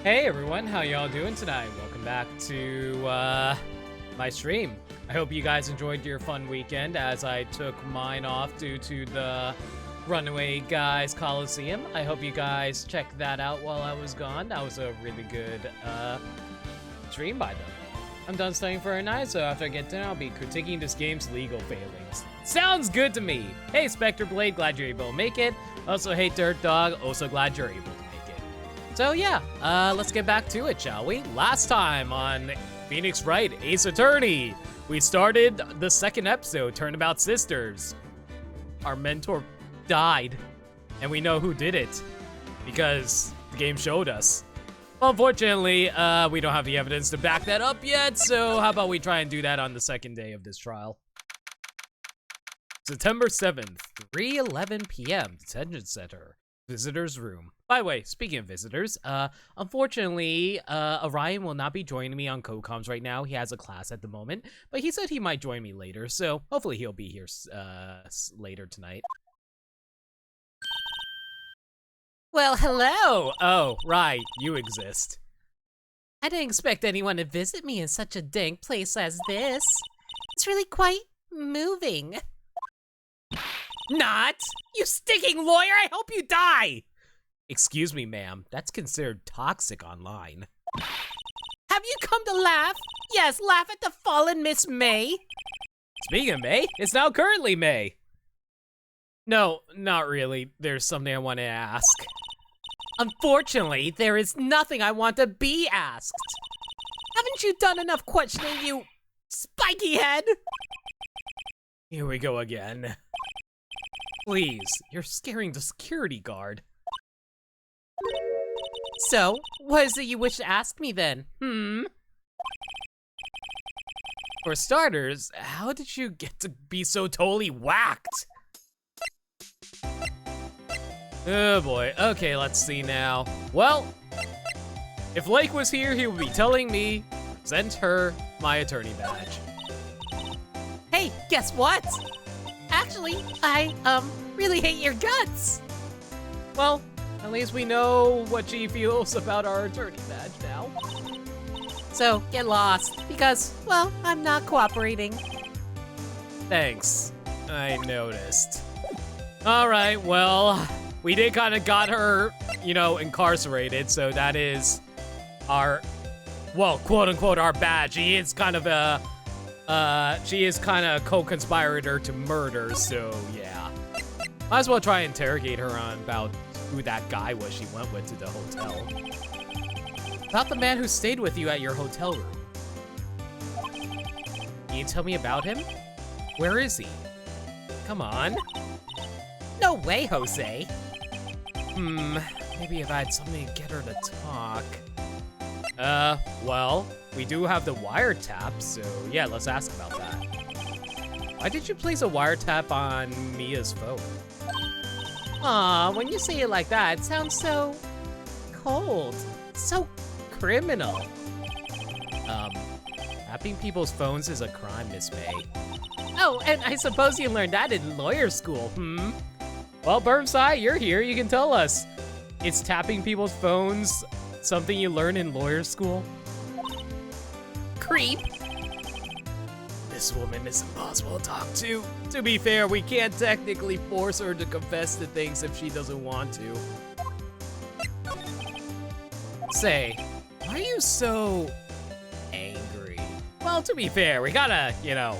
Hey everyone, how y'all doing tonight? Welcome back to my stream. I hope you guys enjoyed your fun weekend as I took mine off due to the Runaway Guys Coliseum. I hope you guys checked that out while I was gone. That was a really good stream by them. I'm done studying for a night, so after I get done, I'll be critiquing this game's legal failings. Sounds good to me! Hey Spectre Blade, glad you're able to make it. Also, hey Dirt Dog, also glad you're able to make it. So yeah, let's get back to it, shall we? Last time on Phoenix Wright, Ace Attorney, we started the second episode, Turnabout Sisters. Our mentor died, and we know who did it, because the game showed us. Unfortunately, we don't have the evidence to back that up yet, so how about we try and do that on the second day of this trial. September 7th, 3:11 p.m., Detention Center, Visitor's Room. By the way, speaking of visitors, unfortunately, Orion will not be joining me on co-coms right now. He has a class at the moment, but he said he might join me later, so hopefully he'll be here later tonight. Well, hello! Oh, right, you exist. I didn't expect anyone to visit me in such a dank place as this. It's really quite moving. Not! You stinking lawyer, I hope you die! Excuse me, ma'am, that's considered toxic online. Have you come to laugh? Yes, laugh at the fallen Miss May. Speaking of May, it's now currently May. No, not really. There's something I want to ask. Unfortunately, there is nothing I want to be asked. Haven't you done enough questioning, you spiky head? Here we go again. Please, you're scaring the security guard. So, what is it you wish to ask me then? For starters, how did you get to be so totally whacked? Oh boy, okay, let's see now. Well, if Lake was here, he would be telling me, present her my attorney badge. Hey, guess what? Actually, I, really hate your guts. Well, at least we know what she feels about our attorney badge now. So, get lost, because, well, I'm not cooperating. Thanks, I noticed. Alright, well, we did kind of got her, you know, incarcerated, so that is our, well, quote-unquote, our badge. She is kind of a co-conspirator to murder, so yeah. Might as well try and interrogate her on about who that guy was she went with to the hotel. About the man who stayed with you at your hotel room. Can you tell me about him? Where is he? Come on. No way, Jose. Maybe if I had something to get her to talk. Well, we do have the wiretap, so yeah, let's ask about that. Why did you place a wiretap on Mia's phone? Aw, when you say it like that, it sounds so cold, so criminal. Tapping people's phones is a crime, Miss May. Oh, and I suppose you learned that in lawyer school, Well, Burnside, you're here, you can tell us. Is tapping people's phones something you learn in lawyer school? Creep. This woman is impossible to talk to. To be fair, we can't technically force her to confess to things if she doesn't want to. Say, why are you so angry? Well, to be fair, we gotta, you know,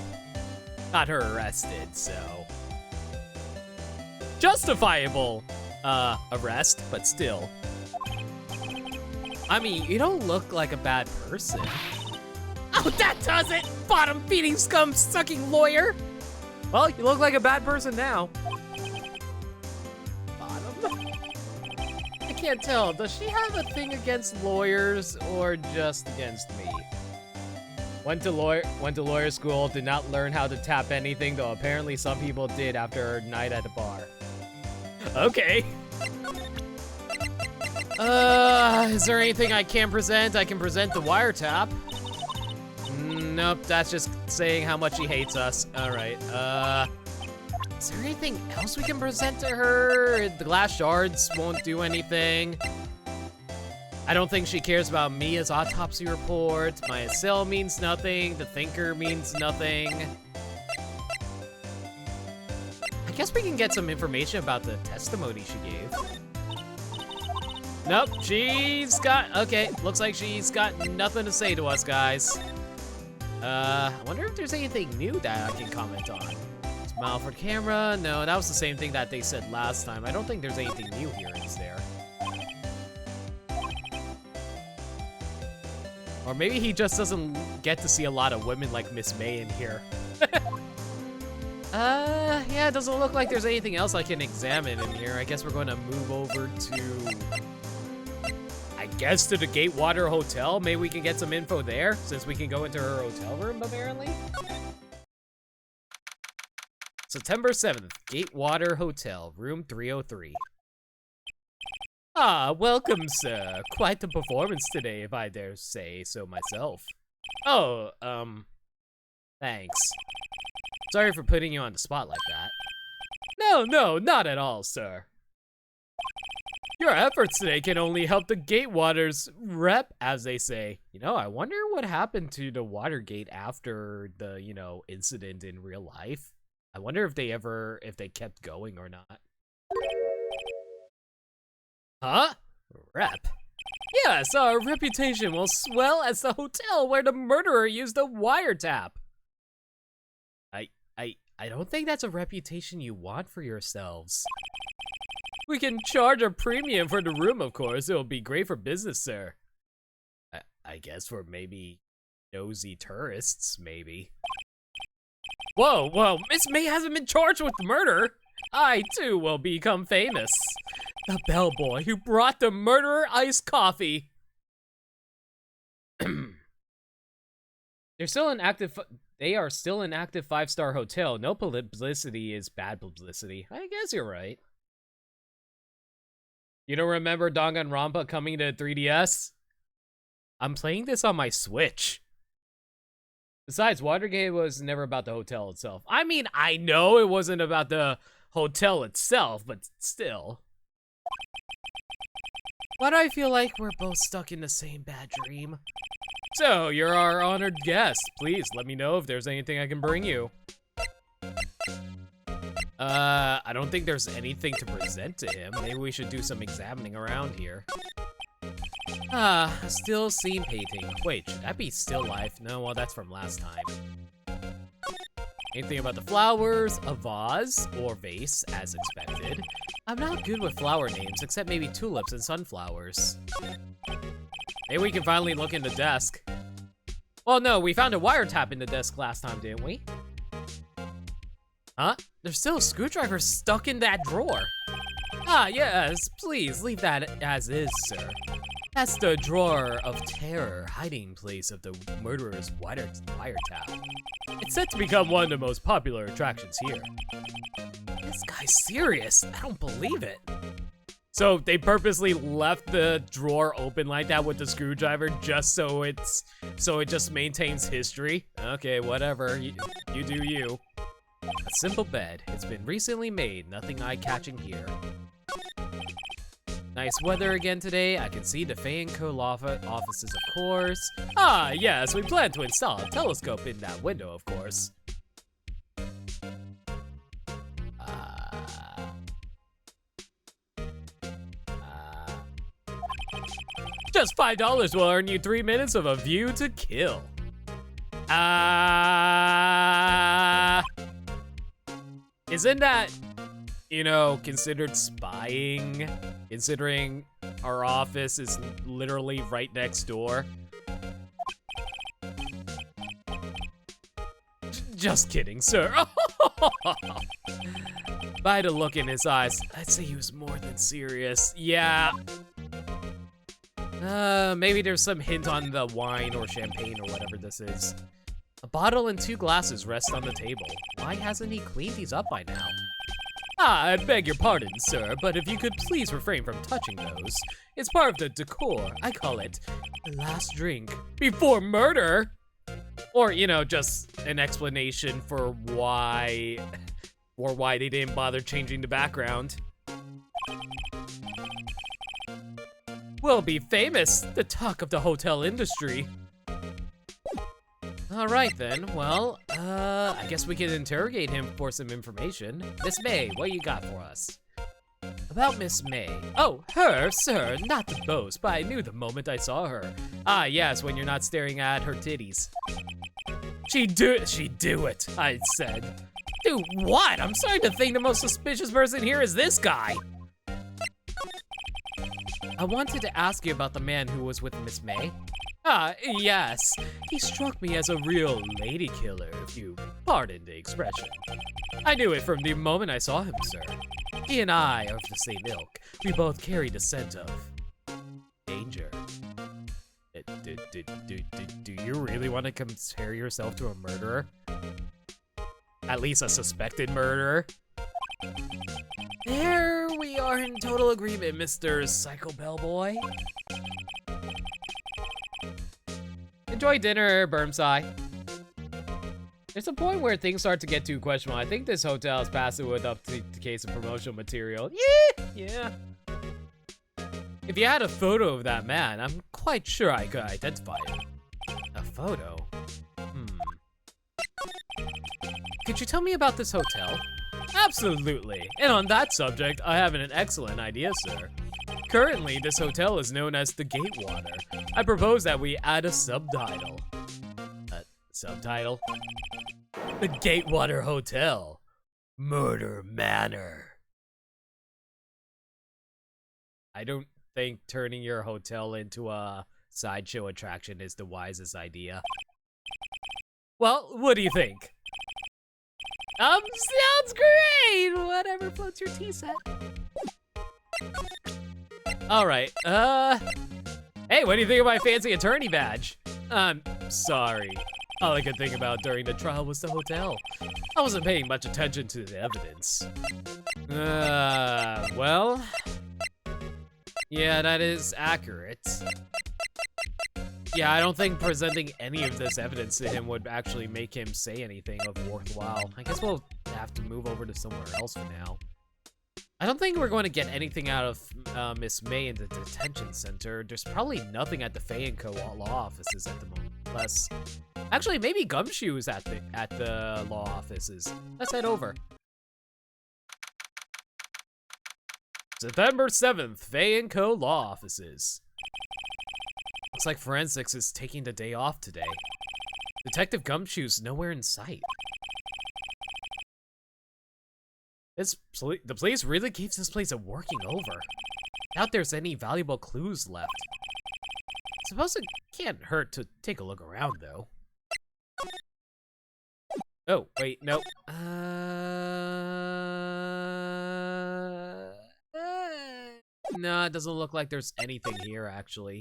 got her arrested, so. Justifiable, arrest, but still. I mean, you don't look like a bad person. Oh, that does it! Bottom-feeding, scum-sucking lawyer! Well, you look like a bad person now. Bottom? I can't tell. Does she have a thing against lawyers or just against me? Went to lawyer school, did not learn how to tap anything, though apparently some people did after her night at the bar. Okay. Is there anything I can present? I can present the wiretap. Nope, that's just saying how much he hates us. Alright, is there anything else we can present to her? The glass shards won't do anything. I don't think she cares about Mia's autopsy report. My cell means nothing. The thinker means nothing. I guess we can get some information about the testimony she gave. Nope, she's got, okay, looks like she's got nothing to say to us, guys. I wonder if there's anything new that I can comment on. Smile for camera, no, that was the same thing that they said last time. I don't think there's anything new here, is there? Or maybe he just doesn't get to see a lot of women like Miss May in here. Yeah, it doesn't look like there's anything else I can examine in here. I guess we're going to move over to, I guess, to the Gatewater Hotel. Maybe we can get some info there, since we can go into her hotel room, apparently. September 7th, Gatewater Hotel, room 303. Ah, welcome, sir. Quite the performance today, if I dare say so myself. Oh, thanks. Sorry for putting you on the spot like that. No, not at all, sir. Your efforts today can only help the Gatewater's rep, as they say. You know, I wonder what happened to the Watergate after the, you know, incident in real life. I wonder if they kept going or not. Huh? Rep? Yes, our reputation will swell as the hotel where the murderer used a wiretap. I don't think that's a reputation you want for yourselves. We can charge a premium for the room, of course. It'll be great for business, sir. I guess for maybe nosy tourists, maybe. Whoa, Miss May hasn't been charged with the murder. I, too, will become famous. The bellboy who brought the murderer iced coffee. They are still an active 5-star hotel. No publicity is bad publicity. I guess you're right. You don't remember Danganronpa coming to 3DS? I'm playing this on my Switch. Besides, Watergate was never about the hotel itself. I mean, I know it wasn't about the hotel itself, but still. Why do I feel like we're both stuck in the same bad dream? So, you're our honored guest. Please, let me know if there's anything I can bring you. I don't think there's anything to present to him. Maybe we should do some examining around here. A still scene painting. Wait, should that be still life? No, well, that's from last time. Anything about the flowers? A vase or vase, as expected. I'm not good with flower names, except maybe tulips and sunflowers. Maybe we can finally look in the desk. Well, no, we found a wiretap in the desk last time, didn't we? Huh? There's still a screwdriver stuck in that drawer. Ah, yes, please leave that as is, sir. That's the drawer of terror, hiding place of the murderer's wiretap. It's set to become one of the most popular attractions here. This guy's serious. I don't believe it. So they purposely left the drawer open like that with the screwdriver just so it just maintains history. Okay, whatever. You do you. A simple bed. It's been recently made. Nothing eye-catching here. Nice weather again today. I can see the Fay & Co. offices, of course. Ah, yes, we plan to install a telescope in that window, of course. Just $5 will earn you 3 minutes of a view to kill. Isn't that, you know, considered spying? Considering our office is literally right next door. Just kidding, sir. By the look in his eyes, I'd say he was more than serious. Yeah. Maybe there's some hint on the wine or champagne or whatever this is. A bottle and 2 glasses rest on the table. Why hasn't he cleaned these up by now? I beg your pardon, sir, but if you could please refrain from touching those. It's part of the decor. I call it the last drink before murder. Or, you know, just an explanation for why they didn't bother changing the background. we'll be famous, the talk of the hotel industry. All right then, well, I guess we can interrogate him for some information. Miss May, what you got for us? About Miss May. Oh, her, sir, not to boast, but I knew the moment I saw her. Ah, yes, when you're not staring at her titties. She'd do it, I said. Do what? I'm starting to think the most suspicious person here is this guy. I wanted to ask you about the man who was with Miss May. Ah, yes. He struck me as a real lady killer, if you pardon the expression. I knew it from the moment I saw him, sir. He and I are of the same ilk. We both carry the scent of danger. Do you really want to compare yourself to a murderer? At least a suspected murderer? There we are in total agreement, Mr. Psycho Bellboy. Enjoy dinner, Bermsai. There's a point where things start to get too questionable. I think this hotel is passing with up to the case of promotional material. Yeah. If you had a photo of that man, I'm quite sure I could identify him. A photo? Could you tell me about this hotel? Absolutely. And on that subject, I have an excellent idea, sir. Currently, this hotel is known as the Gatewater. I propose that we add a subtitle. Subtitle? The Gatewater Hotel. Murder Manor. I don't think turning your hotel into a sideshow attraction is the wisest idea. Well, what do you think? Sounds great! Whatever floats your tea set. Alright, hey, what do you think of my fancy attorney badge? I'm sorry. All I could think about during the trial was the hotel. I wasn't paying much attention to the evidence. Well... yeah, that is accurate. Yeah, I don't think presenting any of this evidence to him would actually make him say anything of worthwhile. I guess we'll have to move over to somewhere else for now. I don't think we're going to get anything out of Miss May in the detention center. There's probably nothing at the Fay & Co. law offices at the moment. Plus, actually, maybe Gumshoe's at the law offices. Let's head over. September 7th, Fay & Co. law offices. Looks like forensics is taking the day off today. Detective Gumshoe's nowhere in sight. The police really keeps this place a working over. Doubt there's any valuable clues left. Suppose it can't hurt to take a look around, though. Oh, wait, no. No, it doesn't look like there's anything here, actually.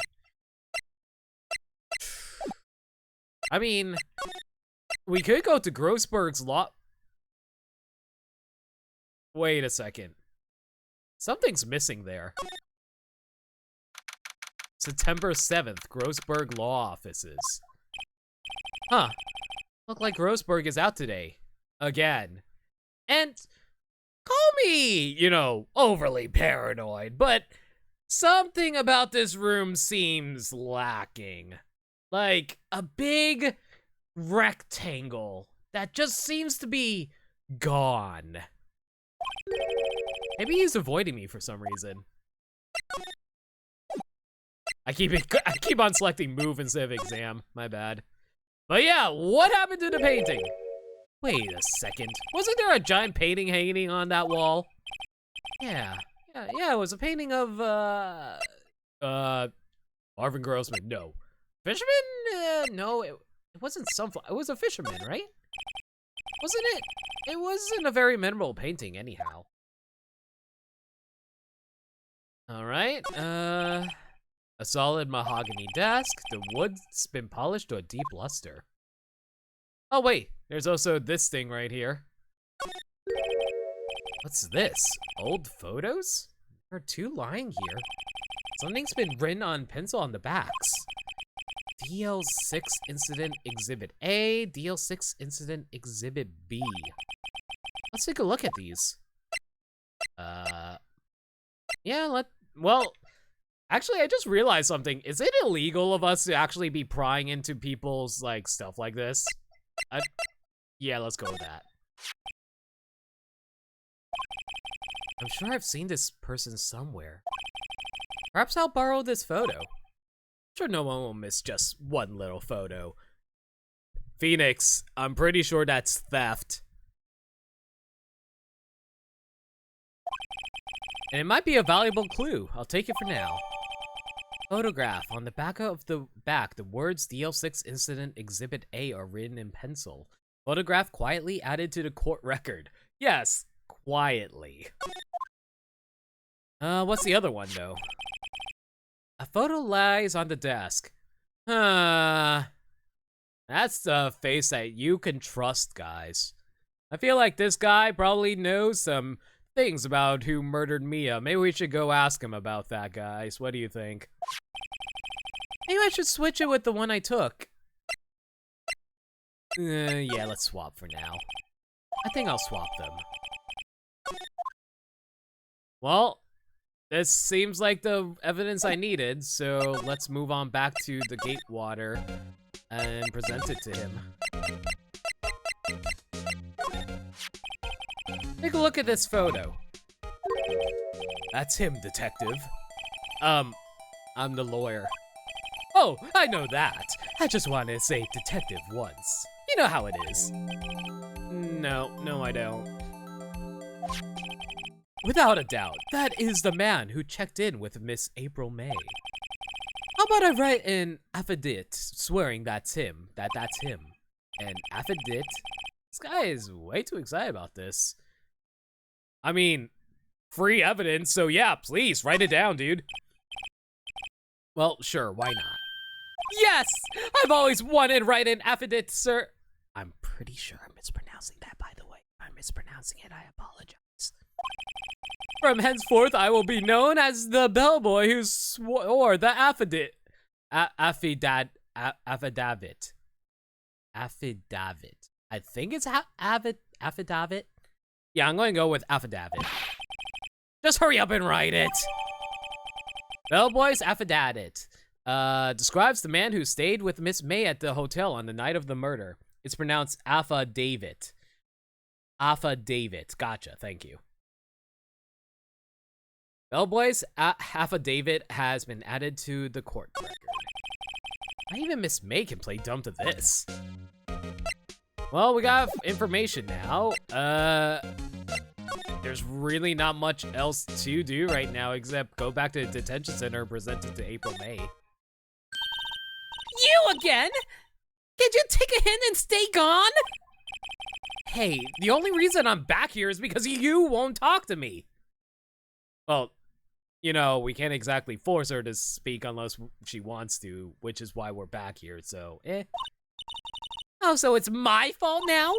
I mean, we could go to Grossberg's law. Wait a second. Something's missing there. September 7th, Grossberg law offices. Huh. Look like Grossberg is out today. Again. And call me, you know, overly paranoid, but something about this room seems lacking. Like a big rectangle that just seems to be gone. Maybe he's avoiding me for some reason. I keep on selecting move instead of exam. My bad. But yeah, what happened to the painting? Wait a second. Wasn't there a giant painting hanging on that wall? Yeah, it was a painting of Marvin Grossman. No. Fisherman? No, it wasn't Sunflower. It was a fisherman, right? Wasn't it? It wasn't a very memorable painting anyhow. All right, a solid mahogany desk. The wood's been polished to a deep luster. Oh wait, there's also this thing right here. What's this? Old photos? There are two lying here. Something's been written on pencil on the backs. DL6 Incident Exhibit A, DL6 Incident Exhibit B. Let's take a look at these. Yeah, well, Actually, I just realized something. Is it illegal of us to actually be prying into people's, like, stuff like this? Yeah, let's go with that. I'm sure I've seen this person somewhere. Perhaps I'll borrow this photo. Sure, no one will miss just one little photo. Phoenix, I'm pretty sure that's theft. And it might be a valuable clue. I'll take it for now. Photograph. On the back of the words DL6 Incident Exhibit A are written in pencil. Photograph quietly added to the court record. Yes, quietly. What's the other one, though? A photo lies on the desk. That's the face that you can trust, guys. I feel like this guy probably knows some things about who murdered Mia. Maybe we should go ask him about that, guys. What do you think? Maybe I should switch it with the one I took. Yeah, let's swap for now. I think I'll swap them. Well, this seems like the evidence I needed, so let's move on back to the Gatewater and present it to him. Take a look at this photo. That's him, detective. I'm the lawyer. Oh, I know that. I just wanted to say detective once. You know how it is. No, I don't. Without a doubt, that is the man who checked in with Miss April May. How about I write an affidavit swearing that's him, that's him. An affidavit? This guy is way too excited about this. I mean, free evidence, so yeah, please, write it down, dude. Well, sure, why not? Yes! I've always wanted to write an affidavit, sir. I'm pretty sure I'm mispronouncing that, by the way. If I'm mispronouncing it, I apologize. From henceforth, I will be known as the bellboy who swore the affidavit. Affidavit. I think it's affidavit. Yeah, I'm going to go with affidavit. Just hurry up and write it. Bellboy's affidavit describes the man who stayed with Miss May at the hotel on the night of the murder. It's pronounced affidavit. Affidavit. Gotcha. Thank you. Bellboy's affidavit has been added to the court record. Not even Miss May can play dumb to this. Well, we got information now. There's really not much else to do right now except go back to the detention center and present it to April May. You again? Did you take a hint and stay gone? Hey, the only reason I'm back here is because you won't talk to me. Well, you know, we can't exactly force her to speak unless she wants to, which is why we're back here, so Oh, so it's my fault now?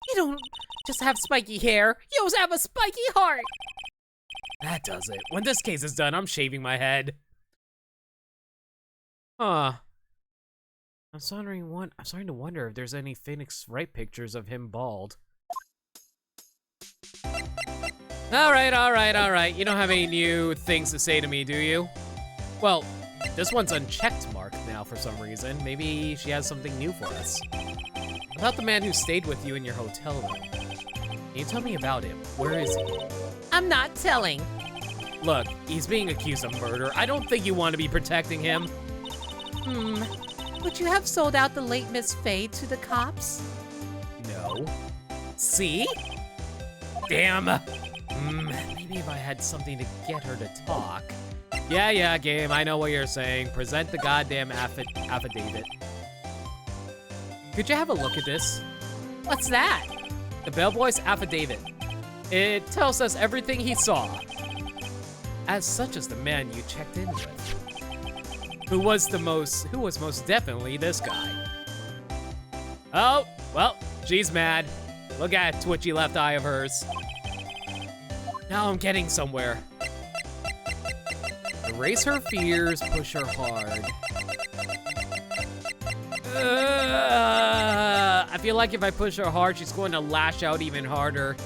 You don't just have spiky hair, you also have a spiky heart. That does it. When this case is done, I'm shaving my head. Huh. I'm starting to wonder if there's any Phoenix Wright pictures of him bald. All right. You don't have any new things to say to me, do you? Well, this one's unchecked marked now for some reason. Maybe she has something new for us. About the man who stayed with you in your hotel room. Can you tell me about him? Where is he? I'm not telling. Look, he's being accused of murder. I don't think you want to be protecting him. Would you have sold out the late Miss Faye to the cops? No. See? Damn. Maybe if I had something to get her to talk. Yeah, game, I know what you're saying. Present the goddamn affidavit. Could you have a look at this? What's that? The bellboy's affidavit. It tells us everything he saw. As such as the man you checked in with. Who was most definitely this guy. Oh, well, she's mad. Look at that twitchy left eye of hers. Now I'm getting somewhere. Erase her fears, push her hard. I feel like if I push her hard, she's going to lash out even harder.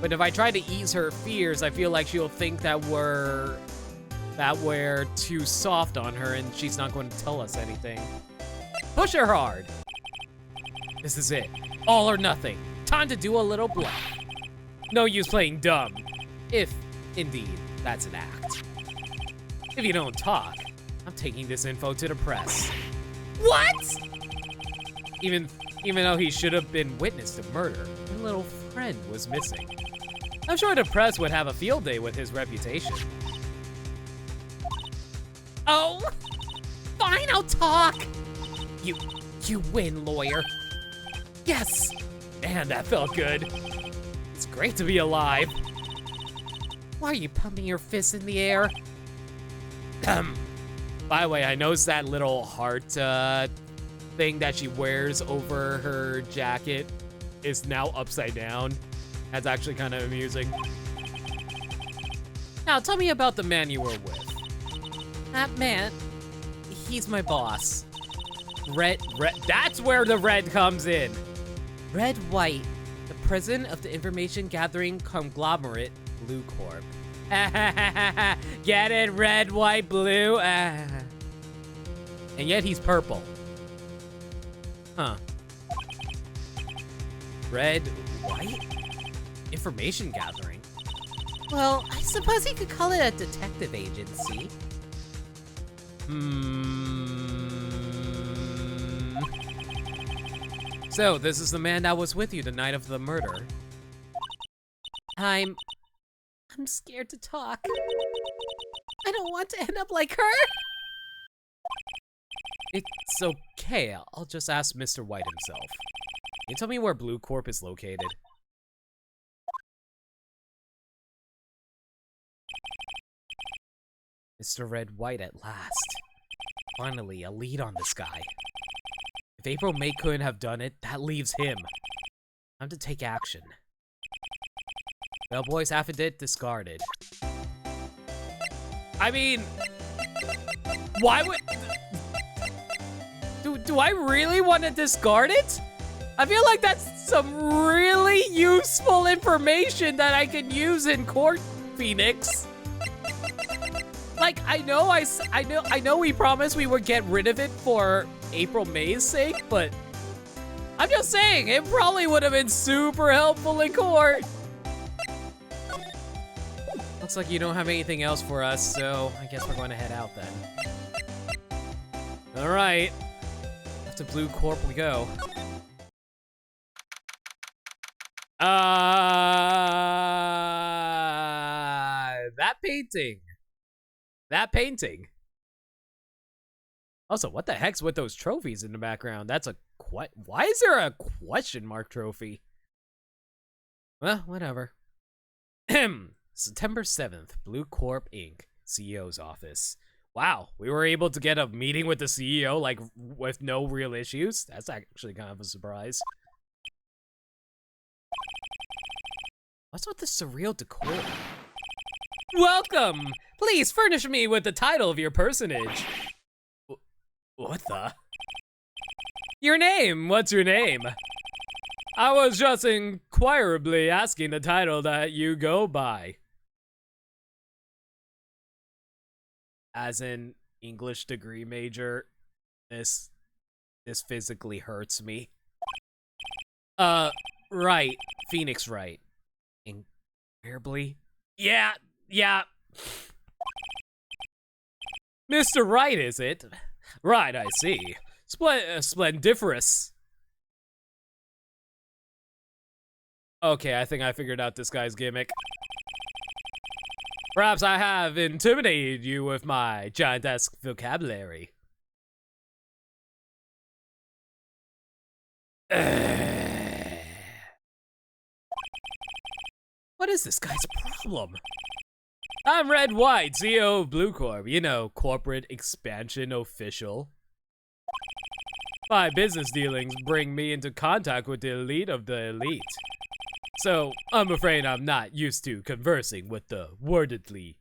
But if I try to ease her fears, I feel like she'll think that we're that we're too soft on her and she's not going to tell us anything. Push her hard. This is it. All or nothing. Time to do a little bluff. No use playing dumb. If, indeed, that's an act. If you don't talk, I'm taking this info to the press. What? Even though he should have been witness to murder, my little friend was missing. I'm sure the press would have a field day with his reputation. Oh, fine, I'll talk. You win, lawyer. Yes, man, that felt good. It's great to be alive. Why are you pumping your fists in the air? By the way, I noticed that little heart thing that she wears over her jacket is now upside down. That's actually kind of amusing. Now, tell me about the man you were with. That man, he's my boss. Red, that's where the red comes in. Red White, the president of the information gathering conglomerate, Blue Corp. Get it, red, white, blue? And yet he's purple. Huh. Red, white? Information gathering? Well, I suppose he could call it a detective agency. So, this is the man that was with you the night of the murder. I'm scared to talk. I don't want to end up like her. It's okay, I'll just ask Mr. White himself. Can you tell me where Blue Corp is located? Mr. Red White at last. Finally, a lead on this guy. If April May couldn't have done it, that leaves him. Time to take action. Bellboy's affidavit discarded. I mean, why would... Do I really want to discard it? I feel like that's some really useful information that I can use in court, Phoenix. Like, I know we promised we would get rid of it for April May's sake, but I'm just saying, it probably would have been super helpful in court. Looks like you don't have anything else for us, so I guess we're going to head out then. All right, off to Blue Corp we go. That painting. Also, what the heck's with those trophies in the background? That's a why is there a question mark trophy? Well, whatever. September 7th, Blue Corp Inc., CEO's office. Wow, we were able to get a meeting with the CEO, like, with no real issues? That's actually kind of a surprise. What's with the surreal decor? Welcome! Please furnish me with the title of your personage. What the? Your name, what's your name? I was just inquirably asking the title that you go by. As an English degree major, this physically hurts me. Wright, Phoenix Wright. Incredibly? Yeah. Mr. Wright, is it? Right, I see. Splendiferous. Okay, I think I figured out this guy's gimmick. Perhaps I have intimidated you with my giantesque vocabulary. What is this guy's problem? I'm Red White, CEO of Blue Corp. You know, corporate expansion official. My business dealings bring me into contact with the elite of the elite. So, I'm afraid I'm not used to conversing with the wordedly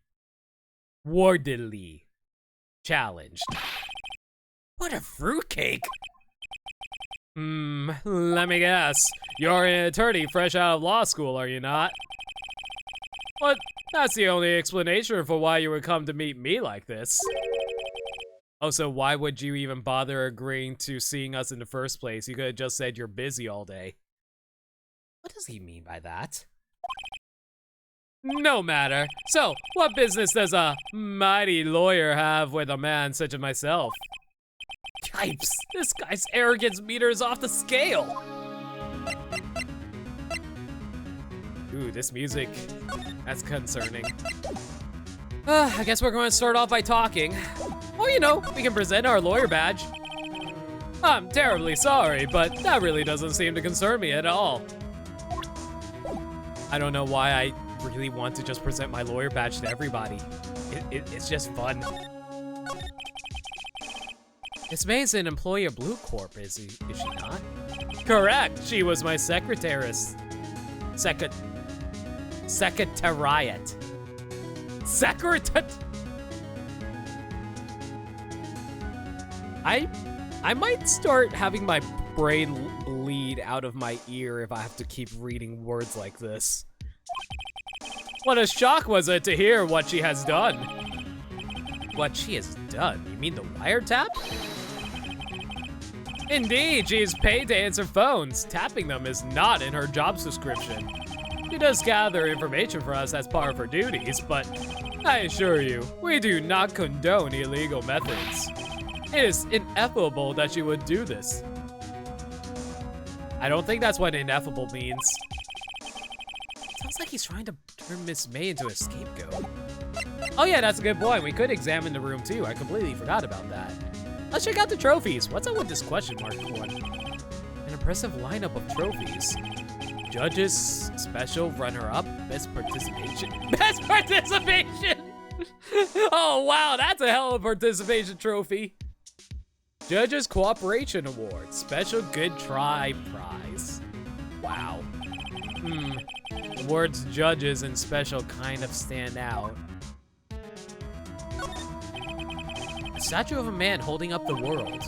challenged. What a fruitcake! Let me guess. You're an attorney fresh out of law school, are you not? But that's the only explanation for why you would come to meet me like this. Oh, so why would you even bother agreeing to seeing us in the first place? You could have just said you're busy all day. What does he mean by that? No matter. So, what business does a mighty lawyer have with a man such as myself? Yipes, this guy's arrogance meter is off the scale. Ooh, this music, that's concerning. I guess we're going to start off by talking. Well, you know, we can present our lawyer badge. I'm terribly sorry, but that really doesn't seem to concern me at all. I don't know why I really want to just present my lawyer badge to everybody. It's just fun. Miss May's an employee of Blue Corp, is she not? Correct, she was my secretariat. Secretariat. I might start having my brain bleed out of my ear if I have to keep reading words like this. What a shock was it to hear what she has done. What she has done? You mean the wiretap? Indeed, she is paid to answer phones. Tapping them is not in her job description. She does gather information for us as part of her duties, but I assure you, we do not condone illegal methods. It is ineffable that she would do this. I don't think that's what ineffable means. Sounds like he's trying to turn Miss May into a scapegoat. Oh yeah, that's a good point. We could examine the room too. I completely forgot about that. Let's check out the trophies. What's up with this question mark one? An impressive lineup of trophies. Judges, special, runner-up, best participation. Best participation! Oh wow, that's a hell of a participation trophy. Judges Cooperation Award, special good try prize. Wow. The words judges and special kind of stand out. A statue of a man holding up the world.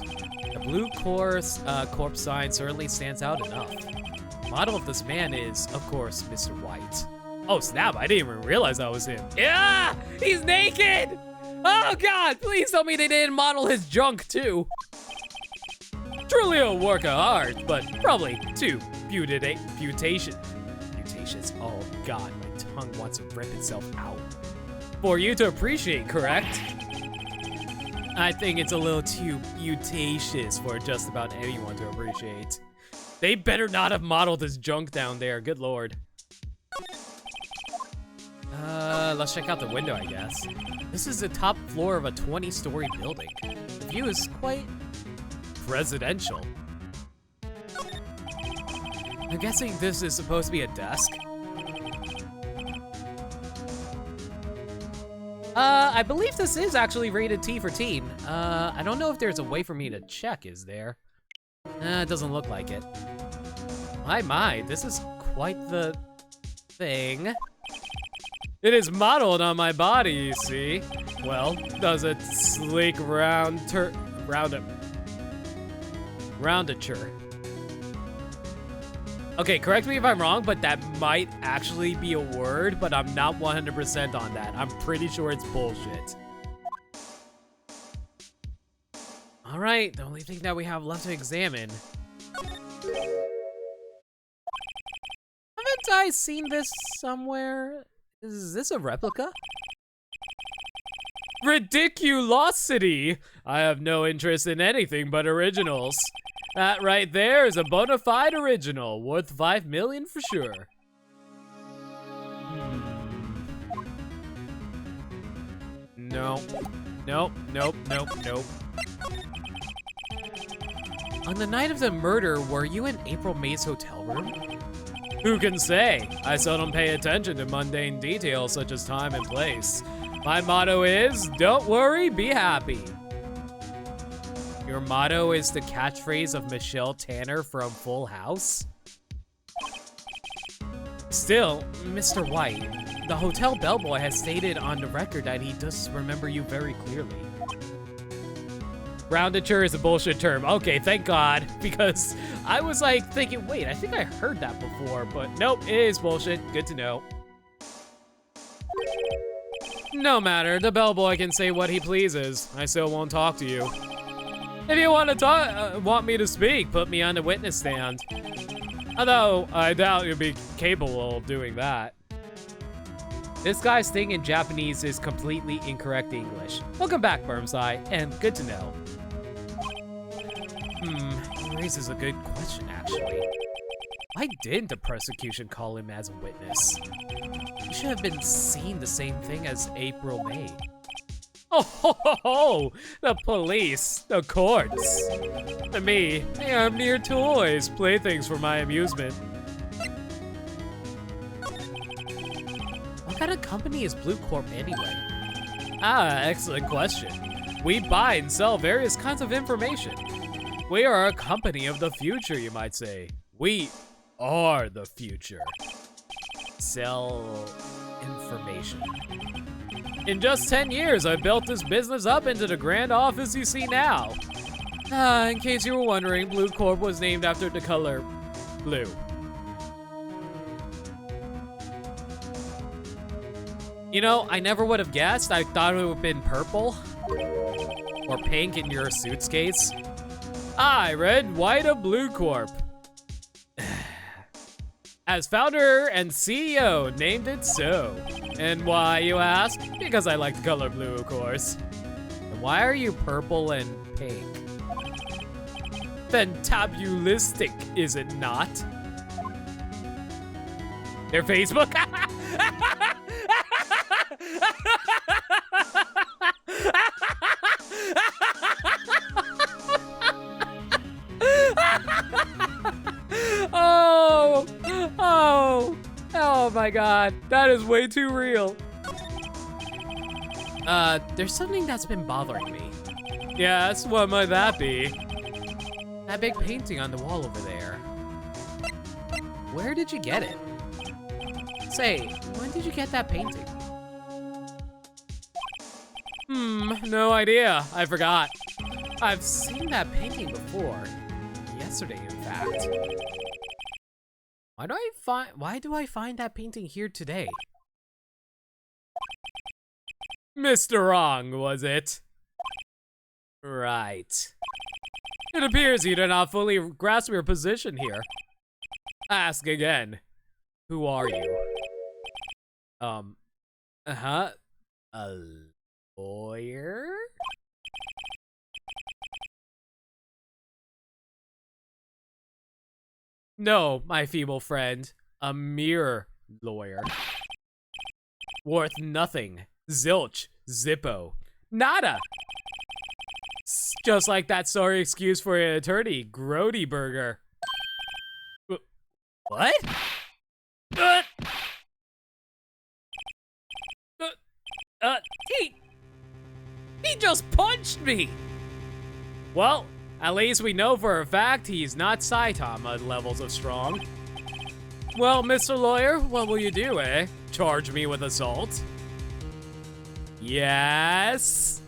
The blue corp sign certainly stands out enough. The model of this man is, of course, Mr. White. Oh snap, I didn't even realize that was him. Yeah, he's naked! Oh God, please tell me they didn't model his junk too. Truly a work of art, but probably too beauticious. Oh God, my tongue wants to rip itself out. For you to appreciate, correct? I think it's a little too beauticious for just about anyone to appreciate. They better not have modeled his junk down there, good lord. Let's check out the window, I guess. This is the top floor of a 20-story building. The view is quite residential. I'm guessing this is supposed to be a desk. I believe this is actually rated T for teen. I don't know if there's a way for me to check, is there? It doesn't look like it. My, this is quite the thing. It is modeled on my body, you see. Well, does a sleek roundature. Okay, correct me if I'm wrong, but that might actually be a word, but I'm not 100% on that. I'm pretty sure it's bullshit. All right, the only thing that we have left to examine. Haven't I seen this somewhere? Is this a replica? Ridiculosity! I have no interest in anything but originals. That right there is a bona fide original, worth 5 million for sure. No. Nope. On the night of the murder, were you in April May's hotel room? Who can say? I seldom pay attention to mundane details such as time and place. My motto is, don't worry, be happy. Your motto is the catchphrase of Michelle Tanner from Full House? Still, Mr. White, the hotel bellboy has stated on the record that he does remember you very clearly. Roundature is a bullshit term. Okay, thank God, because I was like thinking, wait, I think I heard that before, but nope, it is bullshit. Good to know. No matter, the bellboy can say what he pleases. I still won't talk to you. If you want to want me to speak, put me on the witness stand. Although, I doubt you'll be capable of doing that. This guy's thing in Japanese is completely incorrect English. Welcome back, Burmseye, and good to know. Raises a good question, actually. Why didn't the prosecution call him as a witness? He should have been seeing the same thing as April May. Oh, ho, ho, ho. The police, the courts. To me, they are mere toys, playthings for my amusement. What kind of company is Blue Corp anyway? Ah, excellent question. We buy and sell various kinds of information. We are a company of the future, you might say. We are the future. Sell information. In just 10 years, I built this business up into the grand office you see now. In case you were wondering, Blue Corp was named after the color blue. You know, I never would have guessed. I thought it would have been purple or pink in your suitcase. I read White of Blue Corp. As founder and CEO, named it so. And why, you ask? Because I like the color blue, of course. And why are you purple and pink? Fantabulistic, is it not? Their Facebook? Oh my god, that is way too real. There's something that's been bothering me. Yes, what might that be? That big painting on the wall over there. Where did you get it? Say, when did you get that painting? No idea. I forgot. I've seen that painting before. Yesterday, in fact. Why do I find that painting here today? Mr. Wrong, was it? Right. It appears you do not fully grasp your position here. Ask again. Who are you? A lawyer? No, my feeble friend. A mere lawyer. Worth nothing. Zilch. Zippo. Nada! Just like that sorry excuse for an attorney, Grody Burger. What? He just punched me! Well, at least we know for a fact he's not Saitama levels of strong. Well, Mr. Lawyer, what will you do, eh? Charge me with assault? Yes?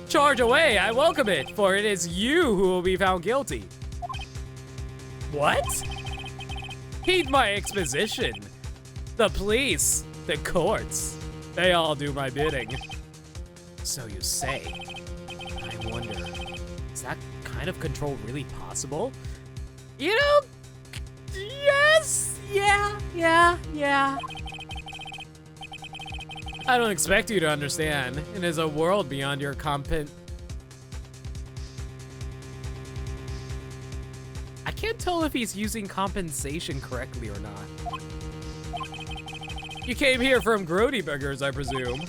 Charge away, I welcome it, for it is you who will be found guilty. What? Heed my exposition. The police, the courts, they all do my bidding. So you say. I wonder, is that kind of control really possible? You know, yes, yeah. I don't expect you to understand. It is a world beyond your I can't tell if he's using compensation correctly or not. You came here from Grody Burgers, I presume.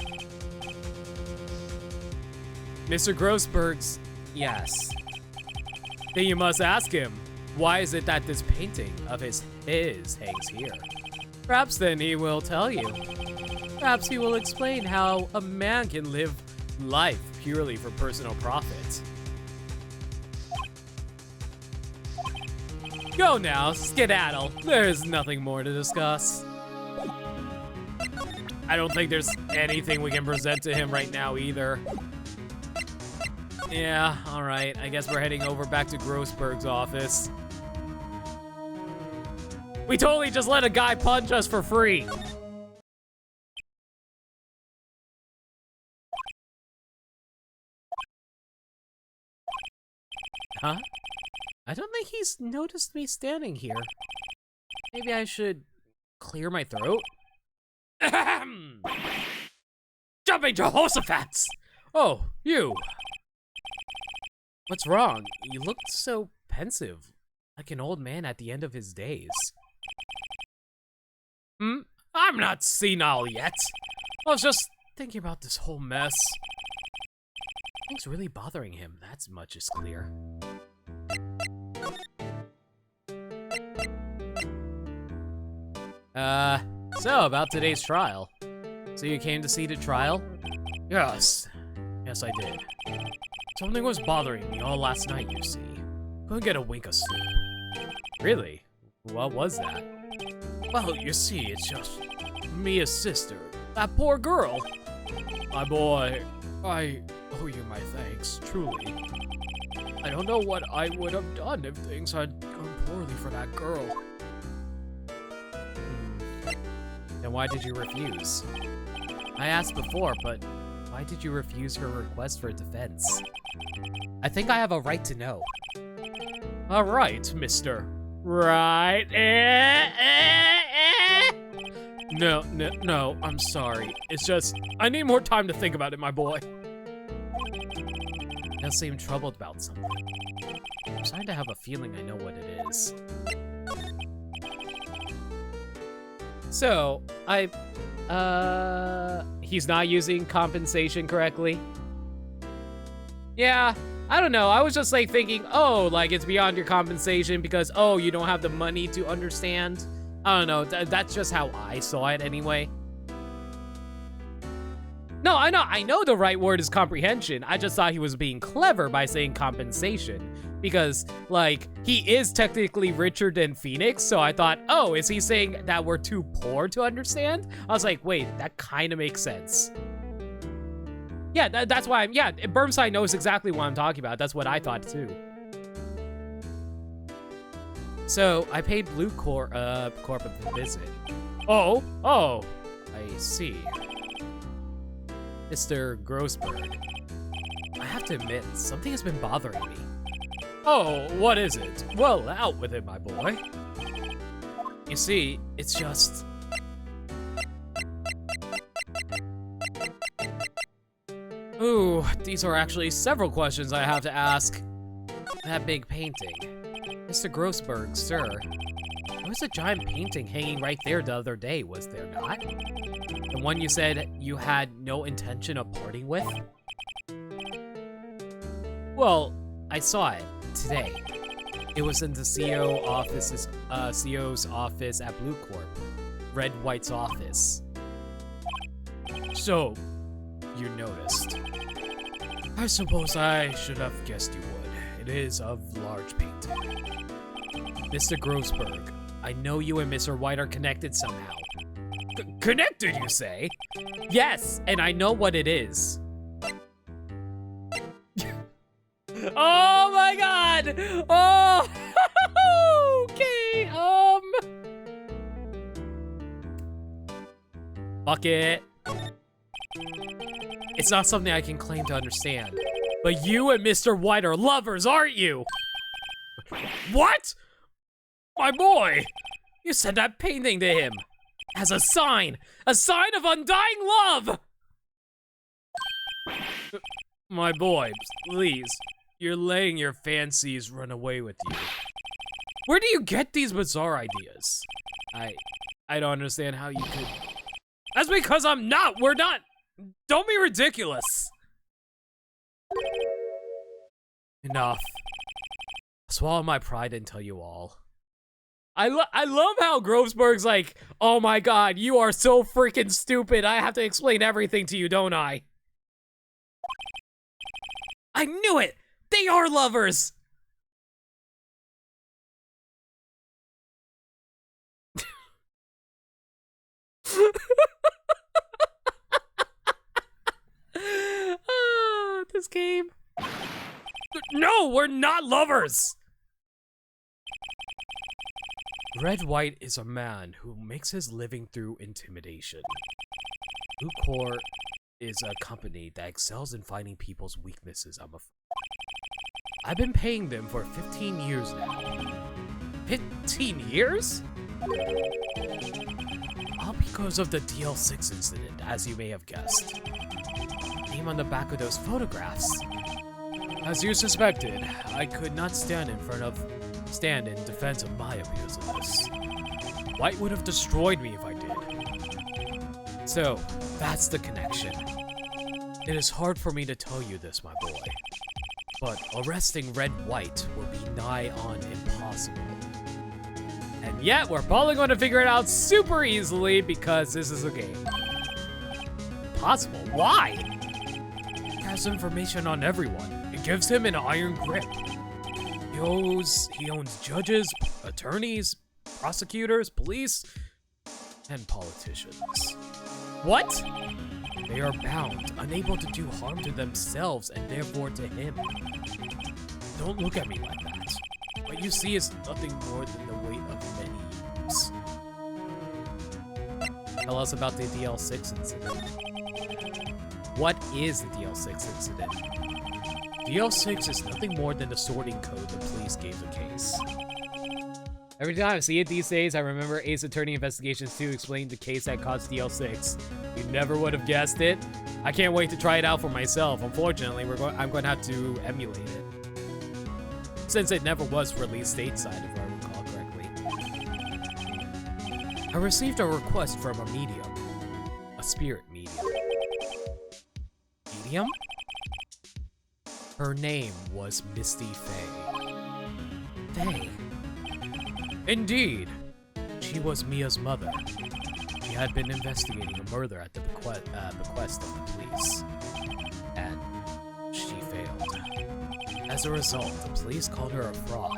Mr. Grossberg's, yes. Then you must ask him, why is it that this painting of his hangs here? Perhaps then he will tell you. Perhaps he will explain how a man can live life purely for personal profit. Go now, skedaddle. There's nothing more to discuss. I don't think there's anything we can present to him right now either. Yeah, alright. I guess we're heading over back to Grossberg's office. We totally just let a guy punch us for free. Huh? I don't think he's noticed me standing here. Maybe I should clear my throat? Ahem! Jumping Jehoshaphat's! Oh, you! What's wrong? You look so pensive, like an old man at the end of his days. I'm not senile yet. I was just thinking about this whole mess. Things really bothering him, that's much is clear. So about today's trial. So you came to see the trial? Yes. Yes, I did. Something was bothering me all last night, you see. Couldn't get a wink of sleep. Really? What was that? Well, you see, it's just Mia's sister. That poor girl. My boy, I owe you my thanks, truly. I don't know what I would have done if things had gone poorly for that girl. Then why did you refuse? I asked before, but why did you refuse her request for defense? I think I have a right to know. All right, Mr. Right. No, I'm sorry. It's just, I need more time to think about it, my boy. You seem troubled about something. I'm starting to have a feeling I know what it is. So, he's not using compensation correctly? Yeah, I don't know. I was just like thinking, oh, like it's beyond your compensation because, oh, you don't have the money to understand. I don't know. That's just how I saw it anyway. No, I know the right word is comprehension. I just thought he was being clever by saying compensation. Because, like, he is technically richer than Phoenix, so I thought, oh, is he saying that we're too poor to understand? I was like, wait, that kind of makes sense. Yeah, that's why Burmside knows exactly what I'm talking about. That's what I thought, too. So, I paid Blue Corp a visit. Oh, I see. Mr. Grossberg, I have to admit, something has been bothering me. Oh, what is it? Well, out with it, my boy. You see, it's just... Ooh, these are actually several questions I have to ask. That big painting. Mr. Grossberg, sir. There was a giant painting hanging right there the other day, was there not? The one you said you had no intention of parting with? Well, I saw it today. It was in the CEO's office at Blue Corp, Red White's office. So, you noticed. I suppose I should have guessed you would. It is of large painting. Mr. Grossberg, I know you and Mr. White are connected somehow. Connected, you say? Yes, and I know what it is. Oh my god! Oh! Okay, Fuck it. It's not something I can claim to understand. But you and Mr. White are lovers, aren't you? What? My boy! You sent that painting to him. As a sign of undying love! My boy, please. You're letting your fancies run away with you. Where do you get these bizarre ideas? I don't understand how you could... That's because I'm not! We're not! Don't be ridiculous! Enough. Swallow my pride and tell you all. I love how Grossberg's like, oh my god, you are so freaking stupid. I have to explain everything to you, don't I? I knew it! They are lovers! This game. No, we're not lovers! Red White is a man who makes his living through intimidation. Blue Corp is a company that excels in finding people's weaknesses, I'm afraid. I've been paying them for 15 years now. 15 years? All because of the DL6 incident, as you may have guessed. Name on the back of those photographs. As you suspected, I could not stand in defense of my abuse of this. Wright would have destroyed me if I did. So, that's the connection. It is hard for me to tell you this, my boy. But arresting Red White will be nigh on impossible. And yet, we're probably going to figure it out super easily because this is a game. Impossible? Why? He has information on everyone. It gives him an iron grip. He owns judges, attorneys, prosecutors, police, and politicians. What? They are bound, unable to do harm to themselves and therefore to him. Don't look at me like that. What you see is nothing more than the weight of many years. Tell us about the DL6 incident. What is the DL6 incident? DL6 is nothing more than the sorting code the police gave the case. Every time I see it these days, I remember Ace Attorney Investigations 2 explained the case that caused DL6. You never would have guessed it. I can't wait to try it out for myself. Unfortunately, I'm going to have to emulate it, since it never was released stateside, if I recall correctly. I received a request from a medium. A spirit medium. Medium? Her name was Misty Faye. Faye? Indeed. She was Mia's mother. She had been investigating a murder at the bequest of the police. And she failed. As a result, the police called her a fraud.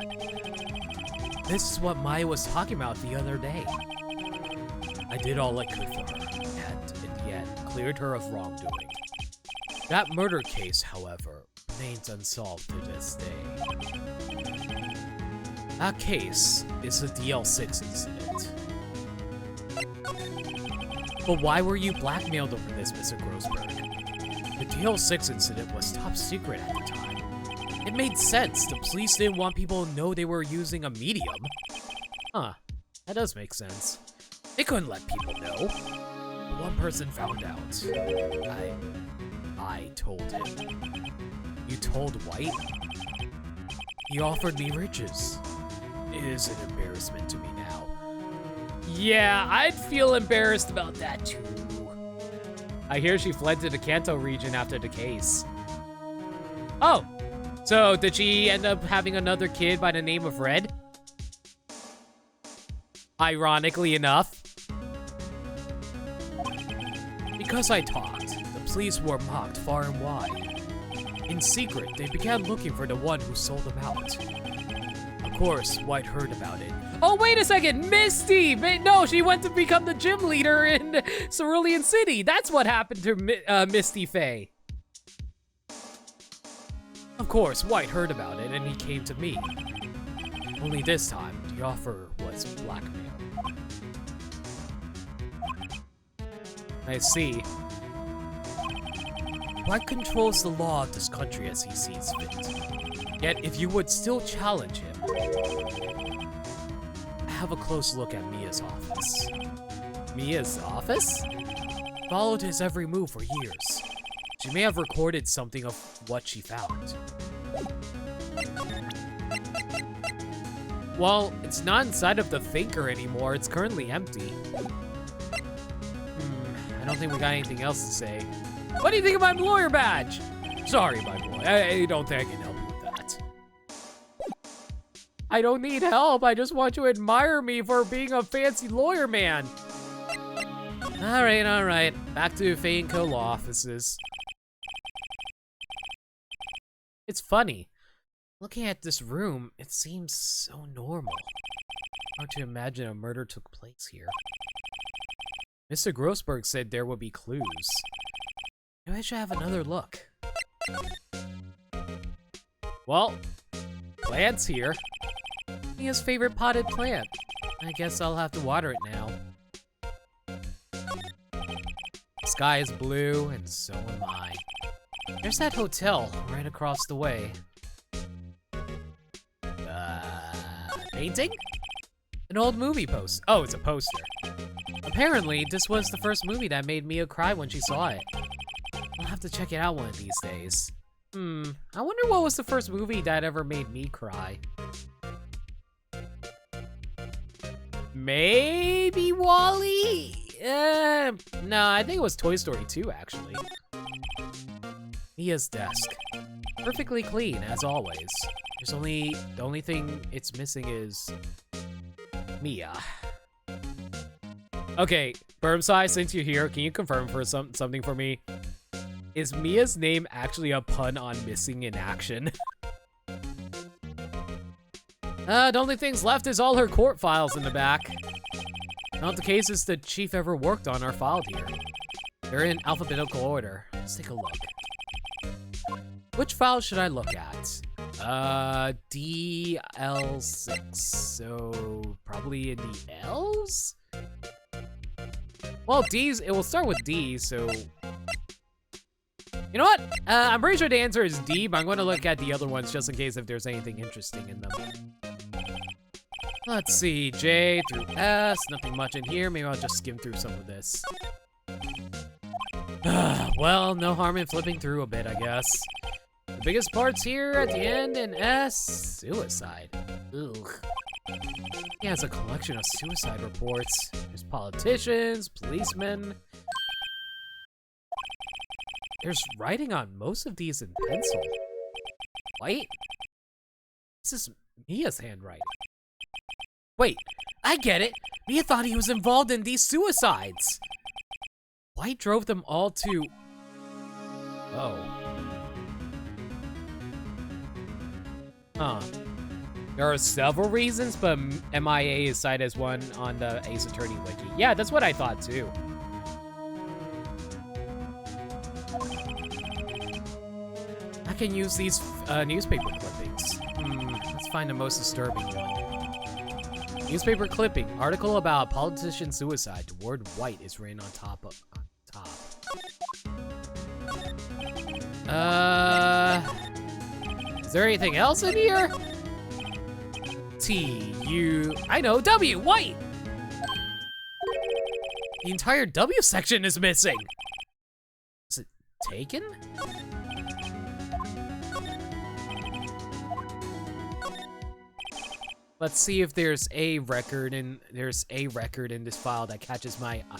This is what Maya was talking about the other day. I did all I could for her, and in the end, cleared her of wrongdoing. That murder case, however, remains unsolved to this day. That case is the DL6 incident. But why were you blackmailed over this, Mr. Grossberg? The DL6 incident was top secret at the time. It made sense. The police didn't want people to know they were using a medium. Huh. That does make sense. They couldn't let people know. But one person found out. I told him. You told White? He offered me riches. It is an embarrassment to me now. Yeah, I'd feel embarrassed about that too. I hear she fled to the Kanto region after the case. Oh, so did she end up having another kid by the name of Red? Ironically enough. Because I talked, the police were mocked far and wide. In secret, they began looking for the one who sold them out. Of course, White heard about it. Oh, wait a second, Misty! No, she went to become the gym leader in Cerulean City. That's what happened to Misty Faye. Of course, White heard about it and he came to me. Only this time, the offer was blackmail. I see. White controls the law of this country as he sees fit. Yet, if you would still challenge him, have a close look at Mia's office. Mia's office? Followed his every move for years. She may have recorded something of what she found. Well, it's not inside of the Thinker anymore. It's currently empty. I don't think we got anything else to say. What do you think of my lawyer badge? Sorry, my boy. I don't think I can help you with that. I don't need help. I just want you to admire me for being a fancy lawyer man. All right. Back to Faye & Co. law offices. It's funny. Looking at this room, it seems so normal. Hard to imagine a murder took place here. Mr. Grossberg said there would be clues. Maybe I should have another look. Well, plant's here. Mia's favorite potted plant. I guess I'll have to water it now. The sky is blue, and so am I. There's that hotel right across the way. painting? An old movie poster. Oh, it's a poster. Apparently, this was the first movie that made Mia cry when she saw it. I'll have to check it out one of these days. I wonder what was the first movie that ever made me cry. Maybe WALL-E? No, I think it was Toy Story 2, actually. Mia's desk. Perfectly clean, as always. The only thing it's missing is Mia. Okay, Bermsai, since you're here, can you confirm for something for me? Is Mia's name actually a pun on missing in action? The only things left is all her court files in the back. Not the cases the chief ever worked on are filed here. They're in alphabetical order. Let's take a look. Which file should I look at? DL6. So probably in the L's? Well, D's, it will start with D, so... You know what? I'm pretty sure the answer is D, but I'm going to look at the other ones just in case if there's anything interesting in them. Let's see, J through S, nothing much in here. Maybe I'll just skim through some of this. Well, no harm in flipping through a bit, I guess. The biggest parts here at the end in S, suicide. Ugh. He has a collection of suicide reports. There's politicians, policemen. There's writing on most of these in pencil. Wait, this is Mia's handwriting. Wait, I get it. Mia thought he was involved in these suicides. White drove them all to... Oh. Huh. There are several reasons, but MIA is cited as one on the Ace Attorney wiki. Yeah, that's what I thought too. I can use these newspaper clippings. Let's find the most disturbing one. Newspaper clipping. Article about politician suicide. The word white is written on top. Is there anything else in here? I know, W, white! The entire W section is missing! Is it taken? Let's see if there's a record in this file that catches my eye.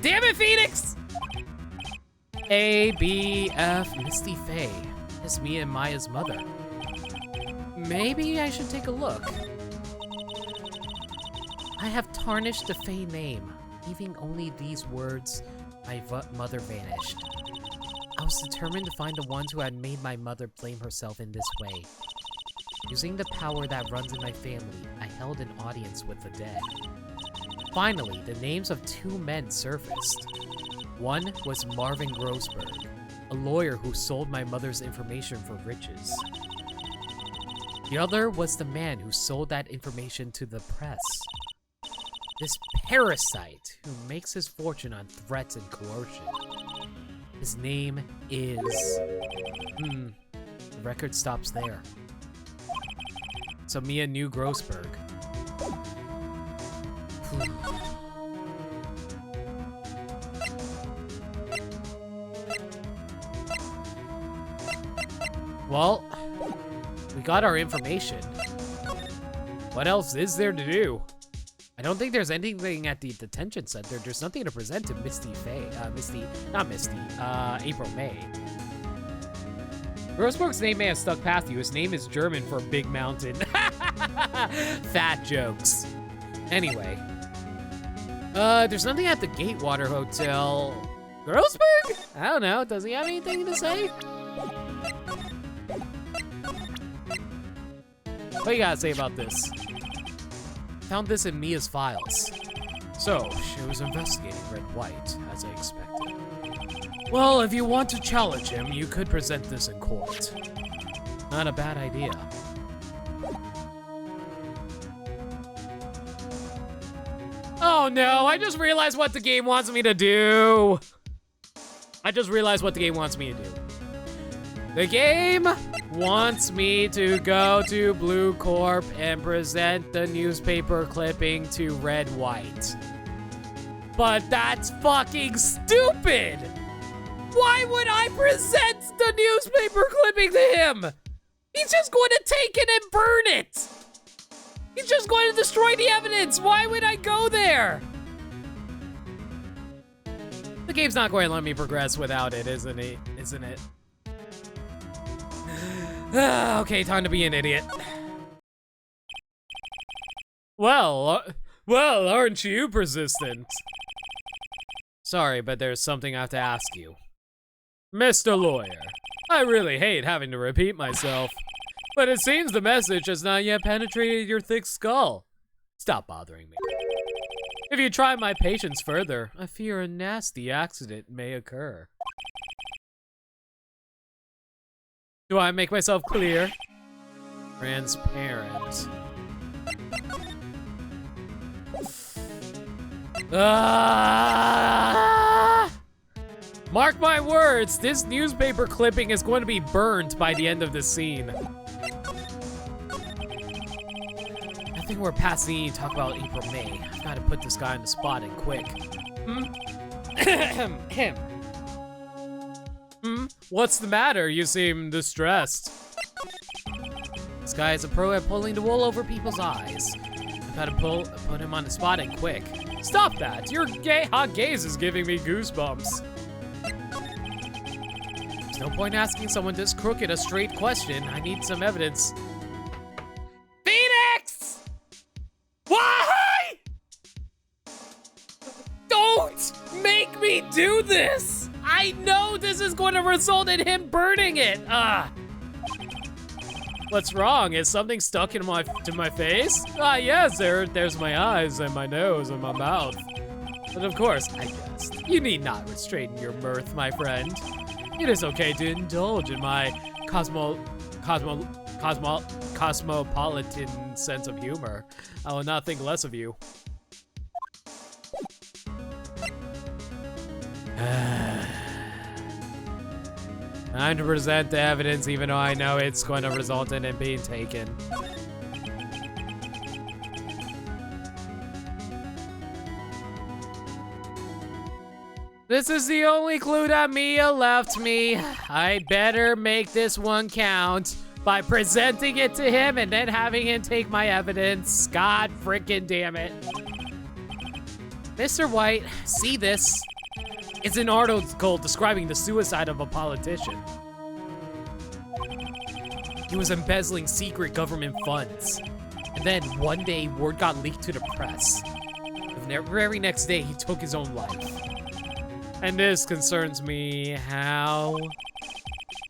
Damn it, Phoenix! A, B, F, Misty Faye. It's Mia and Maya's mother. Maybe I should take a look. I have tarnished the Faye name, leaving only these words, my mother vanished. I was determined to find the ones who had made my mother blame herself in this way. Using the power that runs in my family, I held an audience with the dead. Finally, the names of two men surfaced. One was Marvin Grossberg, a lawyer who sold my mother's information for riches. The other was the man who sold that information to the press. This parasite who makes his fortune on threats and coercion. His name is... The record stops there. So Mia knew Grossberg. Well, we got our information. What else is there to do? I don't think there's anything at the detention center. There's nothing to present to Misty Faye. April May. Grossberg's name may have stuck past you. His name is German for big mountain. Fat jokes. Anyway. There's nothing at the Gatewater Hotel. Grossberg? I don't know. Does he have anything to say? What do you gotta say about this? Found this in Mia's files. So, she was investigating Red White, as I expected. Well, if you want to challenge him, you could present this in court. Not a bad idea. Oh no, I just realized what the game wants me to do. The game wants me to go to Blue Corp and present the newspaper clipping to Red White. But that's fucking stupid! Why would I present the newspaper clipping to him? He's just going to take it and burn it! He's just going to destroy the evidence! Why would I go there? The game's not going to let me progress without it, isn't it? Okay, time to be an idiot. Well, aren't you persistent? Sorry, but there's something I have to ask you. Mr. Lawyer, I really hate having to repeat myself, but it seems the message has not yet penetrated your thick skull. Stop bothering me. If you try my patience further, I fear a nasty accident may occur. Do I make myself clear? Transparent. Mark my words, this newspaper clipping is going to be burned by the end of this scene. I think we're past the talk about April, May. I've got to put this guy on the spot and quick. What's the matter? You seem distressed. This guy is a pro at pulling the wool over people's eyes. I've got to put him on the spot and quick. Stop that! Your hot gaze is giving me goosebumps. There's no point asking someone this crooked a straight question. I need some evidence. Phoenix! Why? Don't make me do this! I know this is going to result in him burning it! What's wrong? Is something stuck in my face? Yes, there's my eyes and my nose and my mouth. But of course, I guessed. You need not restrain your mirth, my friend. It is okay to indulge in my cosmopolitan sense of humor. I will not think less of you. Time to present the evidence, even though I know it's going to result in it being taken. This is the only clue that Mia left me. I'd better make this one count by presenting it to him and then having him take my evidence. God freaking damn it. Mr. White, see this? It's an article describing the suicide of a politician. He was embezzling secret government funds. And then one day, word got leaked to the press. The very next day, he took his own life. And this concerns me how...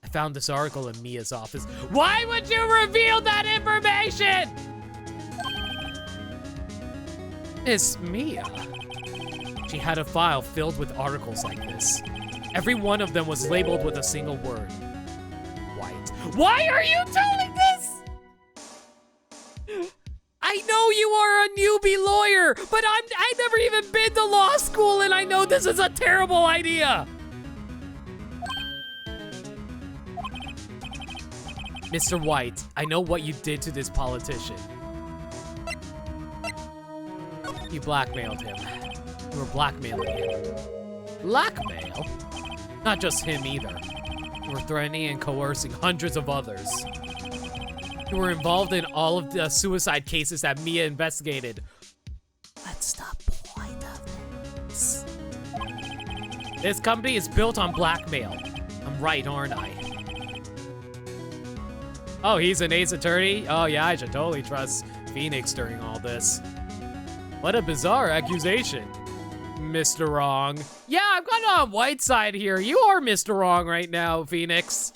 I found this article in Mia's office. Why would you reveal that information? It's Mia. She had a file filled with articles like this. Every one of them was labeled with a single word. White. Why are you telling this? I know you are a newbie lawyer, but I've never even been to law school and I know this is a terrible idea. Mr. White, I know what you did to this politician. You blackmailed him. You were blackmailing him. Blackmail? Not just him either. You were threatening and coercing hundreds of others. You were involved in all of the suicide cases that Mia investigated. What's the point of this? This company is built on blackmail. I'm right, aren't I? Oh, he's an ace attorney? Oh yeah, I should totally trust Phoenix during all this. What a bizarre accusation. Mr. Wrong. Yeah, I'm kind of on White's side here. You are Mr. Wrong right now, Phoenix.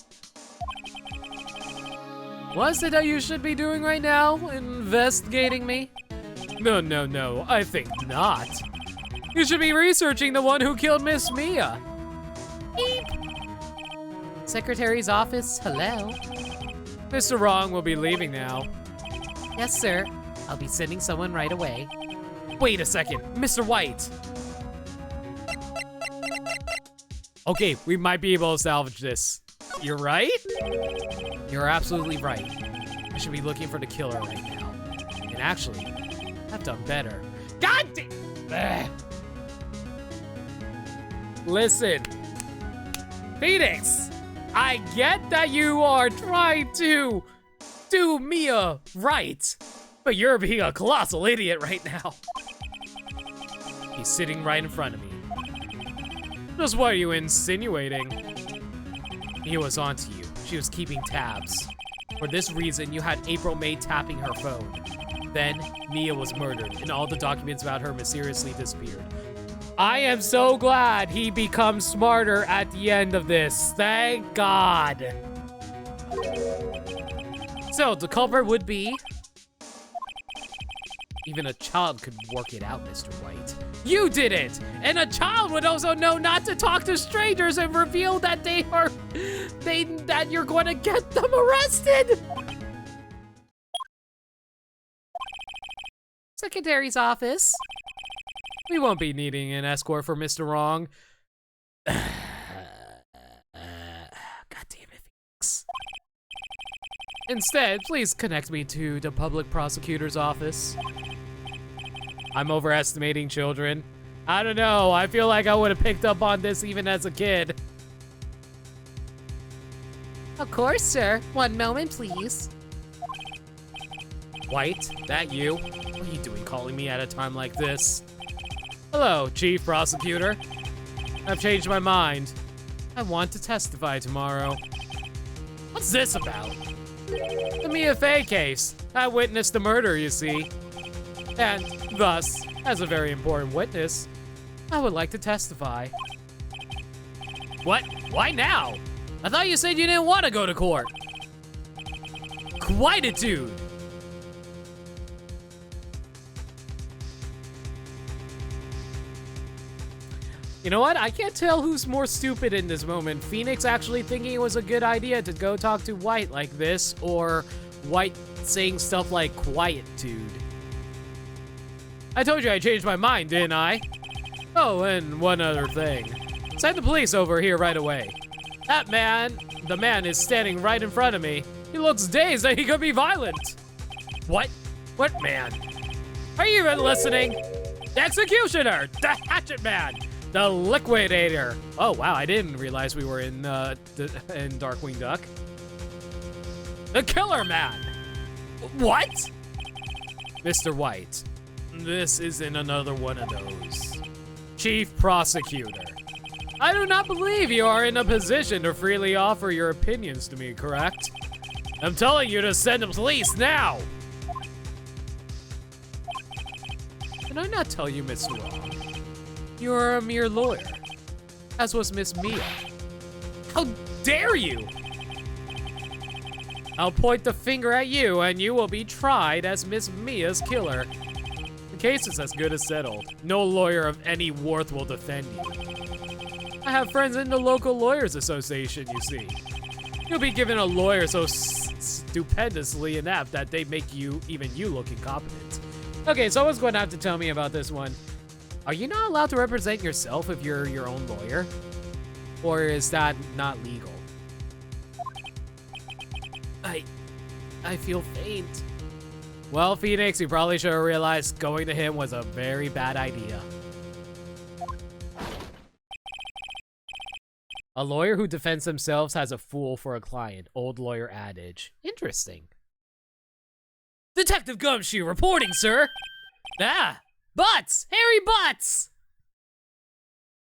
What is it that you should be doing right now? Investigating me? No, I think not. You should be researching the one who killed Miss Mia. Beep. Secretary's office, hello. Mr. Wrong will be leaving now. Yes, sir. I'll be sending someone right away. Wait a second, Mr. White. Okay, we might be able to salvage this. You're right? You're absolutely right. I should be looking for the killer right now. And actually, I've done better. God damn! Listen, Phoenix, I get that you are trying to do Mia right, but you're being a colossal idiot right now. He's sitting right in front of me. Just what are you insinuating? Mia was onto you. She was keeping tabs. For this reason, you had April May tapping her phone. Then, Mia was murdered, and all the documents about her mysteriously disappeared. I am so glad he becomes smarter at the end of this. Thank God. So, the culprit would be... Even a child could work it out, Mr. White. You did it! And a child would also know not to talk to strangers and reveal that that you're going to get them arrested! Secretary's office. We won't be needing an escort for Mr. Wrong. God damn it, Phoenix. Instead, please connect me to the public prosecutor's office. I'm overestimating children. I don't know, I feel like I would have picked up on this even as a kid. Of course, sir. One moment, please. White, that you? What are you doing calling me at a time like this? Hello, Chief Prosecutor. I've changed my mind. I want to testify tomorrow. What's this about? The Mia Fey case. I witnessed the murder, you see. And thus, as a very important witness, I would like to testify. What? Why now? I thought you said you didn't want to go to court. Quietude. You know what? I can't tell who's more stupid in this moment. Phoenix actually thinking it was a good idea to go talk to White like this, or White saying stuff like quietude. I told you I changed my mind, didn't I? Oh, and one other thing. Send the police over here right away. That man, the man is standing right in front of me. He looks dazed that he could be violent. What? What man? Are you even listening? The executioner, the hatchet man, the liquidator. Oh wow, I didn't realize we were in Darkwing Duck. The killer man. What? Mr. White, this isn't another one of those. Chief Prosecutor, I do not believe you are in a position to freely offer your opinions to me, correct? I'm telling you to send the police now! Did I not tell you, Miss Wrong? You are a mere lawyer, as was Miss Mia. How dare you! I'll point the finger at you, and you will be tried as Miss Mia's killer. The case is as good as settled. No lawyer of any worth will defend you. I have friends in the local lawyers association, you see. You'll be given a lawyer so stupendously inept that they make even you look incompetent. Okay, someone's going to have to tell me about this one. Are you not allowed to represent yourself if you're your own lawyer? Or is that not legal? I feel faint. Well, Phoenix, you probably should have realized going to him was a very bad idea. A lawyer who defends themselves has a fool for a client. Old lawyer adage. Interesting. Detective Gumshoe reporting, sir. Ah, Butts! Harry Butts!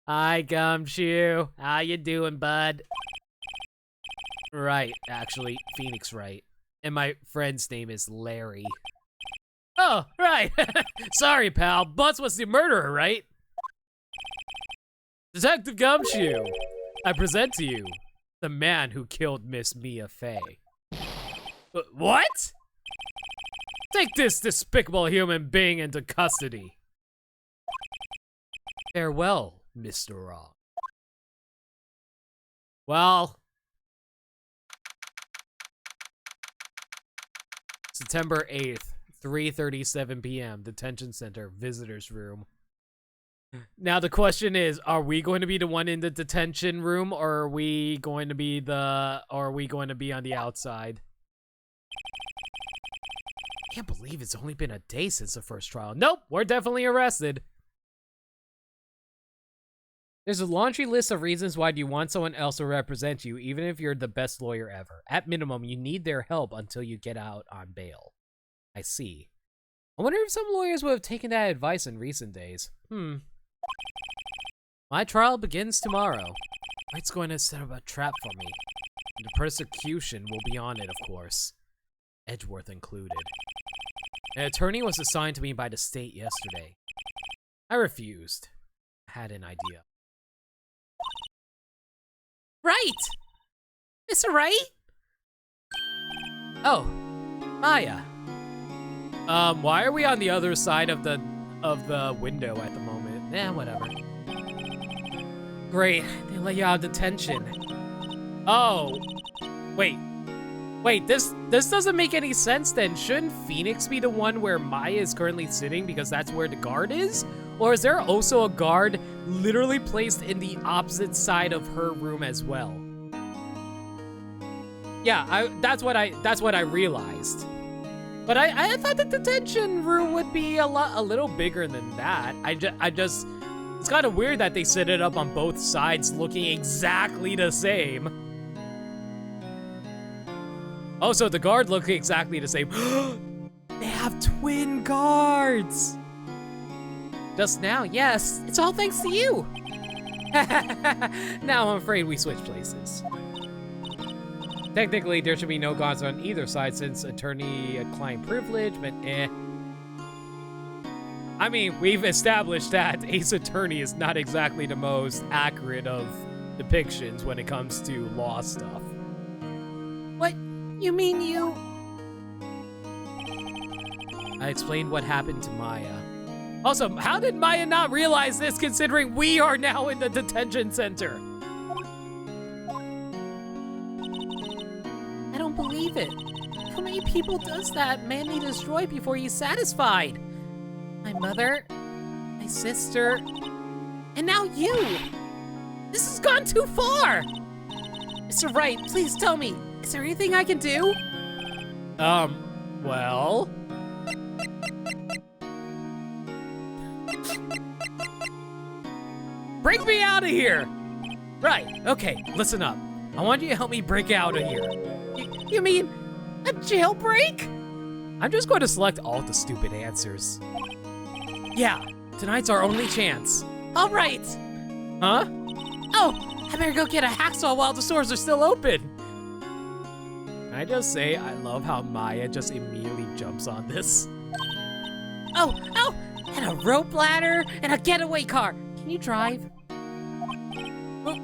Hi, Gumshoe. How you doing, bud? Right, actually, Phoenix Wright. And my friend's name is Larry. Oh, right. Sorry, pal. Butts was the murderer, right? Detective Gumshoe, I present to you the man who killed Miss Mia Fey. What? Take this despicable human being into custody. Farewell, Mr. Wrong. Well, September 8th, 3:37 p.m., Detention Center, Visitors Room. Now the question is, are we going to be the one in the detention room, or are we going to be on the outside? Can't believe it's only been a day since the first trial. Nope, we're definitely arrested. There's a laundry list of reasons why you want someone else to represent you, even if you're the best lawyer ever. At minimum, you need their help until you get out on bail. I see. I wonder if some lawyers would have taken that advice in recent days. My trial begins tomorrow. Wright's going to set up a trap for me. And the persecution will be on it, of course. Edgeworth included. An attorney was assigned to me by the state yesterday. I refused. I had an idea. Right! Mr. Wright? Oh, Maya. Why are we on the other side of the window at the moment? Eh, whatever. Great, they let you out of detention. Oh, wait, this doesn't make any sense then. Shouldn't Phoenix be the one where Maya is currently sitting because that's where the guard is? Or is there also a guard literally placed in the opposite side of her room as well? Yeah, that's what I realized. But I thought the detention room would be a little bigger than that. It's kind of weird that they set it up on both sides looking exactly the same. Oh, so the guard looks exactly the same. They have twin guards. Just now, yes. It's all thanks to you. Now I'm afraid we switch places. Technically, there should be no guards on either side since attorney-client privilege, but eh. I mean, we've established that Ace Attorney is not exactly the most accurate of depictions when it comes to law stuff. What? You mean you? I explained what happened to Maya. Also, how did Maya not realize this considering we are now in the detention center? I don't believe it. How many people does that man need to destroy before he's satisfied? My mother, my sister, and now you! This has gone too far! Mr. Wright, please tell me, is there anything I can do? Well... Break me out of here! Right, okay, listen up. I want you to help me break out of here. You mean a jailbreak? I'm just going to select all the stupid answers. Yeah, tonight's our only chance. All right. Huh? Oh, I better go get a hacksaw while the stores are still open. Can I just say, I love how Maya just immediately jumps on this. Oh, and a rope ladder and a getaway car. Can you drive?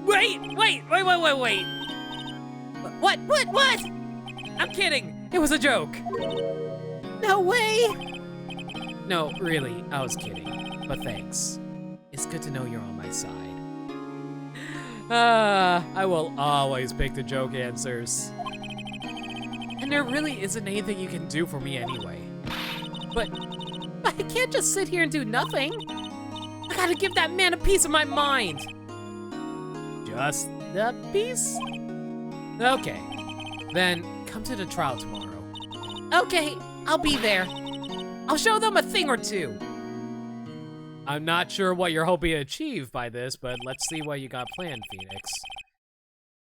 Wait. What? I'm kidding. It was a joke. No way. No, really, I was kidding. But thanks. It's good to know you're on my side. I will always pick the joke answers. And there really isn't anything you can do for me anyway. But I can't just sit here and do nothing. I gotta give that man a piece of my mind. Just a piece? Okay. Then come to the trial tomorrow. Okay, I'll be there. I'll show them a thing or two. I'm not sure what you're hoping to achieve by this, but let's see what you got planned, Phoenix.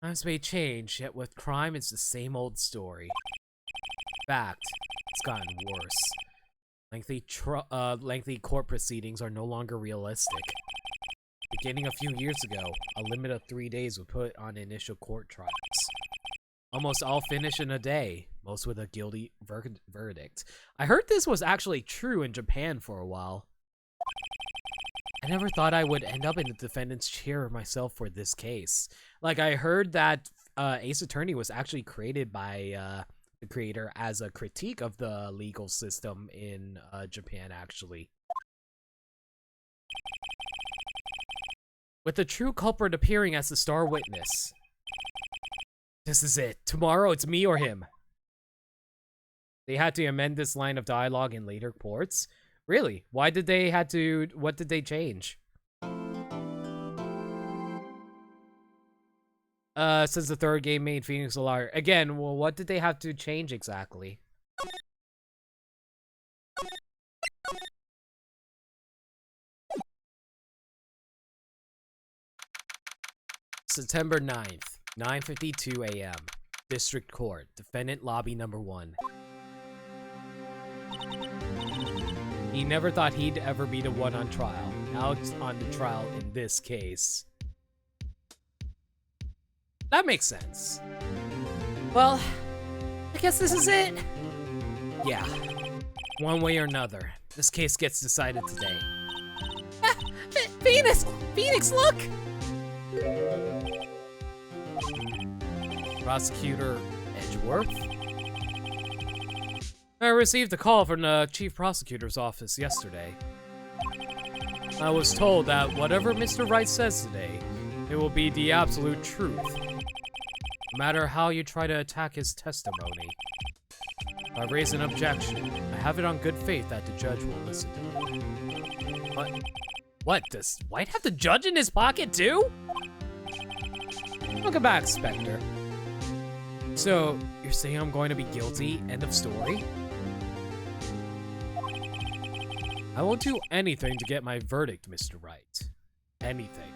Times may change, yet with crime, it's the same old story. In fact, it's gotten worse. Lengthy court proceedings are no longer realistic. Beginning a few years ago, a limit of 3 days was put on initial court trials. Almost all finish in a day, most with a guilty verdict. I heard this was actually true in Japan for a while. I never thought I would end up in the defendant's chair myself for this case. Like, I heard that Ace Attorney was actually created by the creator as a critique of the legal system in Japan, actually. With the true culprit appearing as the star witness. This is it. Tomorrow, it's me or him. They had to amend this line of dialogue in later courts. Really? Why did they had to? What did they change? Since the third game made Phoenix a liar. Again, well, what did they have to change exactly? September 9th, 9:52 a.m. District Court, Defendant Lobby Number 1. He never thought he'd ever be the one on trial. Now it's on the trial in this case. That makes sense. Well, I guess this is it. Yeah. One way or another, this case gets decided today. Ah, Phoenix! Phoenix, look! Prosecutor Edgeworth? I received a call from the Chief Prosecutor's office yesterday. I was told that whatever Mr. Wright says today, it will be the absolute truth. No matter how you try to attack his testimony. If I raise an objection, I have it on good faith that the judge will listen to me. What? Does White have the judge in his pocket too? Welcome back, Spectre. So, you're saying I'm going to be guilty? End of story? I will do anything to get my verdict, Mr. Wright. Anything.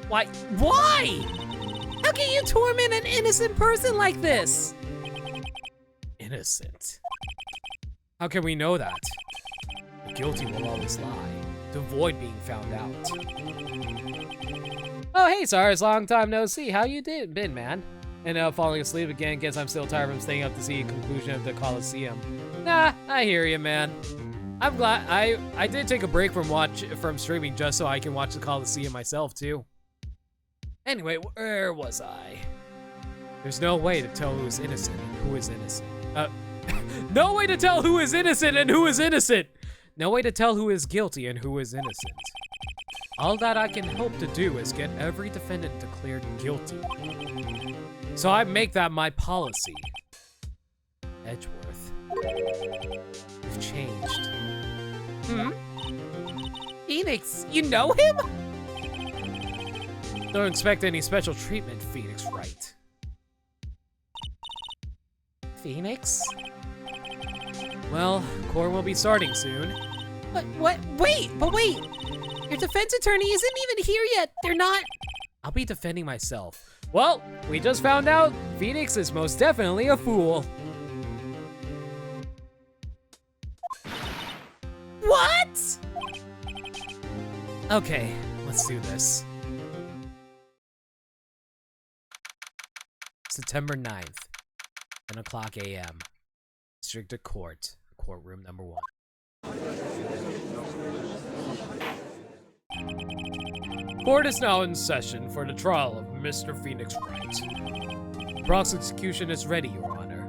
Why? How can you torment an innocent person like this? Innocent? How can we know that? The guilty will always lie, to avoid being found out. Oh, hey, Cyrus, long time no see. How you been, man? And falling asleep again, guess I'm still tired from staying up to see the conclusion of the Coliseum. Nah, I hear you, man. I'm glad I did take a break from streaming just so I can watch the Coliseum myself too. Anyway, where was I? There's no way to tell who is innocent and who is innocent. No way to tell who is innocent and who is innocent. No way to tell who is guilty and who is innocent. All that I can hope to do is get every defendant declared guilty. So I make that my policy. Edgeworth. You've changed. Phoenix, you know him? Don't expect any special treatment, Phoenix Wright. Phoenix? Well, court will be starting soon. But wait! Your defense attorney isn't even here yet. They're not. I'll be defending myself. Well, we just found out Phoenix is most definitely a fool. What? Okay, let's do this. September 9th, 10 o'clock a.m. District Court, courtroom number 1. Court is now in session for the trial of Mr. Phoenix Wright. Prosecution is ready, Your Honor.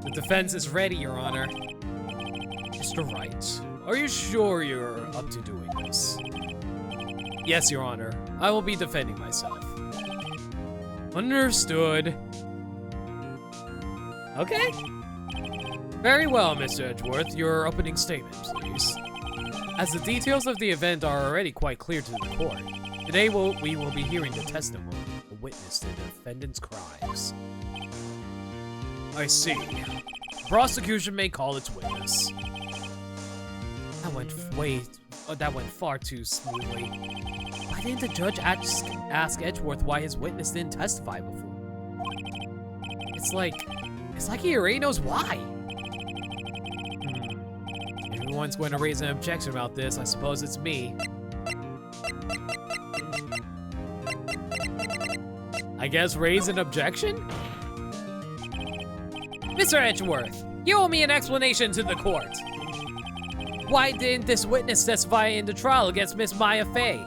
The defense is ready, Your Honor. Mr. Wright, are you sure you're up to doing this? Yes, Your Honor. I will be defending myself. Understood. Okay. Very well, Mr. Edgeworth. Your opening statement, please. As the details of the event are already quite clear to the court, today we will be hearing the testimony of a witness to the defendant's crimes. I see. The prosecution may call its witness. That went far too smoothly. Why didn't the judge ask Edgeworth why his witness didn't testify before? It's like he already knows why. If anyone's going to raise an objection about this, I suppose it's me. I guess raise an objection? Mr. Edgeworth, you owe me an explanation to the court. Why didn't this witness testify in the trial against Miss Maya Fey?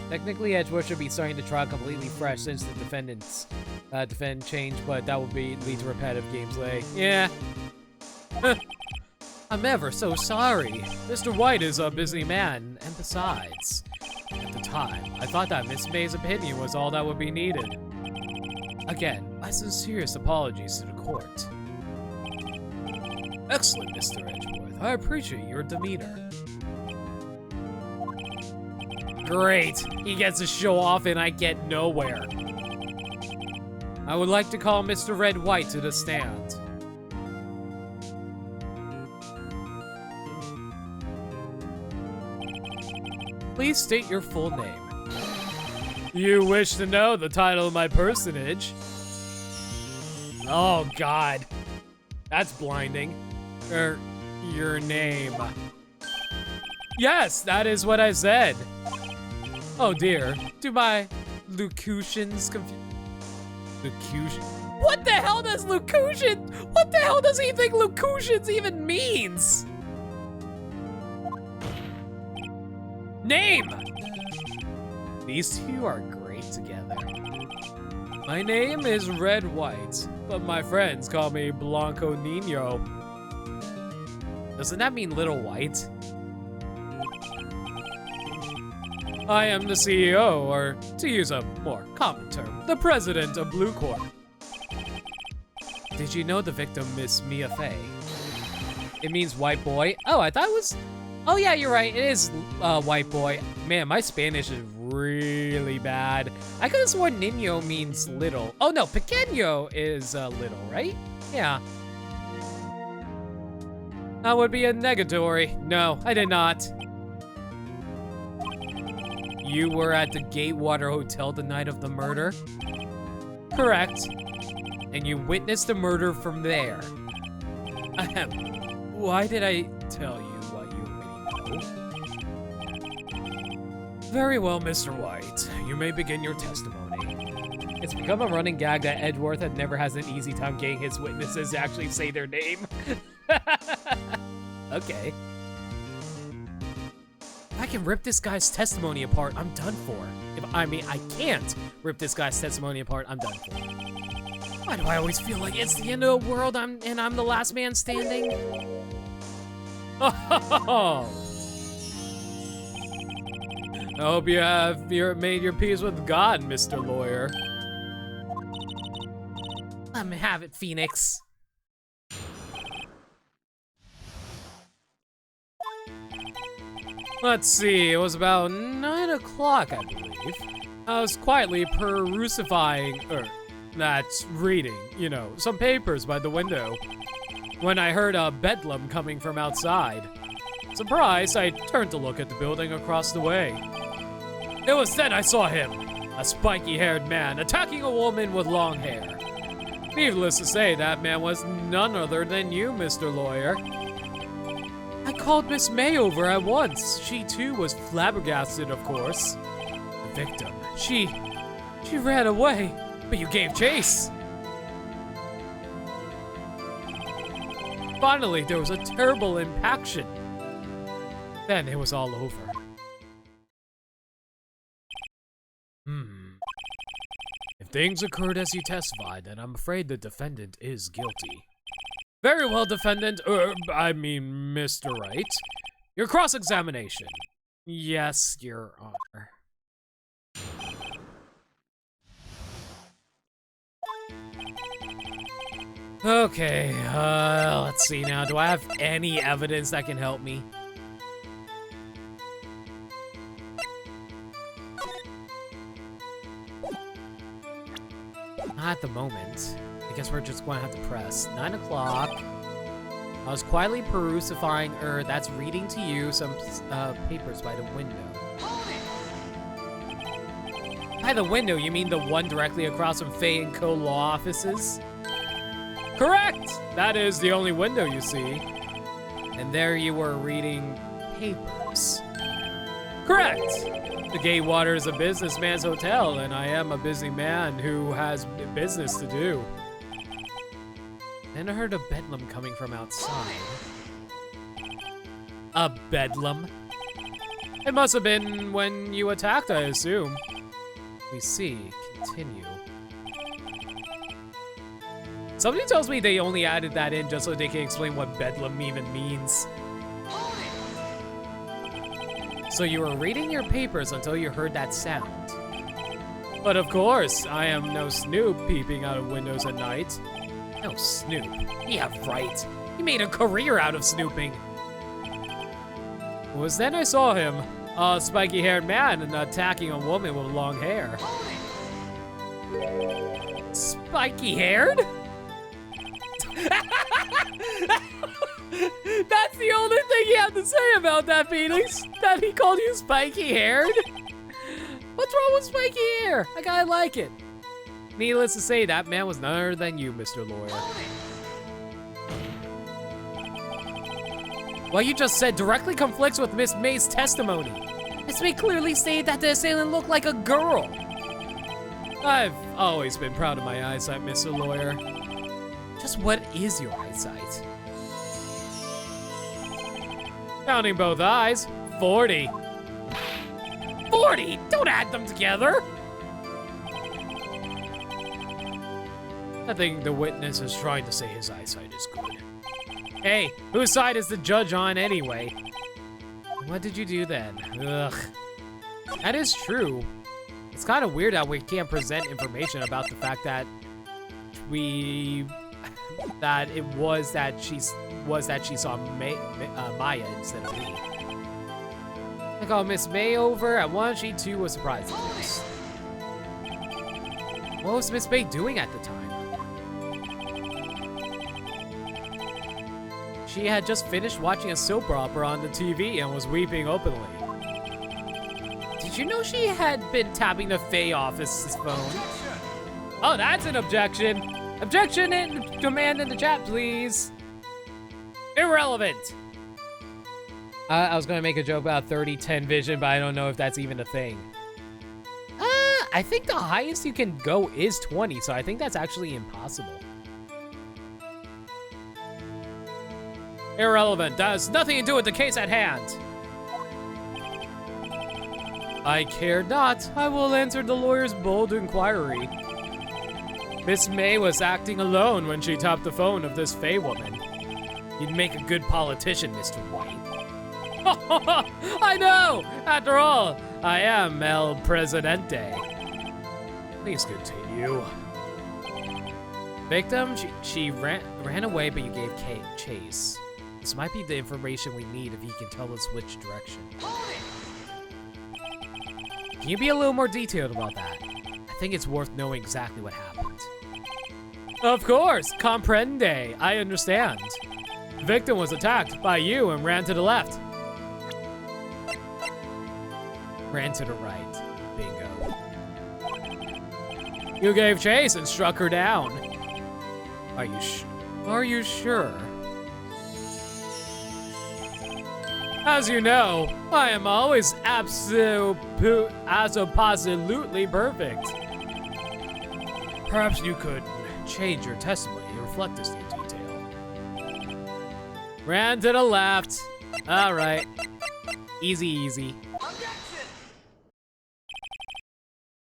Technically, Edgeworth should be starting the trial completely fresh since the defendant changed, but that would lead to repetitive gameplay. Yeah. I'm ever so sorry. Mr. White is a busy man, and besides, at the time, I thought that Miss May's opinion was all that would be needed. Again, my sincerest apologies to the court. Excellent, Mr. Edgeworth. I appreciate your demeanor. Great. He gets to show off and I get nowhere. I would like to call Mr. Red White to the stand. Please state your full name. You wish to know the title of my personage? Oh, God. That's blinding. Your name. Yes, that is what I said. Oh, dear. Do my locutions confuse... Locution? What the hell does locution? What the hell does he think locutions even means? Name! These two are great together. My name is Red White, but my friends call me Blanco Nino. Doesn't that mean Little White? I am the CEO, or to use a more common term, the president of Blue Corp. Did you know the victim, Miss Mia Fey? It means white boy. Oh, I thought it was... Oh yeah, you're right, it is white boy. Man, my Spanish is really bad. I could have sworn Nino means little. Oh no, pequeño is little, right? Yeah. That would be a negatory. No, I did not. You were at the Gatewater Hotel the night of the murder? Correct. And you witnessed the murder from there. Ahem. Why did I tell you what you already know? Very well, Mr. White. You may begin your testimony. It's become a running gag that Edgeworth never has an easy time getting his witnesses to actually say their name. Okay. If I can rip this guy's testimony apart, I'm done for. I can't rip this guy's testimony apart, I'm done for. Why do I always feel like it's the end of the world and I'm the last man standing? Oh. I hope you have made your peace with God, Mr. Lawyer. Let me have it, Phoenix. Let's see, it was about 9 o'clock, I believe. I was quietly reading, you know, some papers by the window, when I heard a bedlam coming from outside. Surprised, I turned to look at the building across the way. It was then I saw him, a spiky-haired man attacking a woman with long hair. Needless to say, that man was none other than you, Mr. Lawyer. I called Miss May over at once. She too was flabbergasted, of course. The victim, she ran away, but you gave chase. Finally, there was a terrible impaction. Then it was all over. If things occurred as you testified, then I'm afraid the defendant is guilty. Very well, defendant, Mr. Wright. Your cross-examination. Yes, Your Honor. Okay, let's see now. Do I have any evidence that can help me? Not at the moment. I guess we're just going to have to press 9 o'clock. I was quietly that's reading to you some papers by the window. By the window, you mean the one directly across from Faye & Co. law offices? Correct! That is the only window you see. And there you were reading papers. Correct! The Gatewater is a businessman's hotel, and I am a busy man who has business to do. Then I heard a bedlam coming from outside. A bedlam? It must have been when you attacked, I assume. We see. Continue. Somebody tells me they only added that in just so they can explain what bedlam even means. So you were reading your papers until you heard that sound. But of course, I am no snoop peeping out of windows at night. No snoop? Yeah, right. He made a career out of snooping. It was then I saw him. a spiky-haired man and attacking a woman with long hair. Spiky-haired? That's the only thing you have to say about that, Phoenix? That he called you spiky-haired? What's wrong with spiky hair? I kinda like it. Needless to say, that man was none other than you, Mr. Lawyer. What you just said directly conflicts with Miss May's testimony. Miss May clearly stated that the assailant looked like a girl. I've always been proud of my eyesight, Mr. Lawyer. Just what is your eyesight? Counting both eyes, 40. 40? Don't add them together. I think the witness is trying to say his eyesight is good. Hey, whose side is the judge on anyway? What did you do then? Ugh. That is true. It's kind of weird that we can't present information about the fact that she saw Maya instead of me. I called Miss May over at 1. She too was surprised at this. What was Miss May doing at the time? She had just finished watching a soap opera on the TV and was weeping openly. Did you know she had been tapping the Fae office's phone? Oh, that's an objection. Objection and demand in the chat, please. Irrelevant. I was gonna make a joke about 30-10 vision, but I don't know if that's even a thing. I think the highest you can go is 20, so I think that's actually impossible. Irrelevant. That has nothing to do with the case at hand. I care not. I will answer the lawyer's bold inquiry. Miss May was acting alone when she tapped the phone of this Fae woman. You'd make a good politician, Mr. White. I know! After all, I am El Presidente. Please continue. Victim, she ran away, but you gave chase. This might be the information we need if he can tell us which direction. Can you be a little more detailed about that? I think it's worth knowing exactly what happened. Of course, comprende. I understand. The victim was attacked by you and ran to the left. Ran to the right. Bingo. You gave chase and struck her down. Are you sure? As you know, I am always absolutely perfect. Perhaps you could change your testimony to reflect this new detail. Ran to the left. All right. Easy, easy.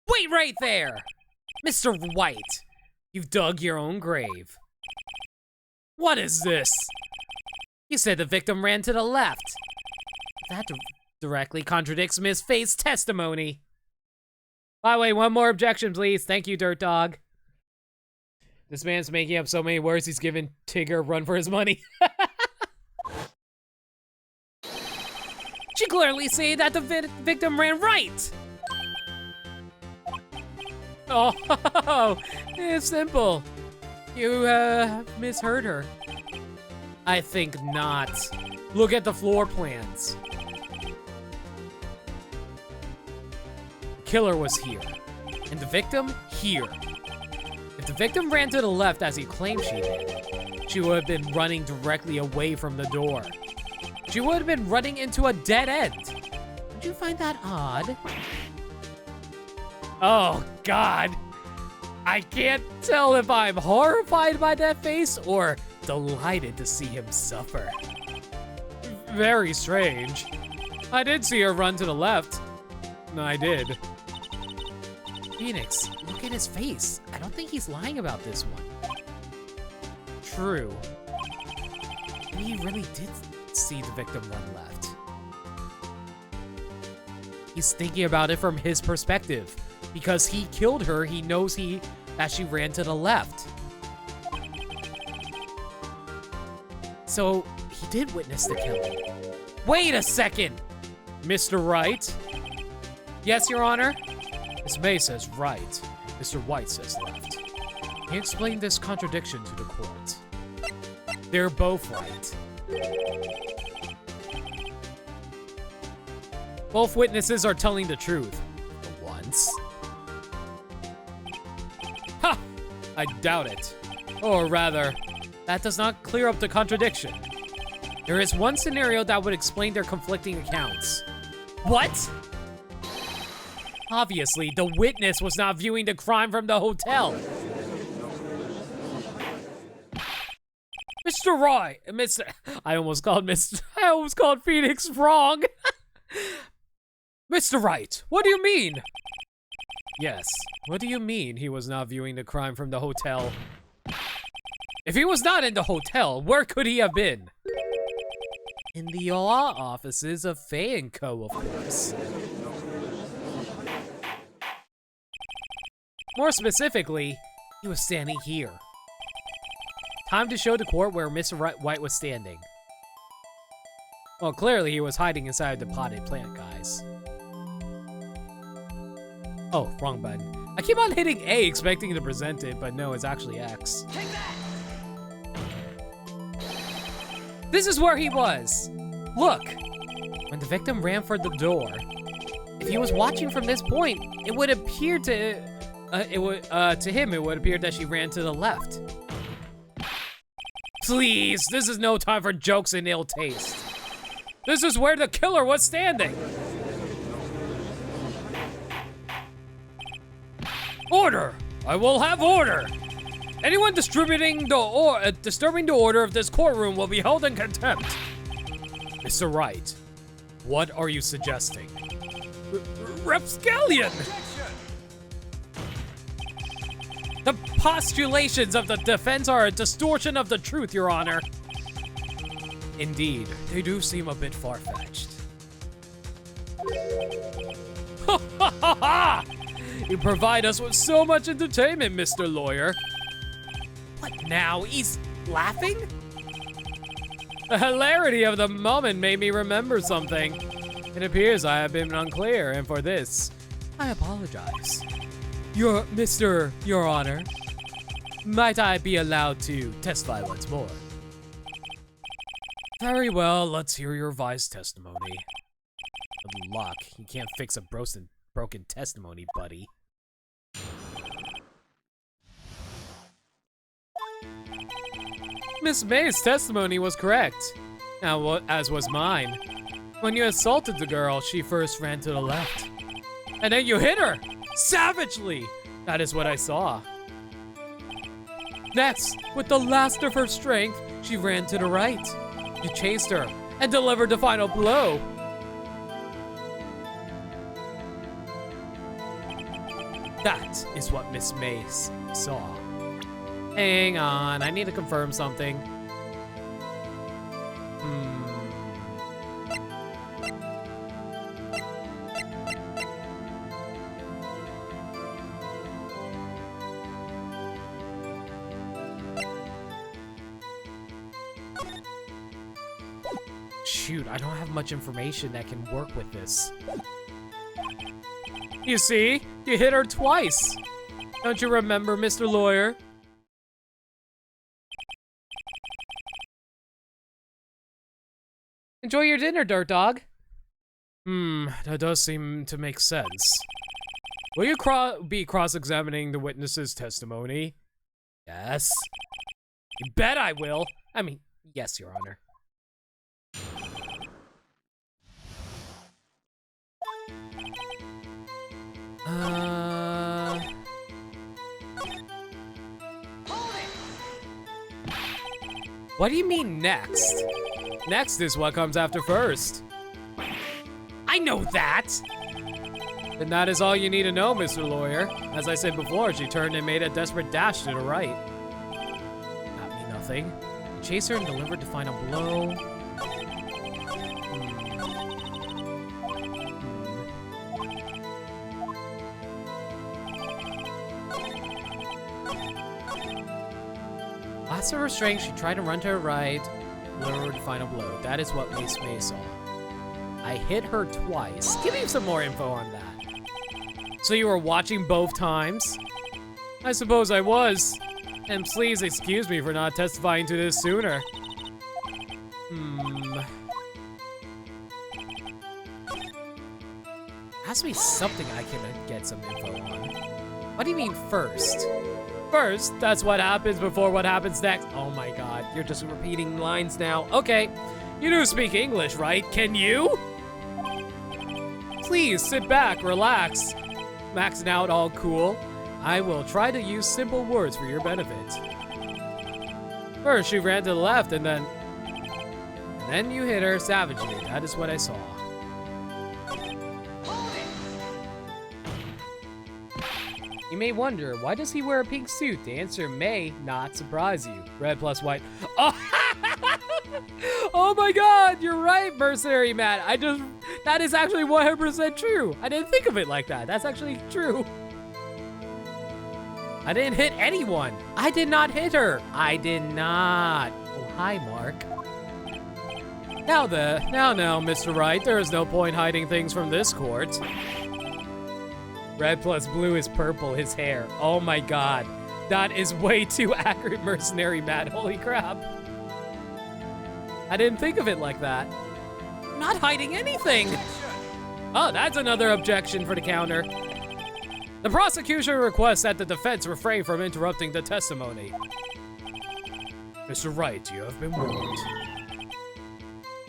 Wait right there! Mr. White, you've dug your own grave. What is this? You said the victim ran to the left. That directly contradicts Miss Faye's testimony. By the way, one more objection, please. Thank you, Dirt Dog. This man's making up so many words, he's giving Tigger a run for his money. She clearly said that the victim ran right. Oh, it's simple. You misheard her. I think not. Look at the floor plans. The killer was here, and the victim here. If the victim ran to the left as he claimed she did, she would have been running directly away from the door. She would have been running into a dead end. Don't you find that odd? Oh, God. I can't tell if I'm horrified by that face or delighted to see him suffer. Very strange. I did see her run to the left. I did. Phoenix, look at his face. I don't think he's lying about this one. True. Maybe he really did see the victim run left. He's thinking about it from his perspective. Because he killed her, he knows that she ran to the left. So, he did witness the killing. Wait a second! Mr. Wright? Yes, Your Honor? Miss May says right. Mr. White says left. Can you explain this contradiction to the court? They're both right. Both witnesses are telling the truth. For once. Ha! I doubt it. Or rather, that does not clear up the contradiction. There is one scenario that would explain their conflicting accounts. What? Obviously, the witness was not viewing the crime from the hotel. Mr. Roy, I almost called Phoenix wrong. Mr. Wright, what do you mean? Yes, what do you mean he was not viewing the crime from the hotel? If he was not in the hotel, where could he have been? In the law offices of Fay & Co., of course. More specifically, he was standing here. Time to show the court where Mr. White was standing. Well, clearly he was hiding inside the potted plant, guys. Oh, wrong button. I keep on hitting A expecting to present it, but no, it's actually X. Take that! This is where he was. Look, when the victim ran for the door, if he was watching from this point, it would appear to him it would appear that she ran to the left. Please, this is no time for jokes and ill taste. This is where the killer was standing. Order! I will have order! Anyone disturbing the order of this courtroom will be held in contempt. Mr. Wright, what are you suggesting? Rapscallion! The postulations of the defense are a distortion of the truth, Your Honor. Indeed, they do seem a bit far-fetched. Ha ha ha ha! You provide us with so much entertainment, Mr. Lawyer. What now? He's laughing? The hilarity of the moment made me remember something. It appears I have been unclear, and for this, I apologize. Your Honor, might I be allowed to testify once more? Very well, let's hear your revised testimony. Good luck, you can't fix a broken testimony, buddy. Miss May's testimony was correct, as was mine. When you assaulted the girl, she first ran to the left. And then you hit her! Savagely! That is what I saw. Next, with the last of her strength, she ran to the right. You chased her and delivered the final blow. That is what Miss May saw. Hang on, I need to confirm something. Shoot, I don't have much information that can work with this. You see? You hit her twice. Don't you remember, Mr. Lawyer? Enjoy your dinner, Dirt Dog. That does seem to make sense. Will you be cross-examining the witness's testimony? Yes. You bet I will. I mean, yes, Your Honor. What do you mean next? Next is what comes after first. I know that! Then that is all you need to know, Mr. Lawyer. As I said before, she turned and made a desperate dash to the right. That mean nothing. You chased her and delivered the final blow. Last of her strength, she tried to run to her right, delivered the final blow. That is what Miss May saw. I hit her twice. Give me some more info on that. So you were watching both times? I suppose I was. And please excuse me for not testifying to this sooner. Has to be something I can get some info on. What do you mean first? First, that's what happens before what happens next. Oh my god, you're just repeating lines now. Okay, you do speak English, right? Can you? Please sit back, relax. Maxing out all cool. I will try to use simple words for your benefit. First, she ran to the left and then you hit her savagely. That is what I saw. You may wonder, why does he wear a pink suit? The answer may not surprise you. Red plus white. Oh, oh my god, you're right, Mercenary Matt. That is actually 100% true. I didn't think of it like that. That's actually true. I didn't hit anyone. I did not hit her. I did not. Oh, hi, Mark. Now, Mr. Wright, there is no point hiding things from this court. Red plus blue is purple, his hair. Oh my god. That is way too accurate, Mercenary Matt. Holy crap. I didn't think of it like that. I'm not hiding anything. Oh, that's another objection for the counter. The prosecution requests that the defense refrain from interrupting the testimony. Mr. Wright, you have been warned.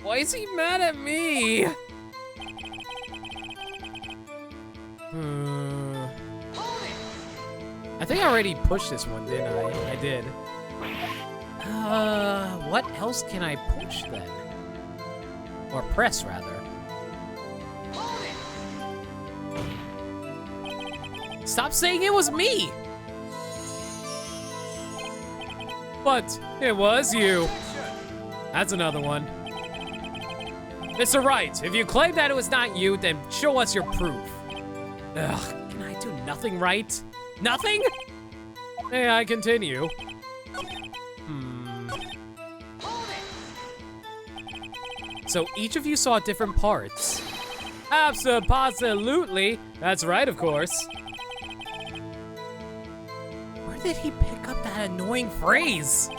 Why is he mad at me? I think I already pushed this one, didn't I? I did. What else can I push then? Or press, rather. Stop saying it was me! But it was you. That's another one. Mr. Wright, if you claim that it was not you, then show us your proof. Ugh, can I do nothing right? Nothing? May I continue? So each of you saw different parts. Absolutely. That's right, of course. Where did he pick up that annoying phrase?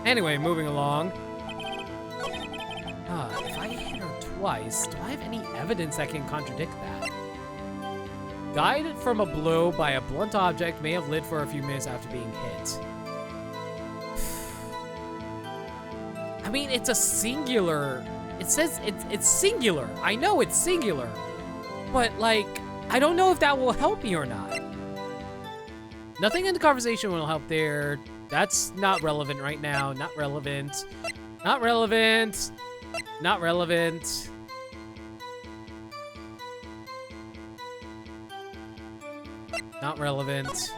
Anyway, moving along. If I hit her twice, do I have any evidence that can contradict that? Died from a blow by a blunt object, may have lived for a few minutes after being hit. I mean, it's a singular. It says it's singular. I know it's singular. But, like, I don't know if that will help me or not. Nothing in the conversation will help there. That's not relevant right now. Not relevant. Not relevant. Not relevant. Not relevant.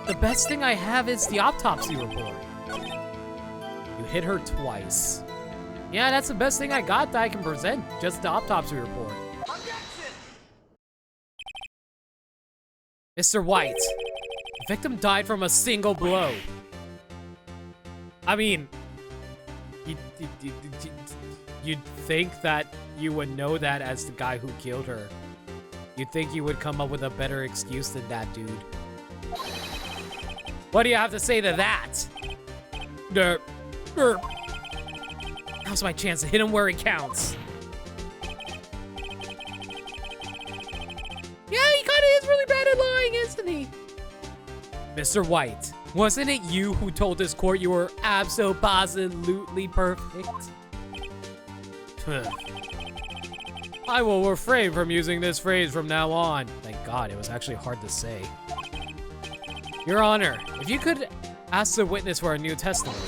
The best thing I have is the autopsy report. You hit her twice. Yeah, that's the best thing I got that I can present. Just the autopsy report. Mr. White. The victim died from a single blow. I mean, you'd think that you would know that as the guy who killed her. You'd think you would come up with a better excuse than that, dude. What do you have to say to that? Now's my chance to hit him where it counts. Yeah, he kind of is really bad at lying, isn't he? Mr. White, wasn't it you who told this court you were absolutely perfect? I will refrain from using this phrase from now on. Thank God, it was actually hard to say. Your Honor, if you could ask the witness for a new testimony.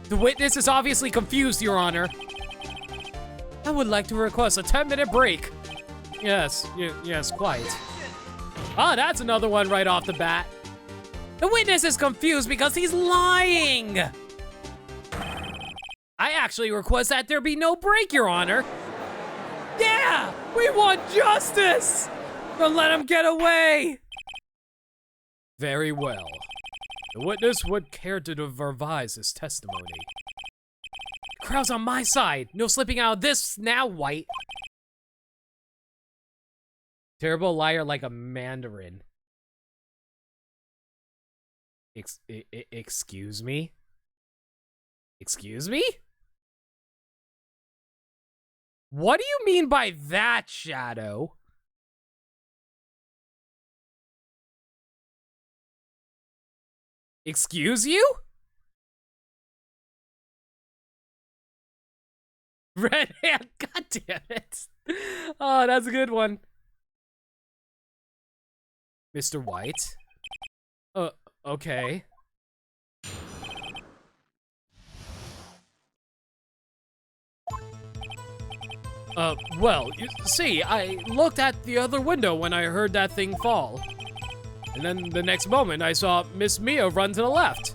The witness is obviously confused, Your Honor. I would like to request a 10-minute break. Yes, quite. Ah, that's another one right off the bat. The witness is confused because he's lying. I actually request that there be no break, Your Honor. Yeah, we want justice. Don't let him get away. Very well. The witness would care to revise his testimony. crowd's on my side. No slipping out of this now, White. Terrible liar like a mandarin. Excuse me? Excuse me? What do you mean by that, Shadow? Excuse you? Red hand, god damn it. Oh, that's a good one. Mr. White? Okay. Well, you see, I looked at the other window when I heard that thing fall. And then the next moment, I saw Miss Mia run to the left.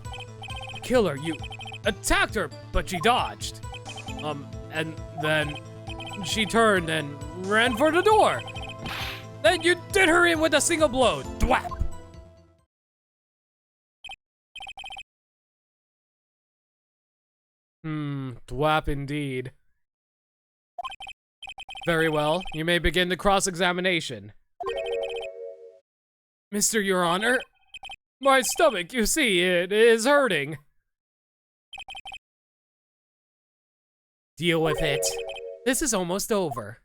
Killer, you attacked her, but she dodged. And then she turned and ran for the door. Then you did her in with a single blow. Dwap! Dwap indeed. Very well, you may begin the cross-examination. Mr. Your Honor, my stomach, you see, it is hurting. Deal with it. This is almost over.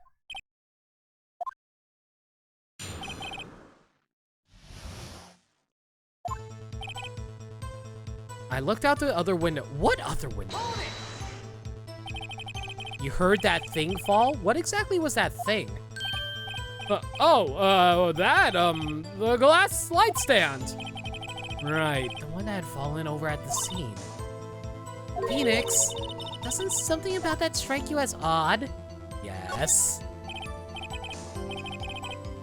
I looked out the other window. What other window? You heard that thing fall? What exactly was that thing? The glass light stand. Right, the one that had fallen over at the scene. Phoenix, doesn't something about that strike you as odd? Yes.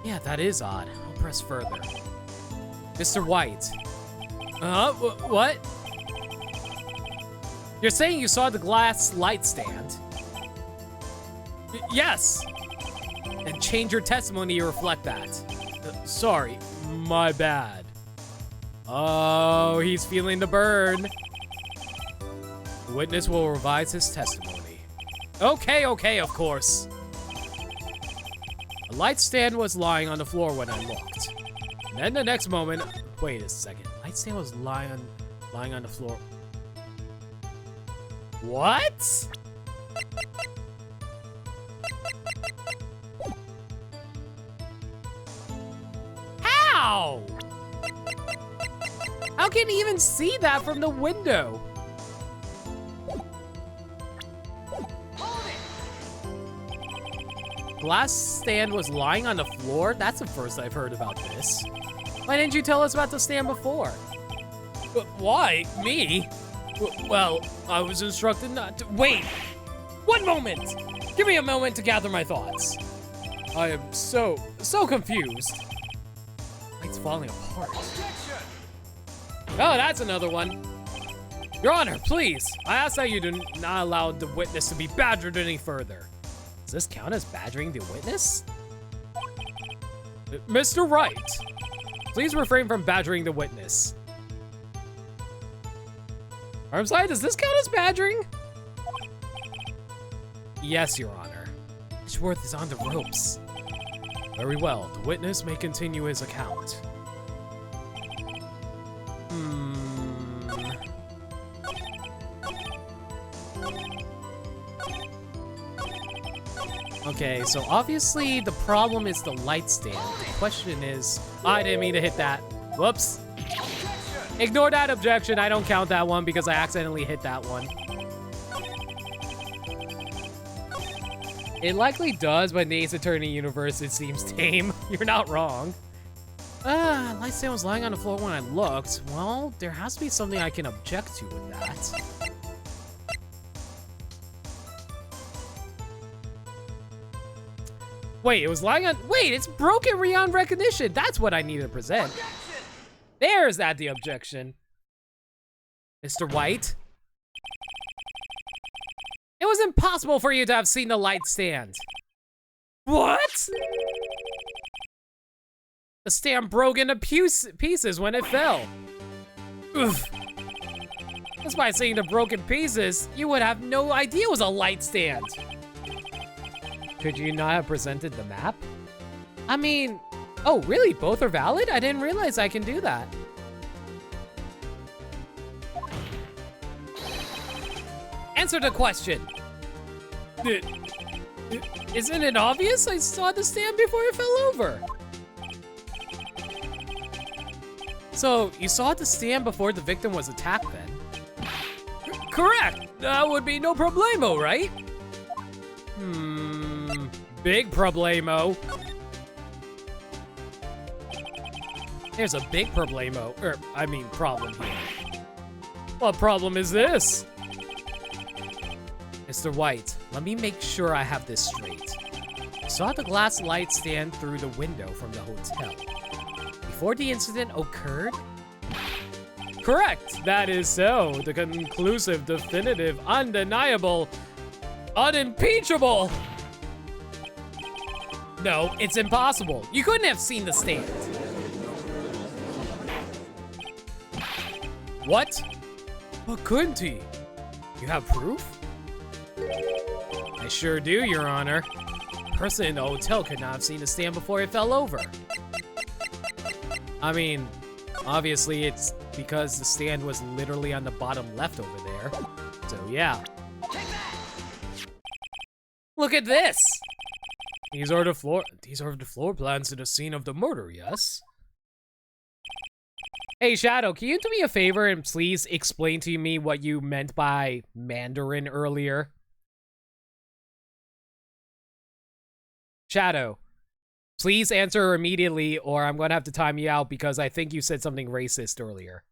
Yeah, that is odd. I'll press further. Mr. White. What? You're saying you saw the glass light stand? Yes! And change your testimony to reflect that. Sorry, my bad. Oh, he's feeling the burn. The witness will revise his testimony. Okay, of course. A light stand was lying on the floor when I looked. And then the next moment, wait a second. Light stand was lying on the floor. What? How? How can he even see that from the window? Glass stand was lying on the floor? That's the first I've heard about this. Why didn't you tell us about the stand before? Why? Me? Well, I was instructed not to. Wait! 1 moment! Give me a moment to gather my thoughts. I am so confused. It's falling apart. Oh, that's another one. Your Honor, please. I ask that you do not allow the witness to be badgered any further. Does this count as badgering the witness? Mr. Wright, please refrain from badgering the witness. Armside, does this count as badgering? Yes, Your Honor. Edgeworth is on the ropes. Very well, the witness may continue his account. Okay, so obviously the problem is the light stand. The question is, I didn't mean to hit that. Whoops. Ignore that objection. I don't count that one because I accidentally hit that one. It likely does, but in the Ace Attorney universe, it seems tame. You're not wrong. Light stand was lying on the floor when I looked. Well, there has to be something I can object to with that. Wait, it was lying on... Wait, it's broken beyond recognition. That's what I needed to present. Objection! There's the objection. Mr. White? It was impossible for you to have seen the light stand. What? The stand broke into pieces when it fell. Oof. Just by seeing the broken pieces, you would have no idea it was a light stand. Could you not have presented the map? I mean, oh, really? Both are valid? I didn't realize I can do that. Answer the question. Isn't it obvious? I saw the stand before it fell over. So, you saw the stand before the victim was attacked then? Correct! That would be no problemo, right? Big problemo. There's a big problemo, problem here. What problem is this? Mr. White, let me make sure I have this straight. I saw the glass light stand through the window from the hotel. Before the incident occurred? Correct! That is so. The conclusive, definitive, undeniable, unimpeachable. No, it's impossible. You couldn't have seen the stand. What? But couldn't he? You have proof? I sure do, Your Honor. The person in the hotel could not have seen the stand before it fell over. I mean, obviously it's because the stand was literally on the bottom left over there. So yeah. Look at this! These are the floor plans to the scene of the murder, yes? Hey, Shadow, can you do me a favor and please explain to me what you meant by Mandarin earlier? Shadow, please answer immediately or I'm gonna have to time you out because I think you said something racist earlier.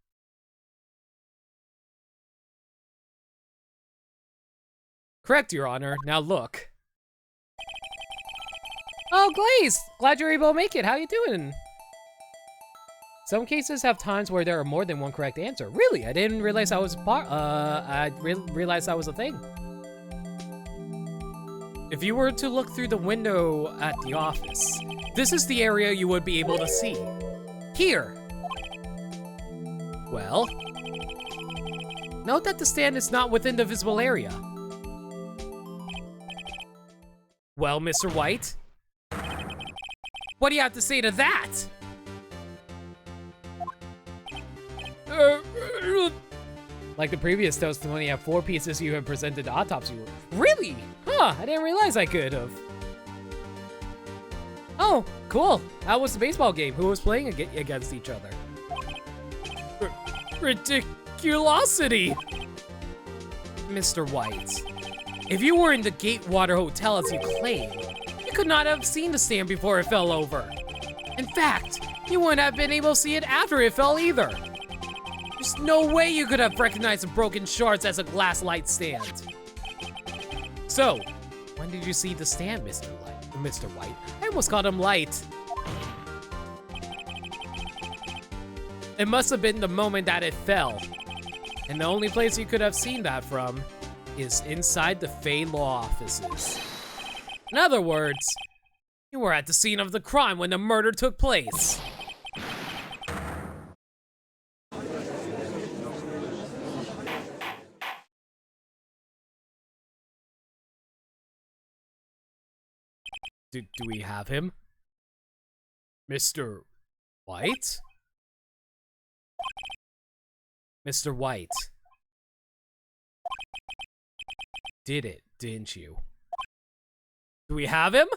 Correct, Your Honor. Now look. Oh, Glaze! Glad you're able to make it. How you doing? Some cases have times where there are more than one correct answer. Really? I didn't realize that was realized that was a thing. If you were to look through the window at the office, this is the area you would be able to see. Here. Well, note that the stand is not within the visible area. Well, Mr. White, what do you have to say to that? Like the previous testimony, you have 4 pieces you have presented to autopsy. Really? Huh, I didn't realize I could have. Oh, cool. How was the baseball game? Who was playing against each other? Ridiculosity! Mr. White, if you were in the Gatewater Hotel as you claim, you could not have seen the stand before it fell over. In fact, you wouldn't have been able to see it after it fell either. There's no way you could have recognized the broken shards as a glass light stand. So, when did you see the stand, Mr. White? I almost called him Light. It must have been the moment that it fell. And the only place you could have seen that from is inside the Fey Law offices. In other words, you were at the scene of the crime when the murder took place. Do we have him? Mr. White? Mr. White. Did it, didn't you? Do we have him?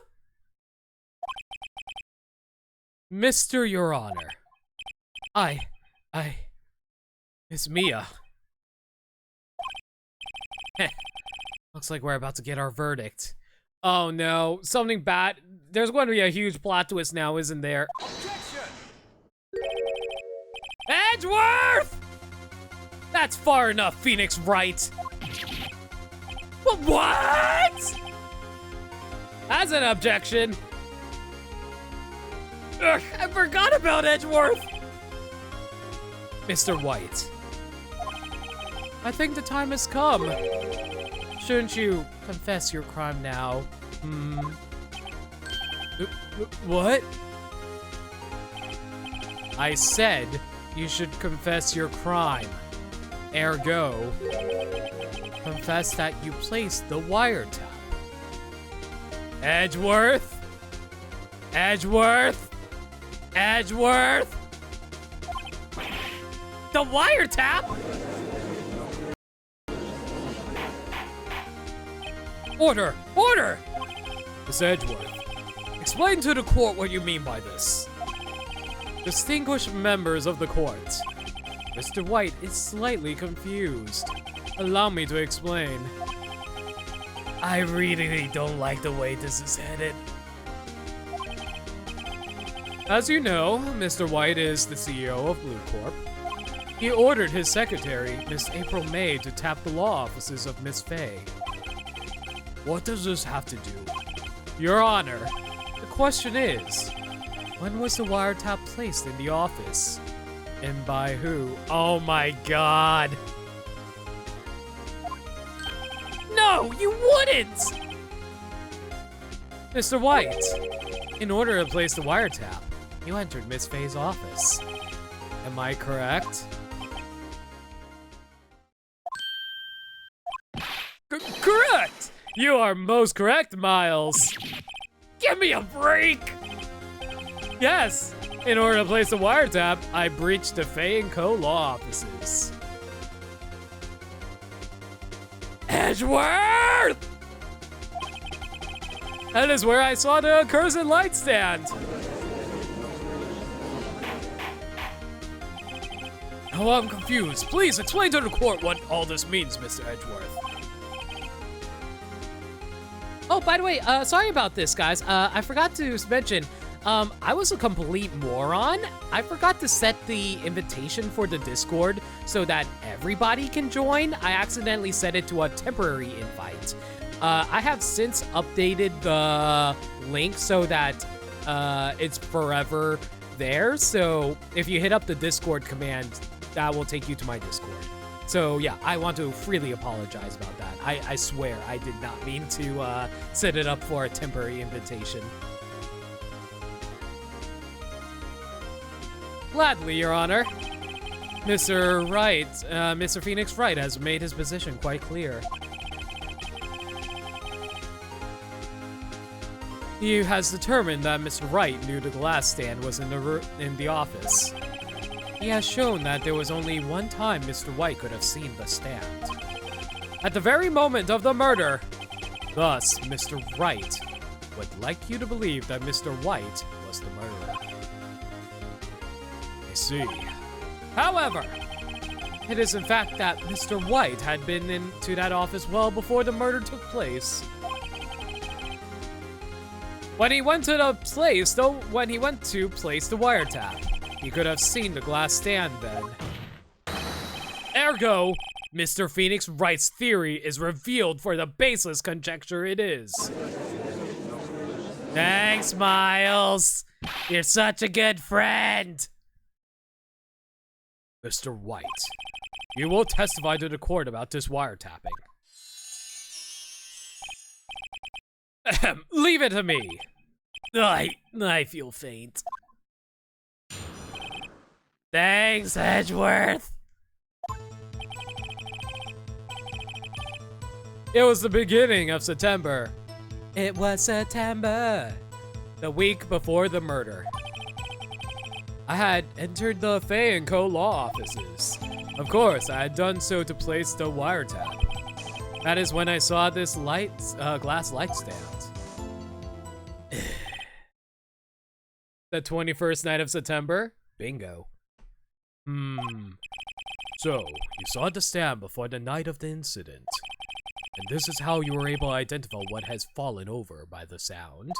Mr. Your Honor. It's Mia. Heh. Looks like we're about to get our verdict. Oh no, something bad. There's going to be a huge plot twist now, isn't there? Objection! Edgeworth! That's far enough, Phoenix Wright. What? That's an objection. Ugh, I forgot about Edgeworth. Mr. White, I think the time has come. Shouldn't you confess your crime now? What? I said you should confess your crime. Ergo, confess that you placed the wiretap. Edgeworth? Edgeworth? Edgeworth? The wiretap? Order! Order! Miss Edgeworth, explain to the court what you mean by this. Distinguished members of the court, Mr. White is slightly confused. Allow me to explain. I really don't like the way this is headed. As you know, Mr. White is the CEO of Blue Corp. He ordered his secretary, Miss April May, to tap the law offices of Miss Fay. What does this have to do? Your Honor, the question is, when was the wiretap placed in the office? And by who? Oh my god! No, you wouldn't! Mr. White, in order to place the wiretap, you entered Miss Fay's office. Am I correct? Correct! You are most correct, Miles. Give me a break! Yes, in order to place the wiretap, I breached the Fay & Co. law offices. Edgeworth! That is where I saw the accursed light stand. Oh, I'm confused. Please explain to the court what all this means, Mr. Edgeworth. Oh, by the way, sorry about this, guys. I forgot to mention, I was a complete moron. I forgot to set the invitation for the Discord so that everybody can join. I accidentally set it to a temporary invite. I have since updated the link so that it's forever there. So if you hit up the Discord command, that will take you to my Discord. So yeah, I want to freely apologize about that. I swear I did not mean to set it up for a temporary invitation. Gladly, Your Honor. Mr. Wright, Mr. Phoenix Wright has made his position quite clear. He has determined that Mr. Wright knew the glass stand was in the office. He has shown that there was only one time Mr. White could have seen the stand. At the very moment of the murder. Thus, Mr. Wright would like you to believe that Mr. White was the murderer. I see. However, it is in fact that Mr. White had been into that office well before the murder took place. When he went to place the wiretap, he could have seen the glass stand then. Ergo, Mr. Phoenix Wright's theory is revealed for the baseless conjecture it is. Thanks, Miles. You're such a good friend. Mr. White, you will testify to the court about this wiretapping. Leave it to me. I feel faint. Thanks, Edgeworth. It was the beginning of September. It was September, the week before the murder. I had entered the Fay & Co. law offices. Of course, I had done so to place the wiretap. That is when I saw this glass light stand. The 21st night of September? Bingo. So, you saw the stand before the night of the incident. And this is how you were able to identify what has fallen over by the sound?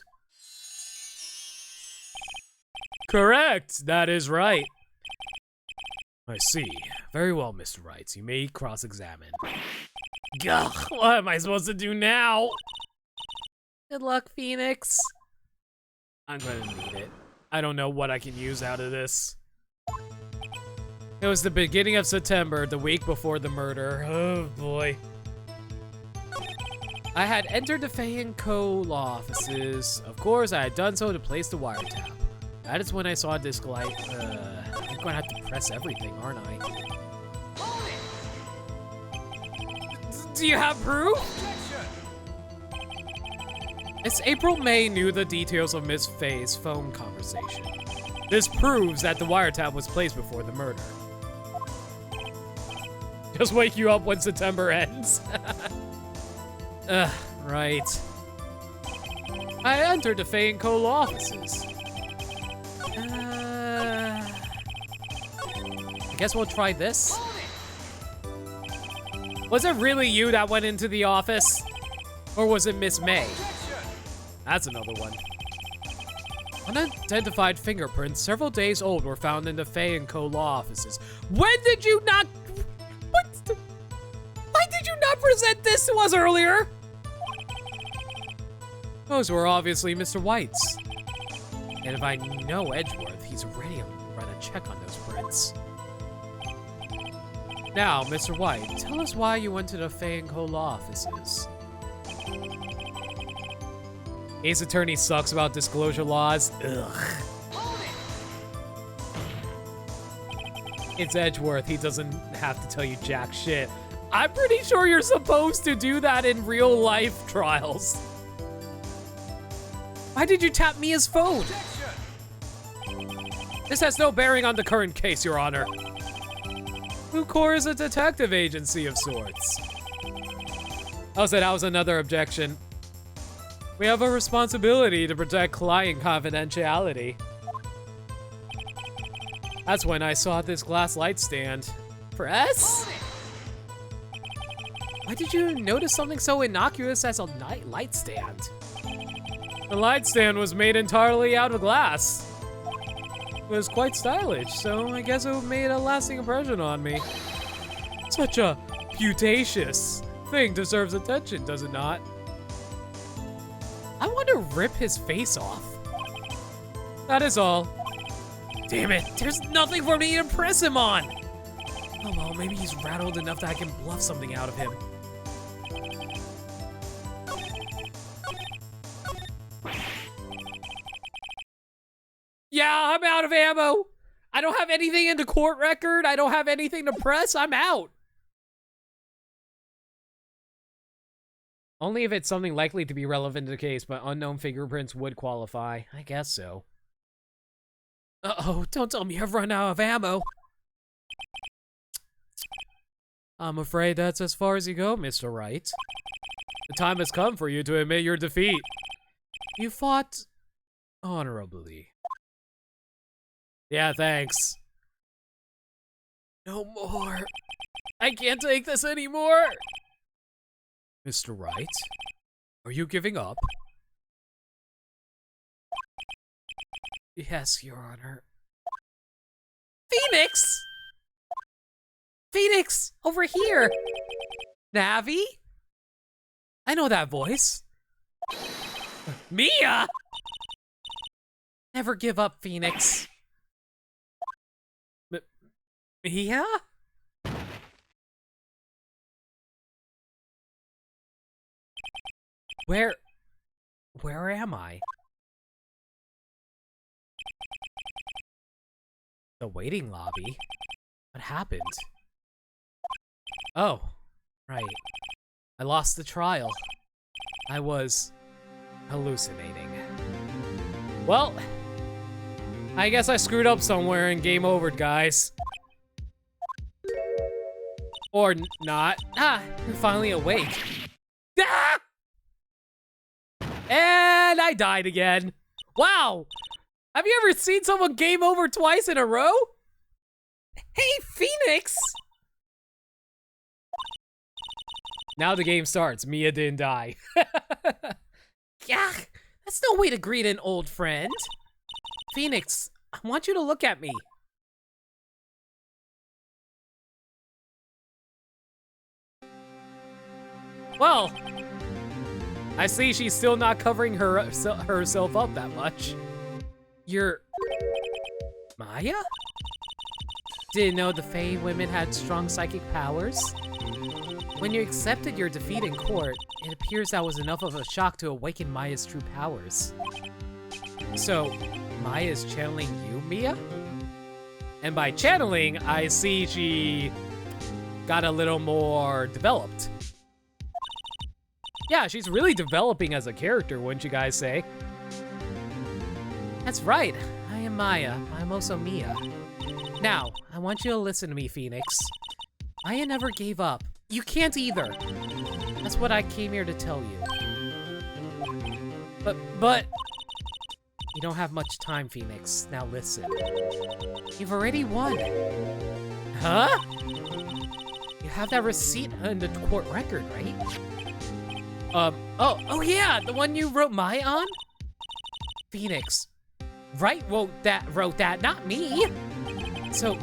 Correct! That is right. I see. Very well, Mr. Wright. You may cross-examine. Gah, what am I supposed to do now? Good luck, Phoenix. I'm gonna need it. I don't know what I can use out of this. It was the beginning of September, the week before the murder. Oh boy. I had entered the Fay & Co. law offices. Of course, I had done so to place the wiretap. That is when I saw this light. I'm gonna have to press everything, aren't I? Do you have proof? Miss April May knew the details of Miss Faye's phone conversation. This proves that the wiretap was placed before the murder. Just wake you up when September ends. Right. I entered the Faye & Co. law offices. I guess we'll try this. Was it really you that went into the office? Or was it Miss May? That's another one. Unidentified fingerprints several days old were found in the Faye & Co. law offices. When did you not... Why did you not present this to us earlier? Those were obviously Mr. White's. And if I know Edgeworth, he's ready to run a check on those prints. Now, Mr. White, tell us why you went to the Faye & Co. law offices. Ace Attorney sucks about disclosure laws. Ugh. It's Edgeworth. He doesn't have to tell you jack shit. I'm pretty sure you're supposed to do that in real life trials. Why did you tap Mia's phone? This has no bearing on the current case, Your Honor. Blue Corps is a detective agency of sorts. Also, that was another objection. We have a responsibility to protect client confidentiality. That's when I saw this glass light stand. Press? Why did you notice something so innocuous as a light stand? The light stand was made entirely out of glass. It was quite stylish, so I guess it made a lasting impression on me. Such a putacious thing deserves attention, does it not? I want to rip his face off. That is all. Damn it, there's nothing for me to press him on. Oh well, maybe he's rattled enough that I can bluff something out of him. Yeah, I'm out of ammo. I don't have anything in the court record. I don't have anything to press. I'm out. Only if it's something likely to be relevant to the case, but unknown fingerprints would qualify. I guess so. Uh-oh, don't tell me I've run out of ammo. I'm afraid that's as far as you go, Mr. Wright. The time has come for you to admit your defeat. You fought honorably. Yeah, thanks. No more. I can't take this anymore. Mr. Wright, are you giving up? Yes, Your Honor. Phoenix! Phoenix, over here! Navi? I know that voice. Mia! Never give up, Phoenix. Mia? Where am I? The waiting lobby? What happened? Oh, right. I lost the trial. I was hallucinating. Well, I guess I screwed up somewhere and game over, guys. Or not. Ah, you're finally awake. Ah! And I died again. Wow! Have you ever seen someone game over twice in a row? Hey, Phoenix! Now the game starts. Mia didn't die. Yeah, that's no way to greet an old friend. Phoenix, I want you to look at me. Well, I see she's still not covering herself up that much. You're... Maya? Didn't know the Fae women had strong psychic powers? When you accepted your defeat in court, it appears that was enough of a shock to awaken Maya's true powers. So, Maya's channeling you, Mia? And by channeling, I see she got a little more developed. Yeah, she's really developing as a character, wouldn't you guys say? That's right. I am Maya. I'm also Mia. Now, I want you to listen to me, Phoenix. Maya never gave up. You can't either. That's what I came here to tell you. But... You don't have much time, Phoenix. Now listen. You've already won. Huh? You have that receipt in the court record, right? Oh yeah, the one you wrote Maya on? Phoenix. Wright wrote that, not me. So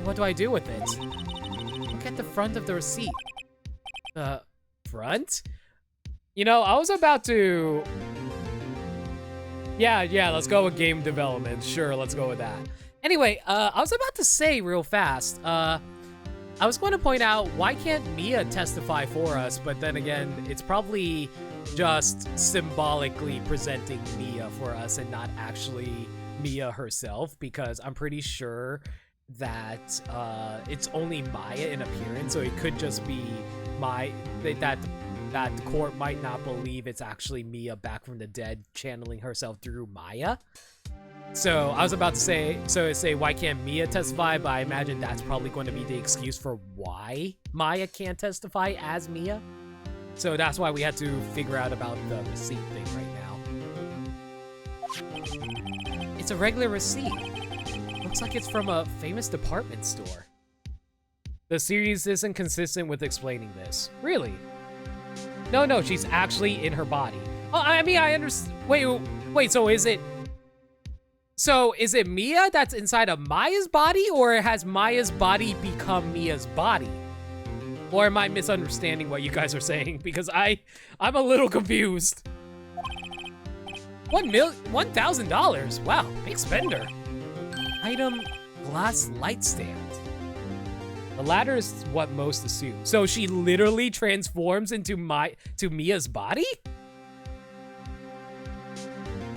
what do I do with it? Look at the front of the receipt. Front? You know, I was about to... Yeah, let's go with game development. Sure, let's go with that. Anyway, I was about to say real fast, I was going to point out, why can't Mia testify for us? But then again, it's probably just symbolically presenting Mia for us and not actually Mia herself, because I'm pretty sure that it's only Maya in appearance, so it could just be that the court might not believe it's actually Mia back from the dead channeling herself through Maya. So I was about to say why can't Mia testify, but I imagine that's probably going to be the excuse for why Maya can't testify as Mia. So that's why we had to figure out about the receipt thing right now. It's a regular receipt. Looks like it's from a famous department store. The series isn't consistent with explaining this. Really? No, she's actually in her body. Oh, I mean, I understand. Wait, so is it Mia that's inside of Maya's body, or has Maya's body become Mia's body? Or am I misunderstanding what you guys are saying? Because I'm a little confused. $1,000? Wow, big spender. Item, glass light stand. The latter is what most assume. So she literally transforms into Mia's body?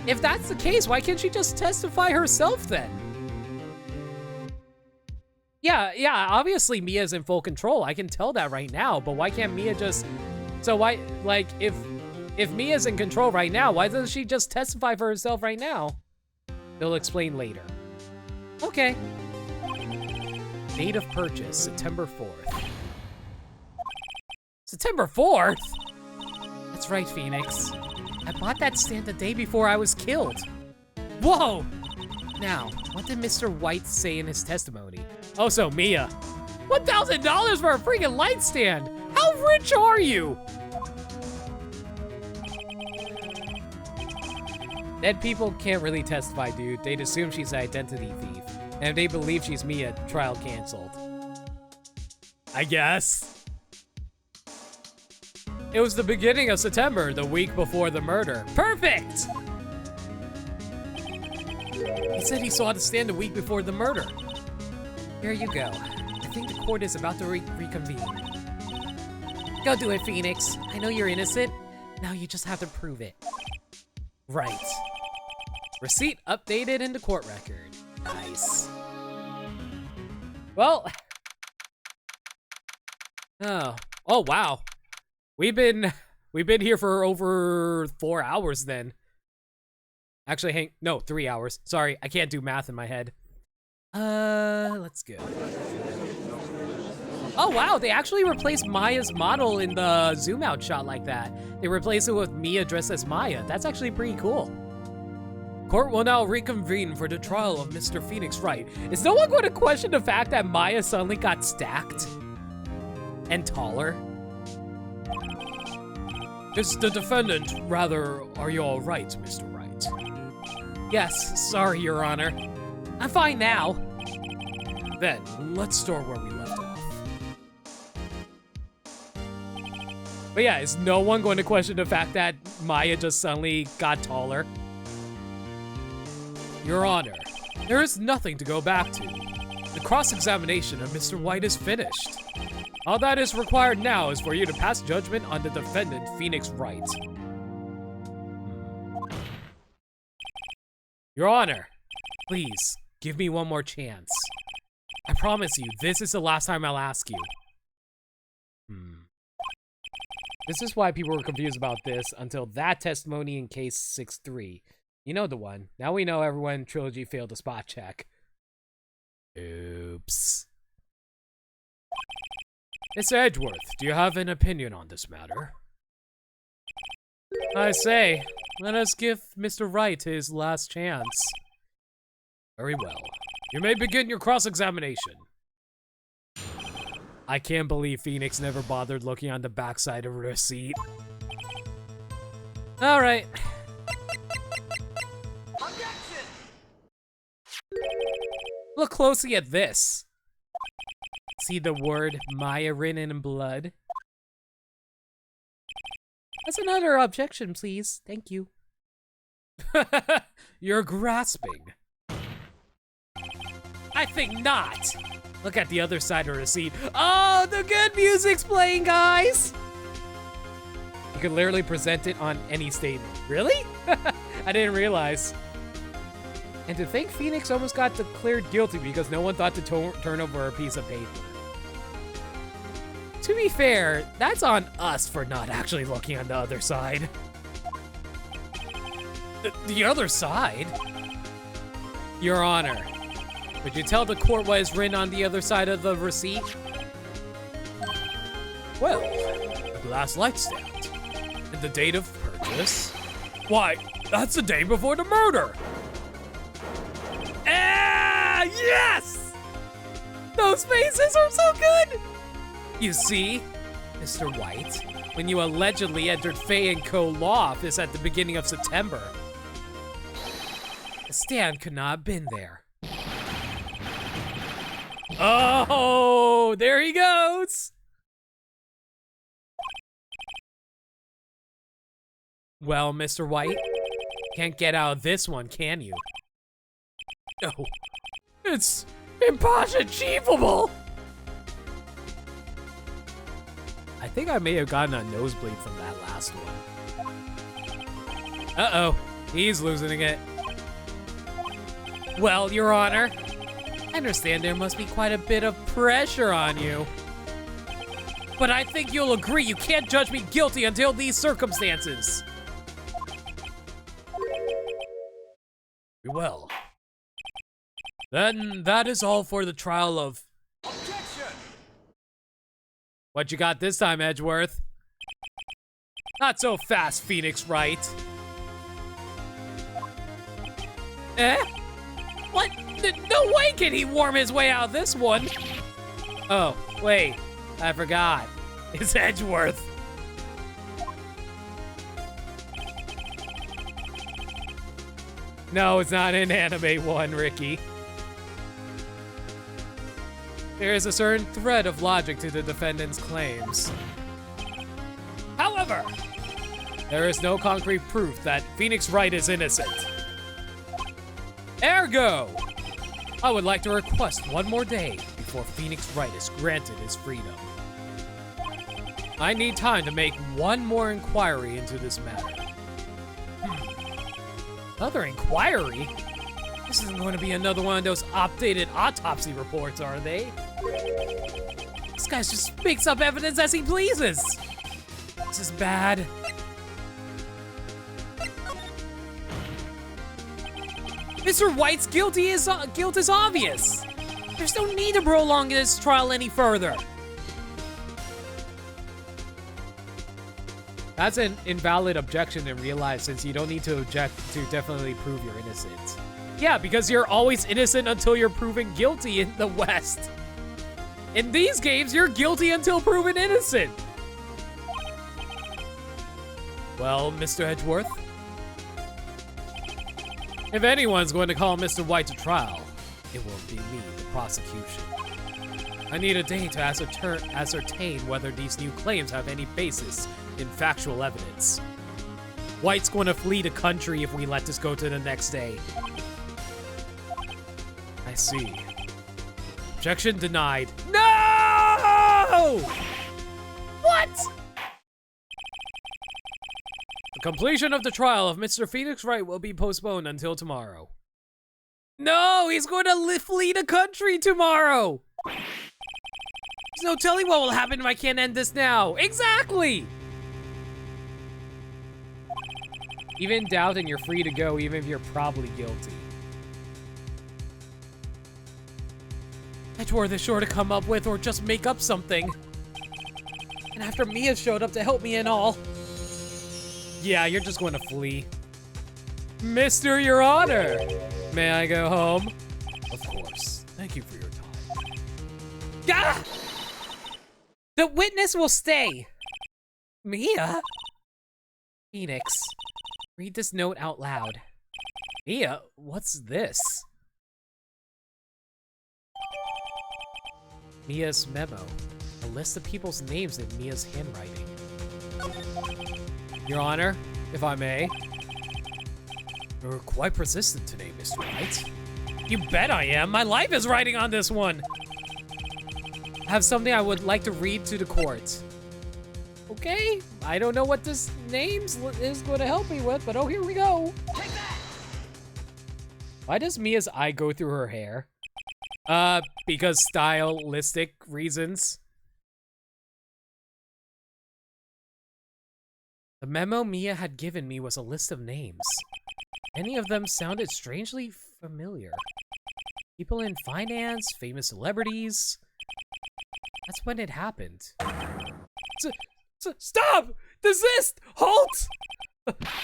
If that's the case, why can't she just testify herself then? Yeah, obviously Mia's in full control. I can tell that right now, but why can't Mia just... So why, like, if Mia's in control right now, why doesn't she just testify for herself right now? They'll explain later. Okay. Date of purchase, September 4th. September 4th? That's right, Phoenix. I bought that stand the day before I was killed. Whoa! Now, what did Mr. White say in his testimony? Oh, so Mia. $1,000 for a freaking light stand! How rich are you? Dead people can't really testify, dude. They'd assume she's an identity thief. And if they believe she's Mia, trial canceled. I guess. It was the beginning of September, the week before the murder. Perfect! He said he saw the stand the week before the murder. Here you go. I think the court is about to reconvene. Go do it, Phoenix. I know you're innocent. Now you just have to prove it. Right. Receipt updated in the court record. Nice. Well. Oh wow. We've been here for over 4 hours then. Actually, no, 3 hours. Sorry, I can't do math in my head. Let's go. Oh wow, they actually replaced Maya's model in the zoom out shot like that. They replaced it with Mia dressed as Maya. That's actually pretty cool. Court will now reconvene for the trial of Mr. Phoenix Wright. Is no one going to question the fact that Maya suddenly got stacked? And taller? It's the defendant. Rather, are you all right, Mr. Wright? Yes, sorry, Your Honor. I'm fine now. Then, let's start where we left off. But yeah, is no one going to question the fact that Maya just suddenly got taller? Your Honor, there is nothing to go back to. The cross-examination of Mr. White is finished. All that is required now is for you to pass judgment on the defendant, Phoenix Wright. Your Honor, please, give me one more chance. I promise you, this is the last time I'll ask you. This is why people were confused about this until that testimony in case 6-3. You know the one. Now we know everyone in Trilogy failed a spot check. Oops. Mr. Edgeworth, do you have an opinion on this matter? I say, let us give Mr. Wright his last chance. Very well. You may begin your cross-examination. I can't believe Phoenix never bothered looking on the backside of a receipt. Alright. Objection! Look closely at this. See the word myelin in blood? That's another objection, please. Thank you. You're grasping. I think not. Look at the other side of the receipt. Oh, the good music's playing, guys! You can literally present it on any statement. Really? I didn't realize. And to think Phoenix almost got declared guilty because no one thought to turn over a piece of paper. To be fair, that's on us for not actually looking on the other side. The other side? Your Honor. Would you tell the court what is written on the other side of the receipt? Well, a glass light stand. And the date of purchase? Why, that's the day before the murder! Ah, yes! Those faces are so good! You see, Mr. White, when you allegedly entered Faye & Co. law office at the beginning of September, the stand could not have been there. Oh, there he goes! Well, Mr. White, can't get out of this one, can you? No, it's impossible! I think I may have gotten a nosebleed from that last one. Uh-oh, he's losing it. Well, Your Honor, I understand there must be quite a bit of pressure on you. But I think you'll agree you can't judge me guilty until these circumstances. Well, then that is all for the trial of... Objection! What you got this time, Edgeworth? Not so fast, Phoenix Wright. Eh? What? No way can he worm his way out of this one! Oh, wait. I forgot. It's Edgeworth. No, it's not an anime one, Ricky. There is a certain thread of logic to the defendant's claims. However, there is no concrete proof that Phoenix Wright is innocent. Ergo, I would like to request one more day before Phoenix Wright is granted his freedom. I need time to make one more inquiry into this matter. Another inquiry? This isn't going to be another one of those updated autopsy reports, are they? This guy just makes up evidence as he pleases. This is bad. Mr. White's guilt is obvious. There's no need to prolong this trial any further. That's an invalid objection in real life, since you don't need to object to definitely prove you're innocent. Yeah, because you're always innocent until you're proven guilty in the West. In these games, you're guilty until proven innocent. Well, Mr. Edgeworth, if anyone's going to call Mr. White to trial, it will be me, the prosecution. I need a day to ascertain whether these new claims have any basis in factual evidence. White's going to flee the country if we let this go to the next day. I see. Objection denied. No! What? The completion of the trial of Mr. Phoenix Wright will be postponed until tomorrow. No, he's going to flee the country tomorrow! There's no telling what will happen if I can't end this now. Exactly! Even in doubt and you're free to go, even if you're probably guilty. I swore this sure to come up with or just make up something. And after Mia showed up to help me and all. Yeah, you're just going to flee. Mr. Your Honor, may I go home? Of course. Thank you for your time. Ah! The witness will stay. Mia? Phoenix, read this note out loud. Mia, what's this? Mia's memo. A list of people's names in Mia's handwriting. Your Honor, if I may. You're quite persistent today, Mr. Wright. You bet I am. My life is riding on this one. I have something I would like to read to the court. Okay, I don't know what this names is going to help me with, but oh, here we go. Take that! Why does Mia's eye go through her hair? Because stylistic reasons. The memo Mia had given me was a list of names. Many of them sounded strangely familiar. People in finance, famous celebrities. That's when it happened. Stop! Desist! Halt!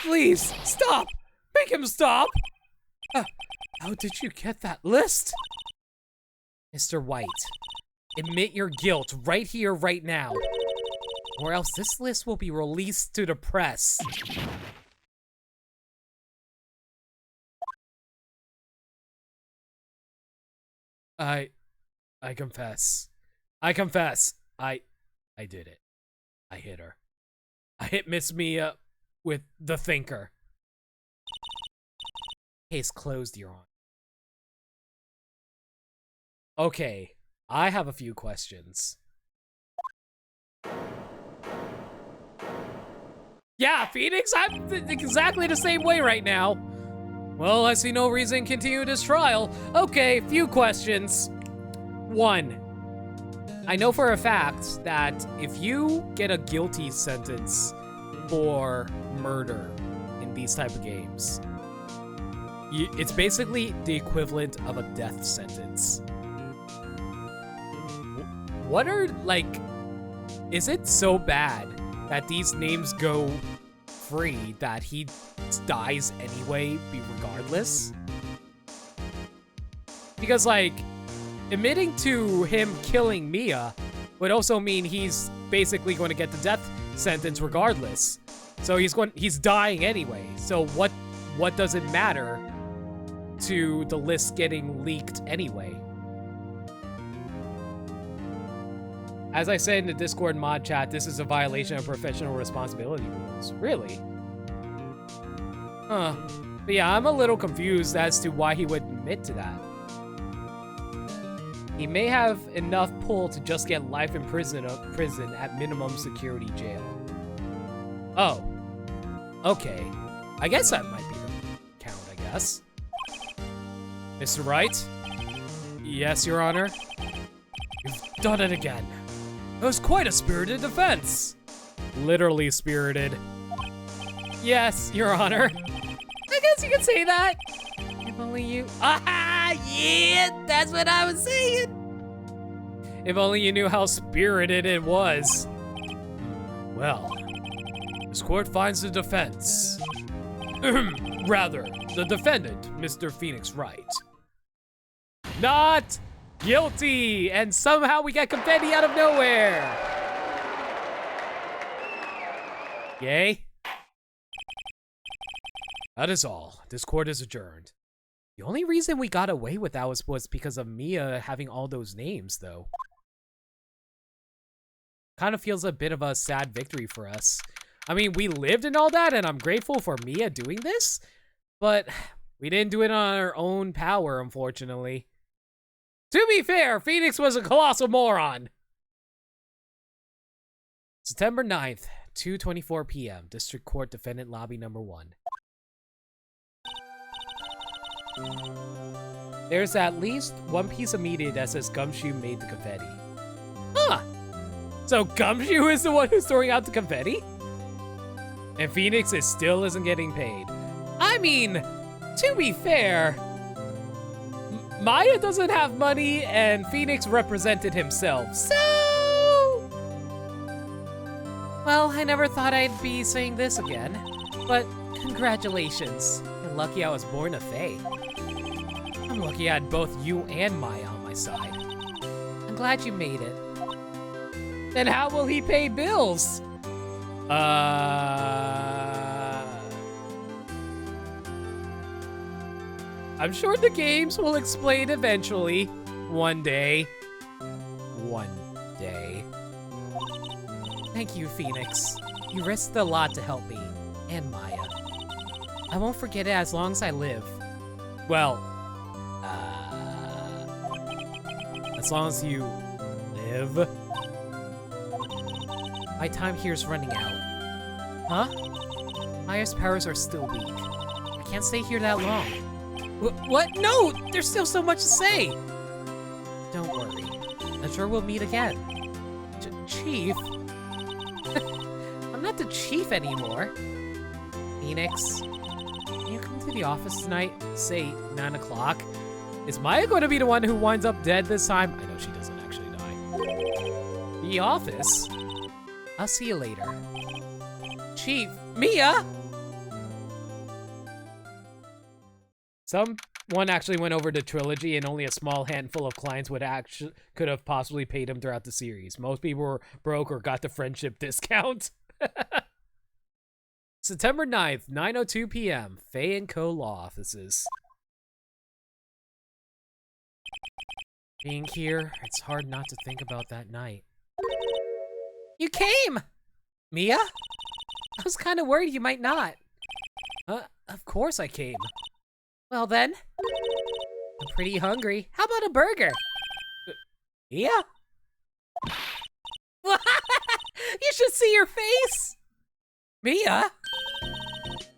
Please, stop! Make him stop! How did you get that list? Mr. White, admit your guilt right here, right now. Or else this list will be released to the press. I confess. I confess. I did it. I hit her. I hit Miss Mia with the thinker. Case closed, Your Honor. Okay, I have a few questions. Yeah, Phoenix, I'm exactly the same way right now. Well, I see no reason to continue this trial. Okay, few questions. 1. I know for a fact that if you get a guilty sentence for murder in these type of games, it's basically the equivalent of a death sentence. What are, like, is it so bad that these names go free that he dies anyway, regardless? Because, like, admitting to him killing Mia would also mean he's basically going to get the death sentence regardless. So he's dying anyway. So what does it matter to the list getting leaked anyway? As I said in the Discord mod chat, this is a violation of professional responsibility rules. Really? Huh. But yeah, I'm a little confused as to why he would admit to that. He may have enough pull to just get life in prison at minimum security jail. Oh. Okay. I guess that might be the count, I guess. Mr. Wright? Yes, Your Honor? You've done it again. It was quite a spirited defense. Literally spirited. Yes, Your Honor. I guess you could say that. If only you... Ah, yeah, that's what I was saying. If only you knew how spirited it was. Well, this court finds the defense. Rather, the defendant, Mr. Phoenix Wright, not guilty, and somehow we get confetti out of nowhere. Yay. That is all. This court is adjourned. The only reason we got away with that was because of Mia having all those names, though. Kind of feels a bit of a sad victory for us. I mean, we lived and all that, and I'm grateful for Mia doing this, but we didn't do it on our own power, unfortunately. To be fair, Phoenix was a colossal moron. September 9th, 2:24 p.m. District Court Defendant Lobby Number 1. There's at least one piece of media that says Gumshoe made the confetti. Huh. So Gumshoe is the one who's throwing out the confetti? And Phoenix still isn't getting paid. I mean, to be fair, Maya doesn't have money and Phoenix represented himself, so... Well, I never thought I'd be saying this again, but congratulations. You're lucky I was born a Fae. I'm lucky I had both you and Maya on my side. I'm glad you made it. Then how will he pay bills? I'm sure the games will explain eventually. One day. One day. Thank you, Phoenix. You risked a lot to help me, and Maya. I won't forget it as long as I live. Well, as long as you live. My time here's running out. Huh? Maya's powers are still weak. I can't stay here that long. What? No! There's still so much to say! Don't worry. I'm sure we'll meet again. Chief? I'm not the chief anymore. Phoenix, can you come to the office tonight? Say 9 o'clock. Is Maya going to be the one who winds up dead this time? I know she doesn't actually die. The office? I'll see you later. Chief, Mia! Someone actually went over the trilogy and only a small handful of clients could have possibly paid him throughout the series. Most people were broke or got the friendship discount. September 9th, 9:02 p.m. Faye & Co. Law Offices. Being here, it's hard not to think about that night. You came! Mia? I was kind of worried you might not. Of course I came. Well then, I'm pretty hungry. How about a burger? Yeah. You should see your face! Mia?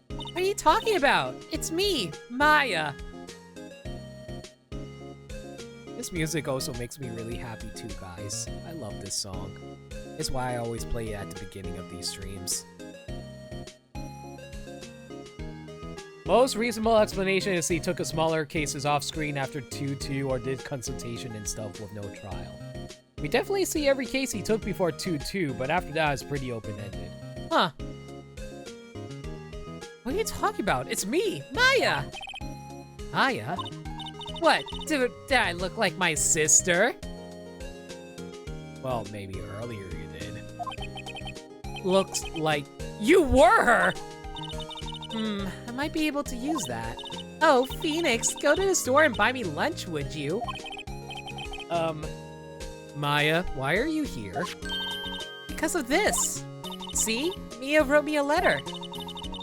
What are you talking about? It's me, Maya. This music also makes me really happy too, guys. I love this song. It's why I always play it at the beginning of these streams. Most reasonable explanation is he took a smaller cases off screen after 2-2 or did consultation and stuff with no trial. We definitely see every case he took before 2-2, but after that it's pretty open-ended. Huh. What are you talking about? It's me, Maya! Maya? What? Did I look like my sister? Well, maybe earlier you did. Looks like you were her! I might be able to use that. Oh, Phoenix, go to the store and buy me lunch, would you? Maya, why are you here? Because of this. See? Mia wrote me a letter.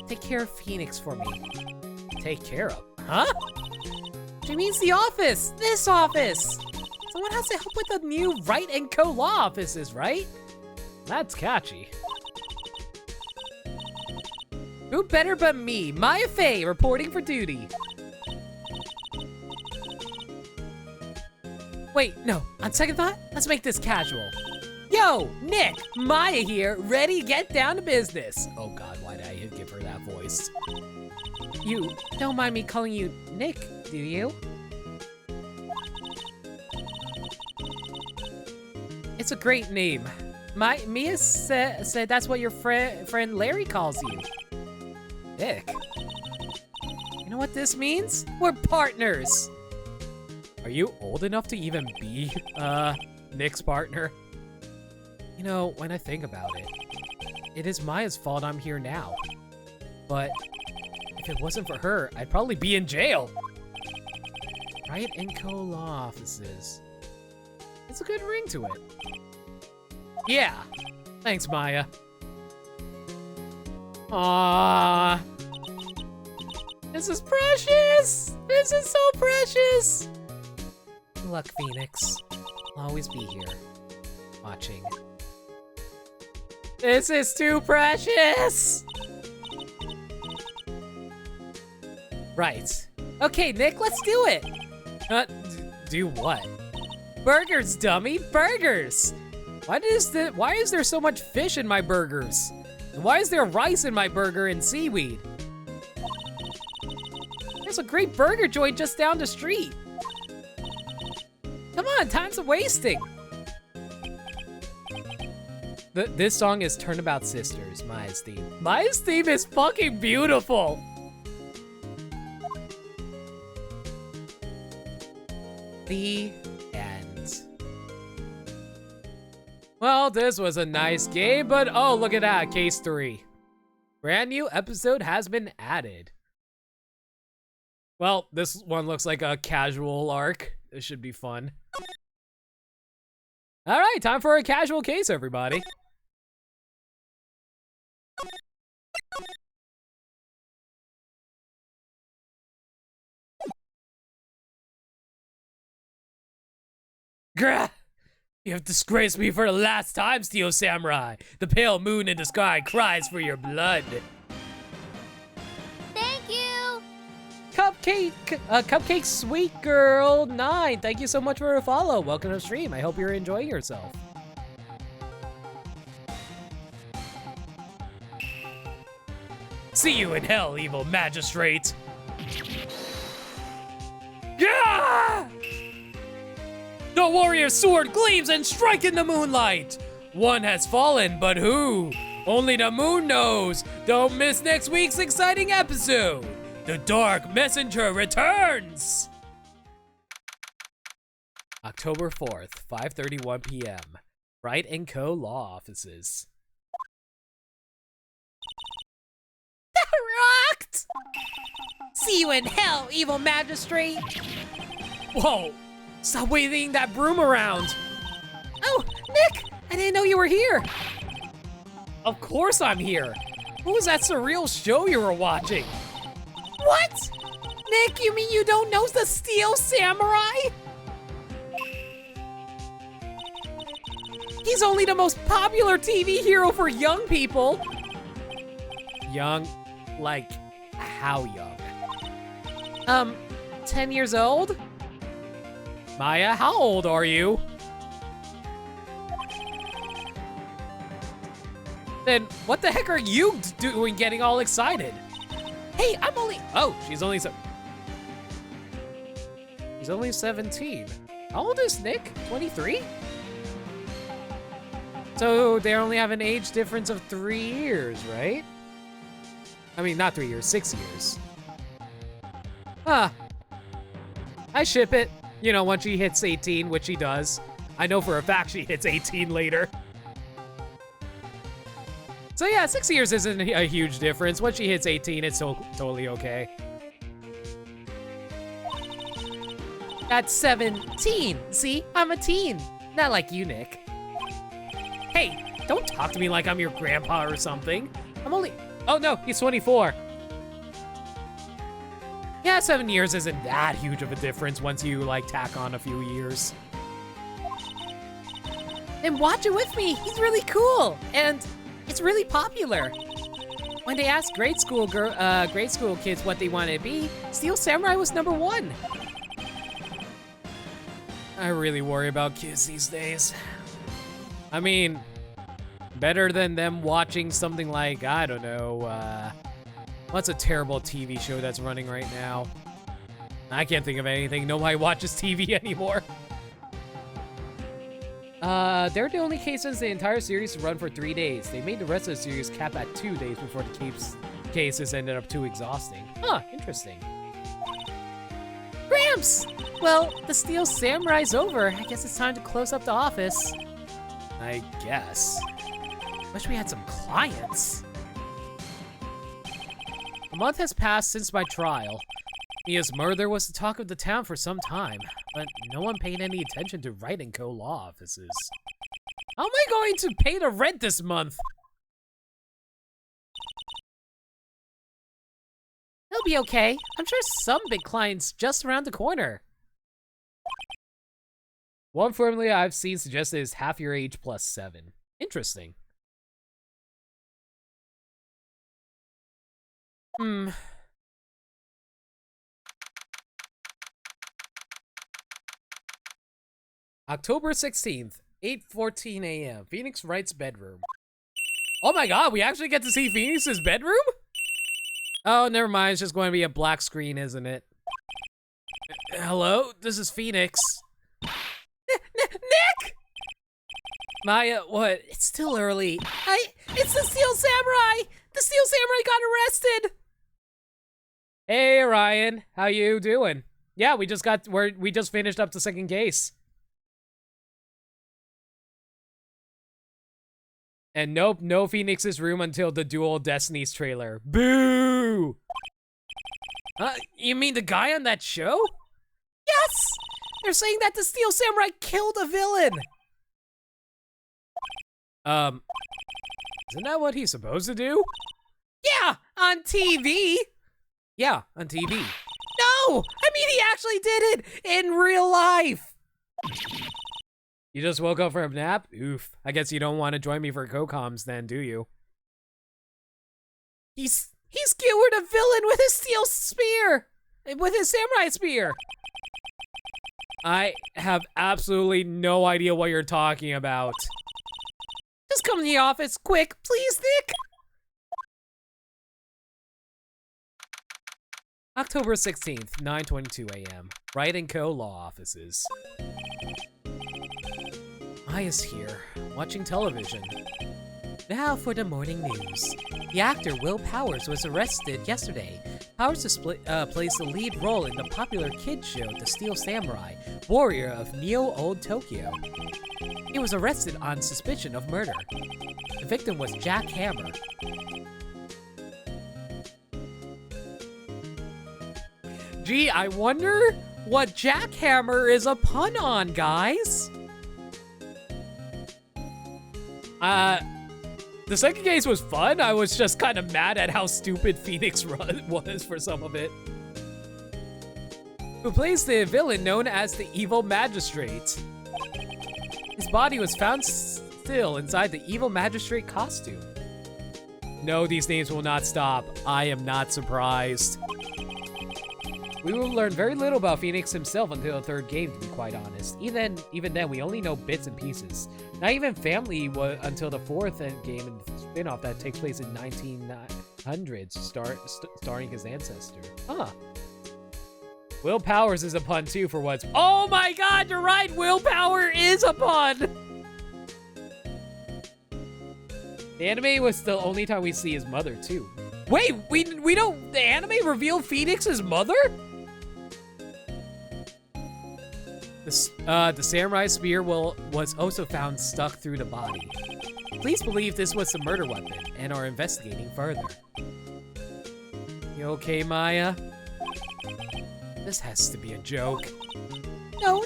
Take care of Phoenix for me. Take care of? Huh? She means the office! This office! Someone has to help with the new Wright & Co. law offices, right? That's catchy. Who better but me, Maya Faye, reporting for duty. Wait, no, on second thought, let's make this casual. Yo, Nick, Maya here, ready to get down to business. Oh god, why did I give her that voice? You don't mind me calling you Nick, do you? It's a great name. Mia said that's what your friend Larry calls you. Nick. You know what this means? We're partners! Are you old enough to even be, Nick's partner? You know, when I think about it, it is Maya's fault I'm here now. But if it wasn't for her, I'd probably be in jail. Wright & Co. law offices. It's a good ring to it. Yeah. Thanks, Maya. Aww. This is precious! This is so precious! Good luck, Phoenix. I'll always be here. Watching. This is too precious! Right. Okay, Nick, let's do it! Do what? Burgers, dummy! Burgers! Why is there so much fish in my burgers? And why is there rice in my burger and seaweed? There's a great burger joint just down the street. Come on, time's wasting. This song is Turnabout Sisters, Maya's theme. Maya's theme is fucking beautiful. The end. Well, this was a nice game, but oh, look at that, case 3. Brand new episode has been added. Well, this one looks like a casual arc. This should be fun. All right, time for a casual case, everybody. Grah! You have disgraced me for the last time, Steel Samurai. The pale moon in the sky cries for your blood. Thank you. Cupcake Sweet Girl 9. Thank you so much for a follow. Welcome to the stream. I hope you're enjoying yourself. See you in hell, evil magistrate. Yeah! The warrior's sword gleams and strikes in the moonlight. One has fallen, but who? Only the moon knows. Don't miss next week's exciting episode. The Dark Messenger returns. October 4th, 5:31 p.m. Wright & Co. Law Offices. That rocked! See you in hell, evil magistrate. Whoa! Stop waving that broom around! Oh, Nick! I didn't know you were here! Of course I'm here! What was that surreal show you were watching? What? Nick, you mean you don't know the Steel Samurai? He's only the most popular TV hero for young people! Young? Like, how young? 10 years old? Maya, how old are you? Then what the heck are you doing getting all excited? Hey, I'm only... Oh, she's only 17. How old is Nick? 23? So they only have an age difference of 3 years, right? I mean, not 3 years, 6 years. Huh. I ship it. You know, once she hits 18, which she does. I know for a fact she hits 18 later. So yeah, 6 years isn't a huge difference. Once she hits 18, it's totally okay. That's 17. See, I'm a teen. Not like you, Nick. Hey, don't talk to me like I'm your grandpa or something. I'm only... Oh no, he's 24. Yeah, 7 years isn't that huge of a difference once you, like, tack on a few years. And watch it with me. He's really cool. And it's really popular. When they asked grade school kids what they wanted to be, Steel Samurai was #1. I really worry about kids these days. I mean, better than them watching something like, I don't know, what's a terrible TV show that's running right now? I can't think of anything. Nobody watches TV anymore. They're the only cases in the entire series to run for 3 days. They made the rest of the series cap at 2 days before the cases ended up too exhausting. Huh, interesting. Gramps! Well, the Steel Samurai's over. I guess it's time to close up the office. I guess. Wish we had some clients. A month has passed since my trial. Mia's murder was the talk of the town for some time, but no one paid any attention to Wright & Co. law offices. How am I going to pay the rent this month? It'll be okay. I'm sure some big client's just around the corner. One formula I've seen suggested is half your age plus 7. Interesting. October 16th, 8:14 a.m. Phoenix Wright's bedroom. Oh my god, we actually get to see Phoenix's bedroom? Oh, never mind. It's just going to be a black screen, isn't it? Hello? This is Phoenix. Nick! Maya, what? It's still early. It's the Steel Samurai! The Steel Samurai got arrested! Hey, Ryan. How you doing? Yeah, we just finished up the second case. And nope, no Phoenix's room until the Dual Destinies trailer. Boo! You mean the guy on that show? Yes! They're saying that the Steel Samurai killed a villain! Isn't that what he's supposed to do? Yeah, on TV! Yeah, on TV. No! I mean, he actually did it in real life! You just woke up from a nap? Oof. I guess you don't want to join me for co-coms then, do you? He's skewered a villain with his steel spear! With his samurai spear! I have absolutely no idea what you're talking about. Just come to the office, quick, please, Nick! October 16th, 9:22 a.m. Wright & Co. Law Offices. Maya's here, watching television. Now for the morning news. The actor Will Powers was arrested yesterday. Powers plays the lead role in the popular kids show The Steel Samurai, Warrior of Neo-Old Tokyo. He was arrested on suspicion of murder. The victim was Jack Hammer. Gee, I wonder what Jack Hammer is a pun on, guys? The second case was fun. I was just kind of mad at how stupid Phoenix was for some of it. Who plays the villain known as the Evil Magistrate. His body was found still inside the Evil Magistrate costume. No, these names will not stop. I am not surprised. We will learn very little about Phoenix himself until the third game, to be quite honest. Even then, we only know bits and pieces. Not even family until the fourth game and spin-off that takes place in 1900s, starring his ancestor. Huh. Will Powers is a pun too for what's— oh my god, you're right! Will Power is a pun! The anime was the only time we see his mother too. Wait, we don't— the anime revealed Phoenix's mother? The samurai spear was also found stuck through the body. Police believe this was the murder weapon and are investigating further. You okay, Maya? This has to be a joke. No,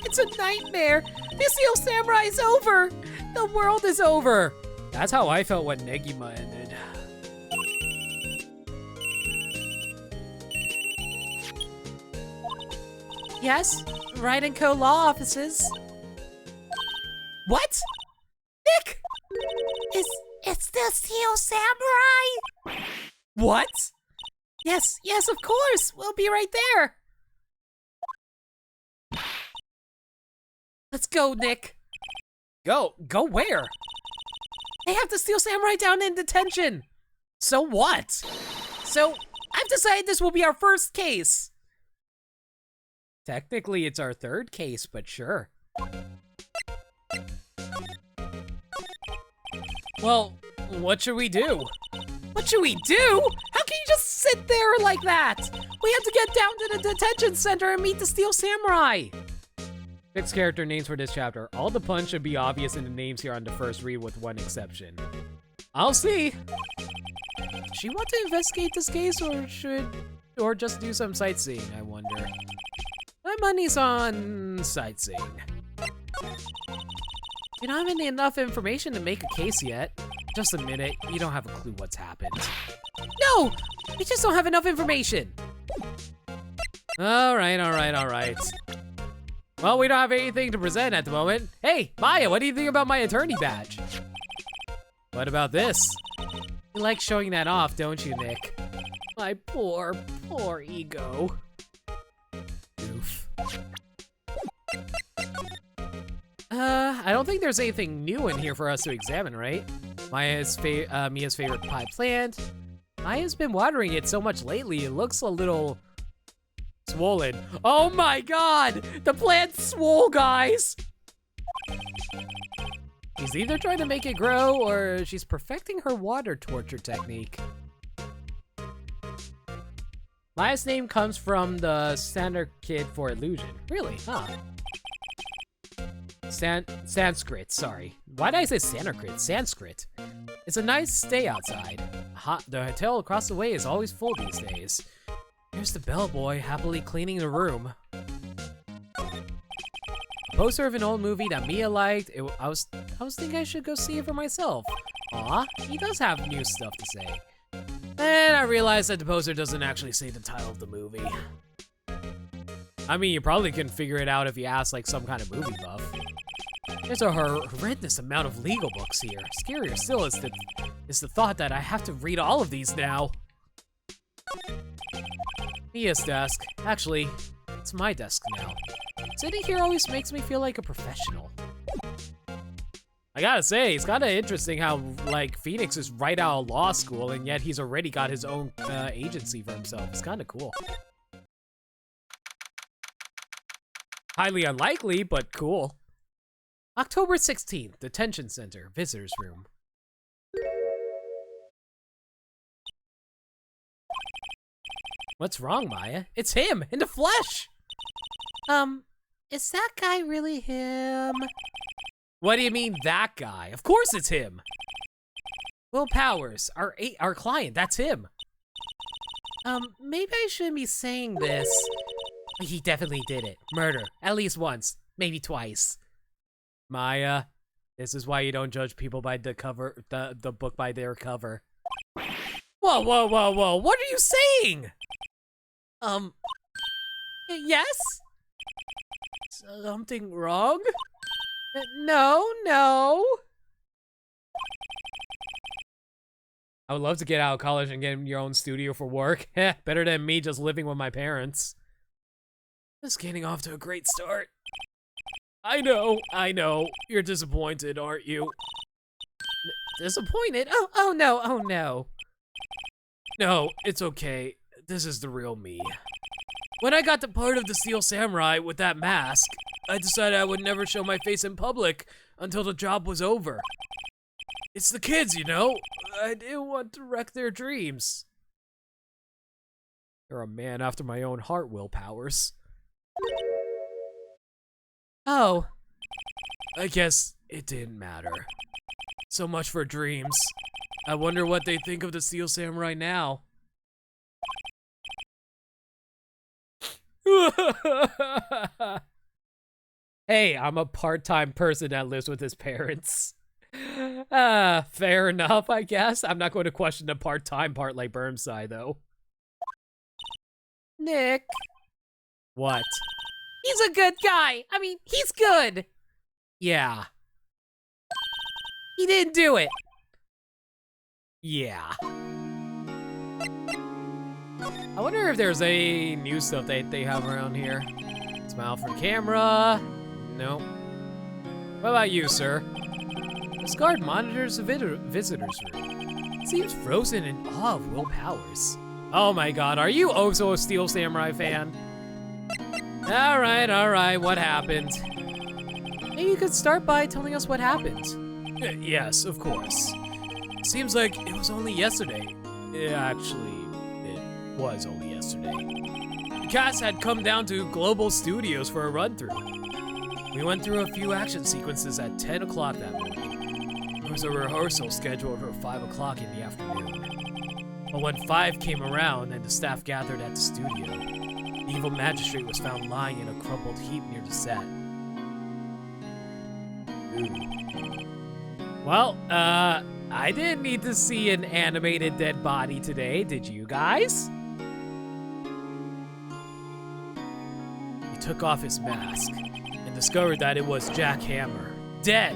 it's a nightmare. The Steel Samurai is over. The world is over. That's how I felt when Negima ended. Yes, Wright & Co. Law Offices. What? Nick! It's the Steel Samurai! What? Yes, of course! We'll be right there! Let's go, Nick. Go where? They have the Steel Samurai down in detention! So what? So, I've decided this will be our first case. Technically, it's our third case, but sure. Well, what should we do? What should we do? How can you just sit there like that? We have to get down to the detention center and meet the Steel Samurai. 6 character names for this chapter. All the puns should be obvious in the names here on the first read with one exception. I'll see. Does she want to investigate this case or just do some sightseeing, I wonder? My money's on sightseeing. You don't have enough information to make a case yet. Just a minute, you don't have a clue what's happened. No! We just don't have enough information! Alright. Well, we don't have anything to present at the moment. Hey, Maya, what do you think about my attorney badge? What about this? You like showing that off, don't you, Nick? My poor ego. Oof. I don't think there's anything new in here for us to examine, right? Mia's favorite pie plant. Maya's been watering it so much lately, it looks a little swollen. Oh my god! The plant's swole, guys! She's either trying to make it grow or she's perfecting her water torture technique. Maya's name comes from the Sanskrit for illusion. Really? Huh. Sanskrit, sorry. Why did I say Sanskrit? Sanskrit. It's a nice stay outside. The hotel across the way is always full these days. Here's the bellboy happily cleaning the room. A poster of an old movie that Mia liked. I was thinking I should go see it for myself. Aw, he does have new stuff to say. And I realized that the poster doesn't actually say the title of the movie. I mean, you probably can figure it out if you ask like some kind of movie buff. There's a horrendous amount of legal books here. Scarier still is the thought that I have to read all of these now. Mia's desk. Actually, it's my desk now. Sitting here always makes me feel like a professional. I gotta say, it's kinda interesting how, like, Phoenix is right out of law school, and yet he's already got his own agency for himself. It's kinda cool. Highly unlikely, but cool. October 16th, Detention Center, Visitors Room. What's wrong, Maya? It's him, in the flesh! Is that guy really him? What do you mean, that guy? Of course it's him! Will Powers, our client, that's him. Maybe I shouldn't be saying this. He definitely did it. Murder, at least once, maybe twice. Maya, this is why you don't judge people by the cover, the book by their cover. Whoa, whoa, whoa, whoa, what are you saying? Yes? Something wrong? No. I would love to get out of college and get your own studio for work. Better than me just living with my parents. Just getting off to a great start. I know. You're disappointed, aren't you? Disappointed? Oh no. No, it's okay. This is the real me. When I got the part of the Steel Samurai with that mask, I decided I would never show my face in public until the job was over. It's the kids, you know? I didn't want to wreck their dreams. You're a man after my own heart, Will Powers. Oh. I guess it didn't matter. So much for dreams. I wonder what they think of the Steel Samurai now. Hey, I'm a part-time person that lives with his parents. Fair enough, I guess. I'm not going to question the part-time part like Burnside, though. Nick. What? He's a good guy. I mean, he's good. Yeah. He didn't do it. Yeah. I wonder if there's any new stuff that they have around here. Smile for camera. Nope. What about you, sir? This guard monitors the visitor's room. Seems frozen in awe of Will Powers. Oh my god, are you also a Steel Samurai fan? Alright, what happened? Maybe you could start by telling us what happened. Yes, of course. Seems like it was only yesterday. Actually, it was only yesterday. The cast had come down to Global Studios for a run-through. We went through a few action sequences at 10 o'clock that morning. There was a rehearsal scheduled for 5 o'clock in the afternoon. But when 5 came around and the staff gathered at the studio, the evil magistrate was found lying in a crumpled heap near the set. Ooh. Well, I didn't need to see an animated dead body today, did you guys? He took off his mask and discovered that it was Jack Hammer, dead.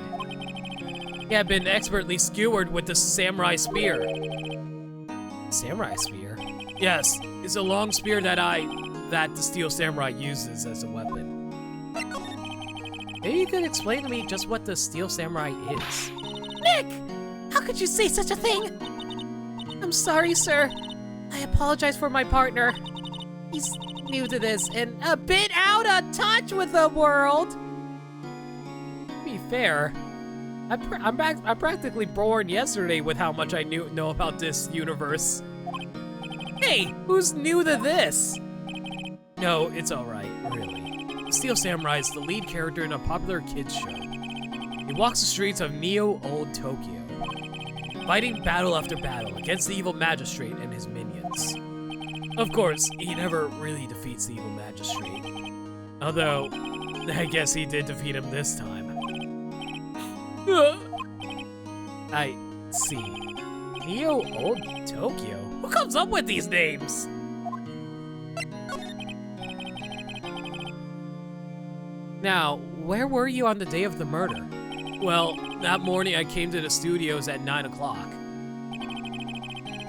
He had been expertly skewered with the samurai spear. Samurai spear? Yes, it's a long spear that the Steel Samurai uses as a weapon. Maybe you could explain to me just what the Steel Samurai is. Nick! How could you say such a thing? I'm sorry, sir. I apologize for my partner. He's new to this and a bit out of touch with the world. To be fair, I'm practically born yesterday with how much I know about this universe. Hey, who's new to this? No, it's alright, really. Steel Samurai is the lead character in a popular kids show. He walks the streets of Neo-Old Tokyo, fighting battle after battle against the evil magistrate and his minions. Of course, he never really defeats the evil magistrate. Although, I guess he did defeat him this time. I see. Neo-Old Tokyo? Who comes up with these names? Now, where were you on the day of the murder? Well, that morning I came to the studios at 9 o'clock.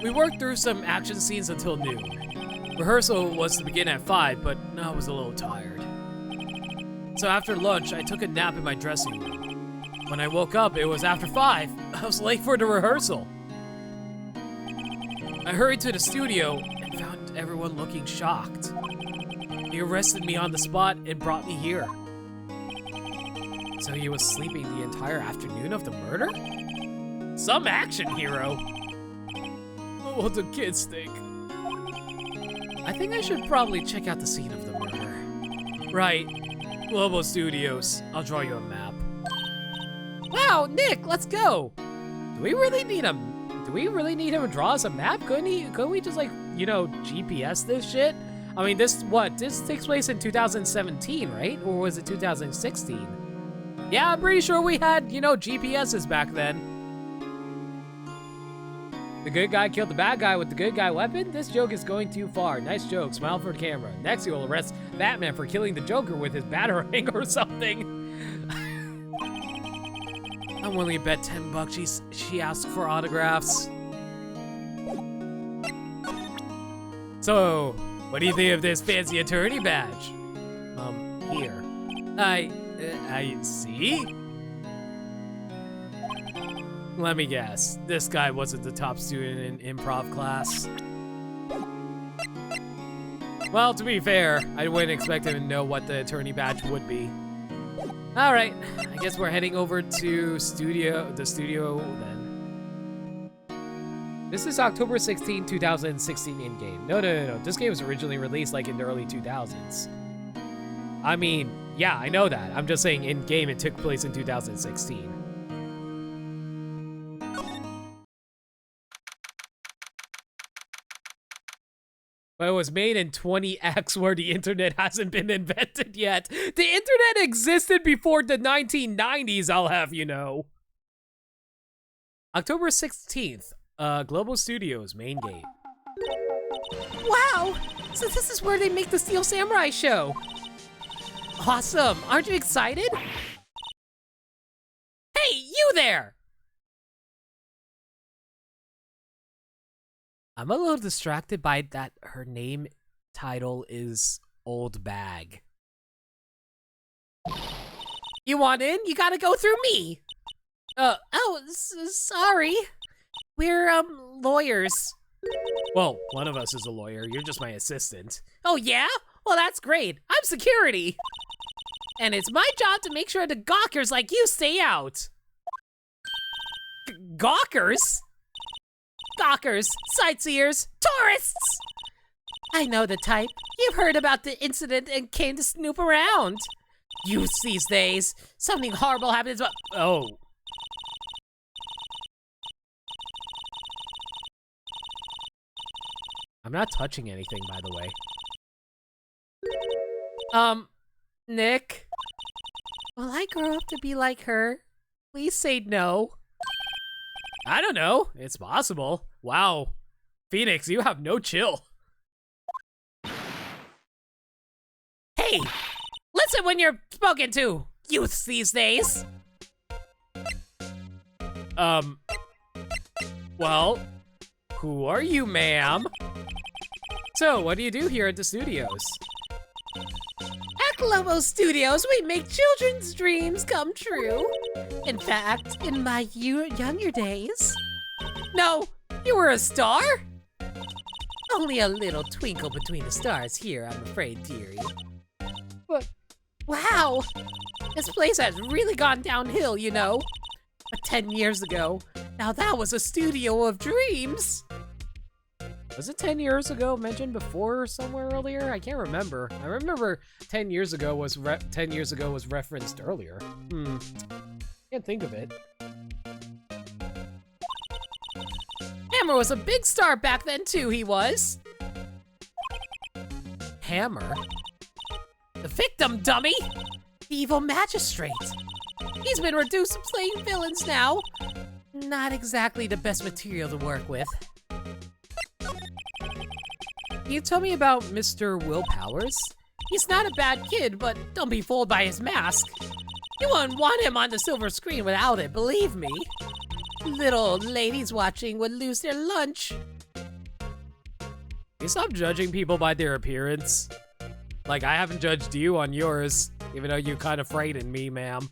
We worked through some action scenes until noon. Rehearsal was to begin at 5, but I was a little tired. So after lunch, I took a nap in my dressing room. When I woke up, it was after 5. I was late for the rehearsal. I hurried to the studio and found everyone looking shocked. He arrested me on the spot and brought me here. So he was sleeping the entire afternoon of the murder? Some action hero. What do kids think? I think I should probably check out the scene of the murder. Right. Global Studios. I'll draw you a map. Wow, Nick, let's go. Do we really need him to draw us a map? Couldn't we just like, you know, GPS this shit? I mean, this takes place in 2017, right? Or was it 2016? Yeah, I'm pretty sure we had, you know, GPSs back then. The good guy killed the bad guy with the good guy weapon? This joke is going too far. Nice joke, smile for the camera. Next, you'll arrest Batman for killing the Joker with his batarang or something. I'm willing to bet $10 she asked for autographs. So, what do you think of this fancy attorney badge? Here. I see? Let me guess. This guy wasn't the top student in improv class. Well, to be fair, I wouldn't expect him to know what the attorney badge would be. All right, I guess we're heading over to the studio then. This is October 16, 2016 in-game. No. This game was originally released like in the early 2000s. I mean, yeah, I know that. I'm just saying in-game it took place in 2016. But it was made in 20X where the internet hasn't been invented yet. The internet existed before the 1990s, I'll have you know. October 16th, Global Studios main gate. Wow! So this is where they make the Steel Samurai show. Awesome! Aren't you excited? Hey, you there! I'm a little distracted by that her name title is Old Bag. You want in? You gotta go through me. Sorry. We're, lawyers. Well, one of us is a lawyer. You're just my assistant. Oh, yeah? Well, that's great. I'm security. And it's my job to make sure the gawkers like you stay out. Gawkers? Gawkers, sightseers, tourists! I know the type. You've heard about the incident and came to snoop around. Youth these days. Something horrible happens, but... Oh. I'm not touching anything, by the way. Nick? Will I grow up to be like her? Please say no. I don't know. It's possible. Wow. Phoenix, you have no chill. Hey! Listen when you're spoken to, youths these days. Well, who are you, ma'am? So, what do you do here at the studios? At Globo Studios, we make children's dreams come true. In fact, in my younger days, No, you were a star? Only a little twinkle between the stars here, I'm afraid, dearie. But, wow, this place has really gone downhill, you know. But 10 years ago, now that was a studio of dreams. Was it 10 years ago mentioned before or somewhere earlier? I can't remember. I remember 10 years ago was referenced earlier. Can't think of it. Hammer was a big star back then too, he was. Hammer? The victim, dummy! The evil magistrate. He's been reduced to playing villains now. Not exactly the best material to work with. Can you tell me about Mr. Will Powers? He's not a bad kid, but don't be fooled by his mask. You wouldn't want him on the silver screen without it, believe me. Little old ladies watching would lose their lunch. You stop judging people by their appearance. Like, I haven't judged you on yours, even though you kind of frightened me, ma'am.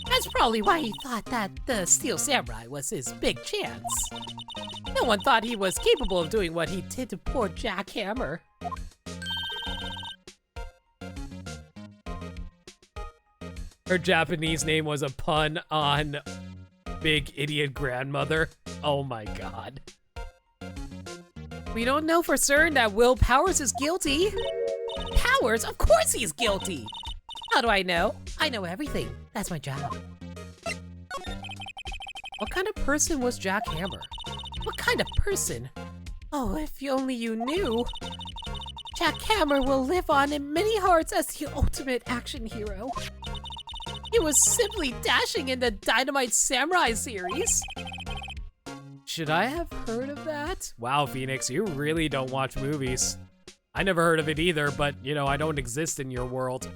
That's probably why he thought that the Steel Samurai was his big chance. No one thought he was capable of doing what he did to poor Jack Hammer. Her Japanese name was a pun on Big Idiot Grandmother. Oh my god. We don't know for certain that Will Powers is guilty. Powers? Of course he's guilty! How do I know? I know everything. That's my job. What kind of person was Jack Hammer? What kind of person? Oh, if only you knew. Jack Hammer will live on in many hearts as the ultimate action hero. He was simply dashing in the Dynamite Samurai series. Should I have heard of that? Wow, Phoenix, you really don't watch movies. I never heard of it either, but, you know, I don't exist in your world.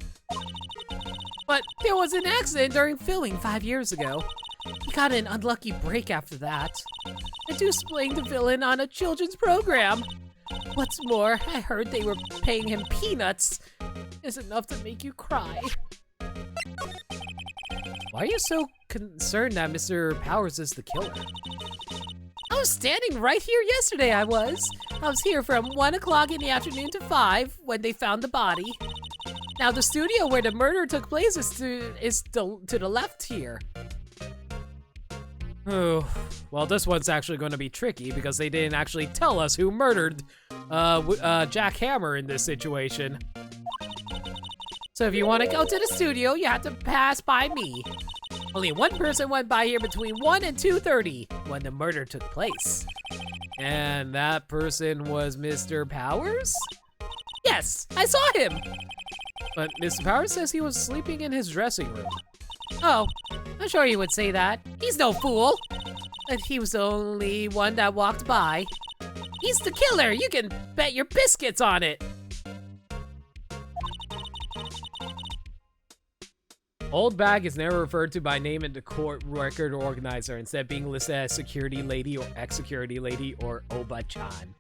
But there was an accident during filming 5 years ago. He got an unlucky break after that. Reduced playing the villain on a children's program. What's more, I heard they were paying him peanuts. It's enough to make you cry. Why are you so concerned that Mr. Powers is the killer? I was standing right here yesterday, I was. I was here from 1 o'clock in the afternoon to 5 when they found the body. Now the studio where the murder took place is to the left here. Oh, well, this one's actually going to be tricky because they didn't actually tell us who murdered Jack Hammer in this situation. So if you want to go to the studio, you have to pass by me. Only one person went by here between 1 and 2:30 when the murder took place. And that person was Mr. Powers? Yes, I saw him. But Mr. Powers says he was sleeping in his dressing room. Oh, I'm sure you would say that. He's no fool. But he was the only one that walked by. He's the killer. You can bet your biscuits on it. Old Bag is never referred to by name in the court record organizer, instead being listed as Security Lady or Ex-Security Lady or Oba-chan.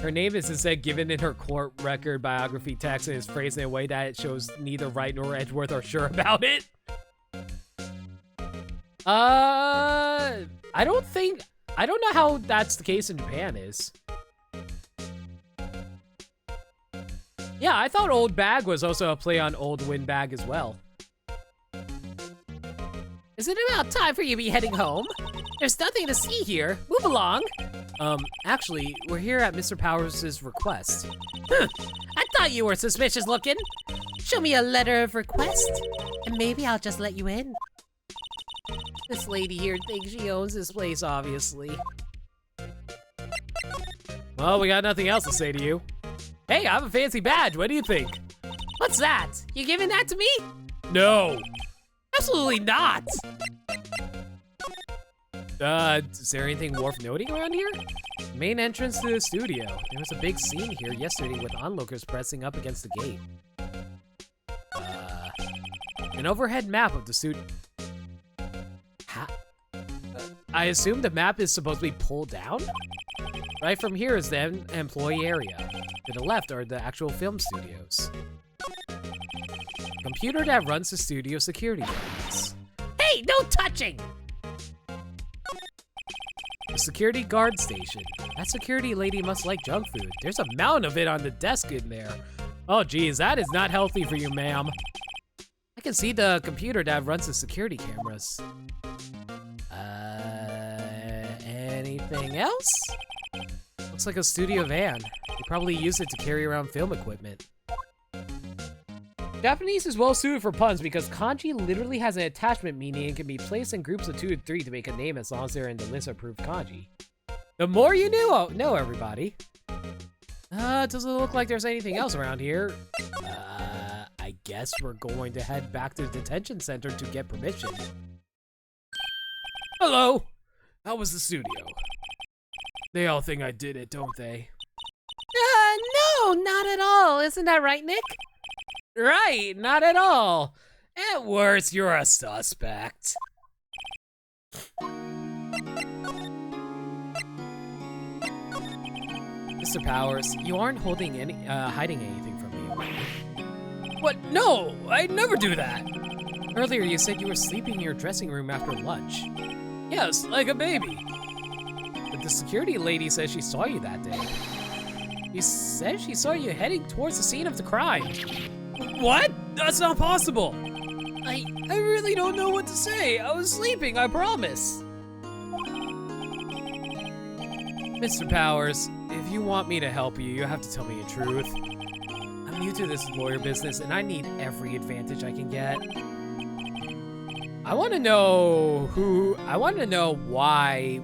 Her name is instead given in her court record biography text and is phrased in a way that it shows neither Wright nor Edgeworth are sure about it. I don't know how that's the case in Japan is. Yeah, I thought Old Bag was also a play on Old Windbag as well. Is it about time for you to be heading home? There's nothing to see here. Move along. Actually, we're here at Mr. Powers' request. I thought you were suspicious looking. Show me a letter of request, and maybe I'll just let you in. This lady here thinks she owns this place, obviously. Well, we got nothing else to say to you. Hey, I have a fancy badge. What do you think? What's that? You giving that to me? No. Absolutely not. Is there anything worth noting around here? Main entrance to the studio. There was a big scene here yesterday with onlookers pressing up against the gate. An overhead map of the studio. I assume the map is supposed to be pulled down? Right from here is the employee area. To the left are the actual film studios. Computer that runs the studio security cameras. Hey, no touching! The security guard station. That security lady must like junk food. There's a mountain of it on the desk in there. Oh geez, that is not healthy for you, ma'am. I can see the computer that runs the security cameras. Anything else? Looks like a studio van. They probably use it to carry around film equipment. Japanese is well suited for puns because kanji literally has an attachment meaning and can be placed in groups of 2 or 3 to make a name as long as they're in the list of approved kanji. The more you know, everybody. It doesn't look like there's anything else around here. I guess we're going to head back to the detention center to get permission. Hello. How was the studio? They all think I did it, don't they? No, not at all. Isn't that right, Nick? Right, not at all. At worst, you're a suspect. Mr. Powers, you aren't hiding anything from me. What? No, I'd never do that. Earlier, you said you were sleeping in your dressing room after lunch. Yes, like a baby. But the security lady says she saw you that day. She said she saw you heading towards the scene of the crime. What? That's not possible. I really don't know what to say. I was sleeping, I promise. Mr. Powers, if you want me to help you, you have to tell me the truth. I'm new to this lawyer business and I need every advantage I can get. I want to know why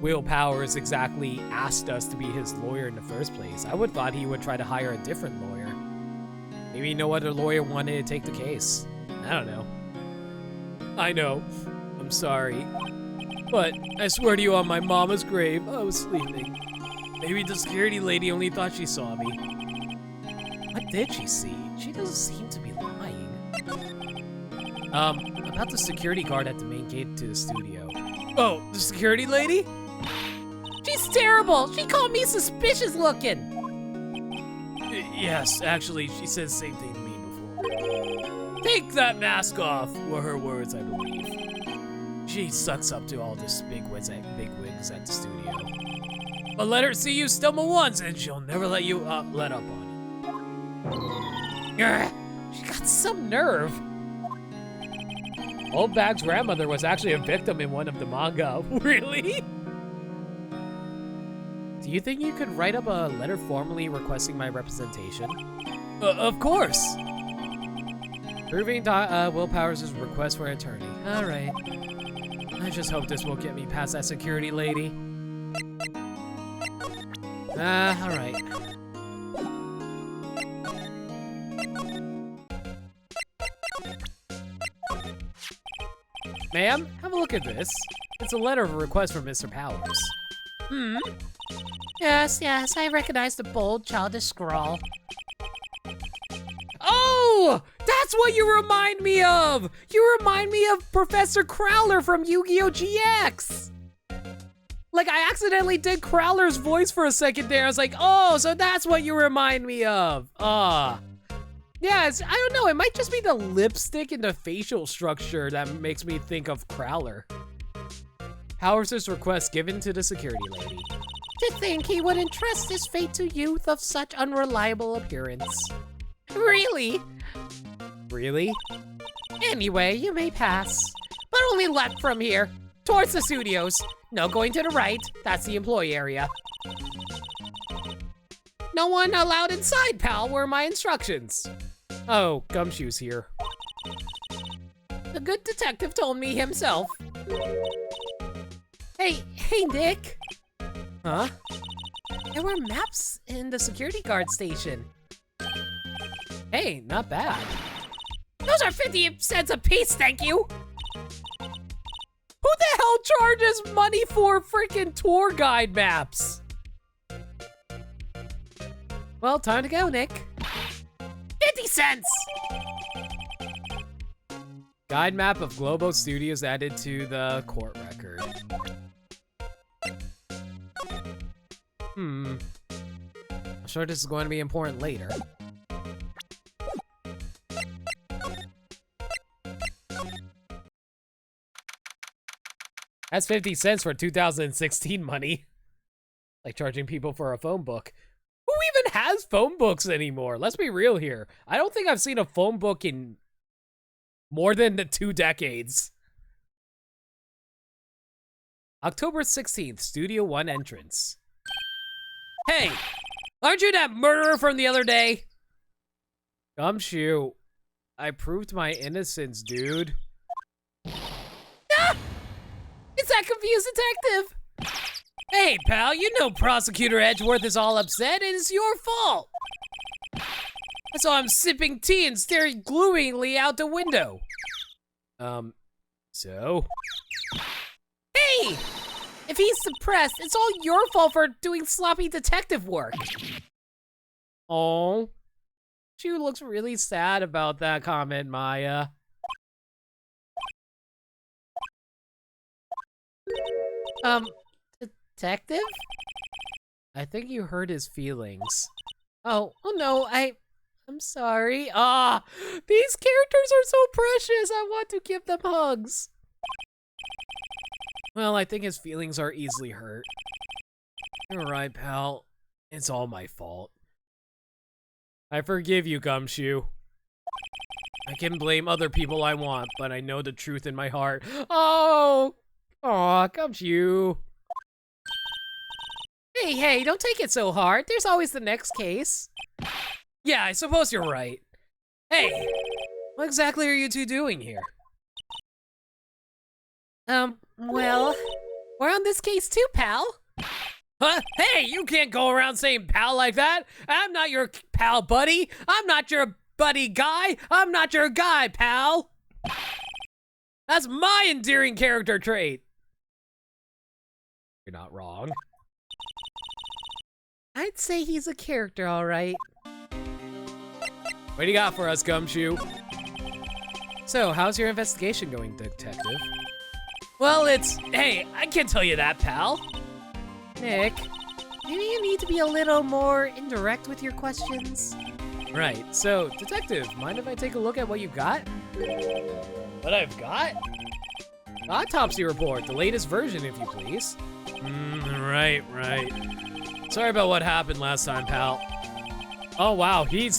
Will Powers exactly asked us to be his lawyer in the first place. I would thought he would try to hire a different lawyer. Maybe no other lawyer wanted to take the case. I don't know. I know. I'm sorry. But I swear to you on my mama's grave, I was sleeping. Maybe the security lady only thought she saw me. What did she see? She doesn't seem to be lying. About the security guard at the main gate to the studio. Oh, the security lady? She's terrible. She called me suspicious looking. Yes, actually, she said the same thing to me before. Take that mask off, were her words, I believe. She sucks up to all this bigwigs at the studio. But let her see you stumble once, and she'll never let you let up on you. She got some nerve. Old Bag's grandmother was actually a victim in one of the manga. Really? Do you think you could write up a letter formally requesting my representation? Of course. Proving Will Powers' request for an attorney. All right. I just hope this will get me past that security lady. All right. Ma'am, have a look at this. It's a letter of request from Mr. Powers. Yes, I recognize the bold, childish scrawl. Oh! That's what you remind me of! You remind me of Professor Crowler from Yu-Gi-Oh! GX! Like, I accidentally did Crowler's voice for a second there. I was like, oh, so that's what you remind me of. Yeah, I don't know. It might just be the lipstick and the facial structure that makes me think of Crowler. Powers' request given to the security lady. To think he would entrust his fate to youth of such unreliable appearance. Really? Really? Anyway, you may pass. But only left from here. Towards the studios. No going to the right. That's the employee area. No one allowed inside, pal, were my instructions. Oh, Gumshoe's here. The good detective told me himself. Hey, Nick. Huh? There were maps in the security guard station. Hey, not bad. Those are 50 cents a piece, thank you. Who the hell charges money for freaking tour guide maps? Well, time to go, Nick. 50 cents! Guide map of Globo Studios added to the court record. I'm sure this is going to be important later. That's 50 cents for 2016 money. Like charging people for a phone book. Who even has phone books anymore? Let's be real here. I don't think I've seen a phone book in more than the 2 decades. October 16th, Studio 1 entrance. Hey, aren't you that murderer from the other day? Gumshoe, I proved my innocence, dude. Ah! It's that confused detective! Hey, pal, you know Prosecutor Edgeworth is all upset, and it's your fault. I saw him sipping tea and staring gloomingly out the window. So? Hey! If he's suppressed, it's all your fault for doing sloppy detective work. Oh. She looks really sad about that comment, Maya. Detective? I think you hurt his feelings. Oh no, I'm sorry. Ah, these characters are so precious. I want to give them hugs. Well, I think his feelings are easily hurt. You're right, pal. It's all my fault. I forgive you, Gumshoe. I can blame other people I want, but I know the truth in my heart. Oh! Aw, Gumshoe. Hey, don't take it so hard. There's always the next case. Yeah, I suppose you're right. Hey, what exactly are you two doing here? Well, we're on this case too, pal. Huh? Hey, you can't go around saying pal like that. I'm not your pal buddy. I'm not your buddy guy. I'm not your guy, pal. That's my endearing character trait. You're not wrong. I'd say he's a character, all right. What do you got for us, Gumshoe? So, how's your investigation going, detective? Well, hey, I can't tell you that, pal. Nick, maybe you need to be a little more indirect with your questions. Right, so, detective, mind if I take a look at what you've got? What I've got? Autopsy report, the latest version, if you please. Right. Sorry about what happened last time, pal. Oh, wow, he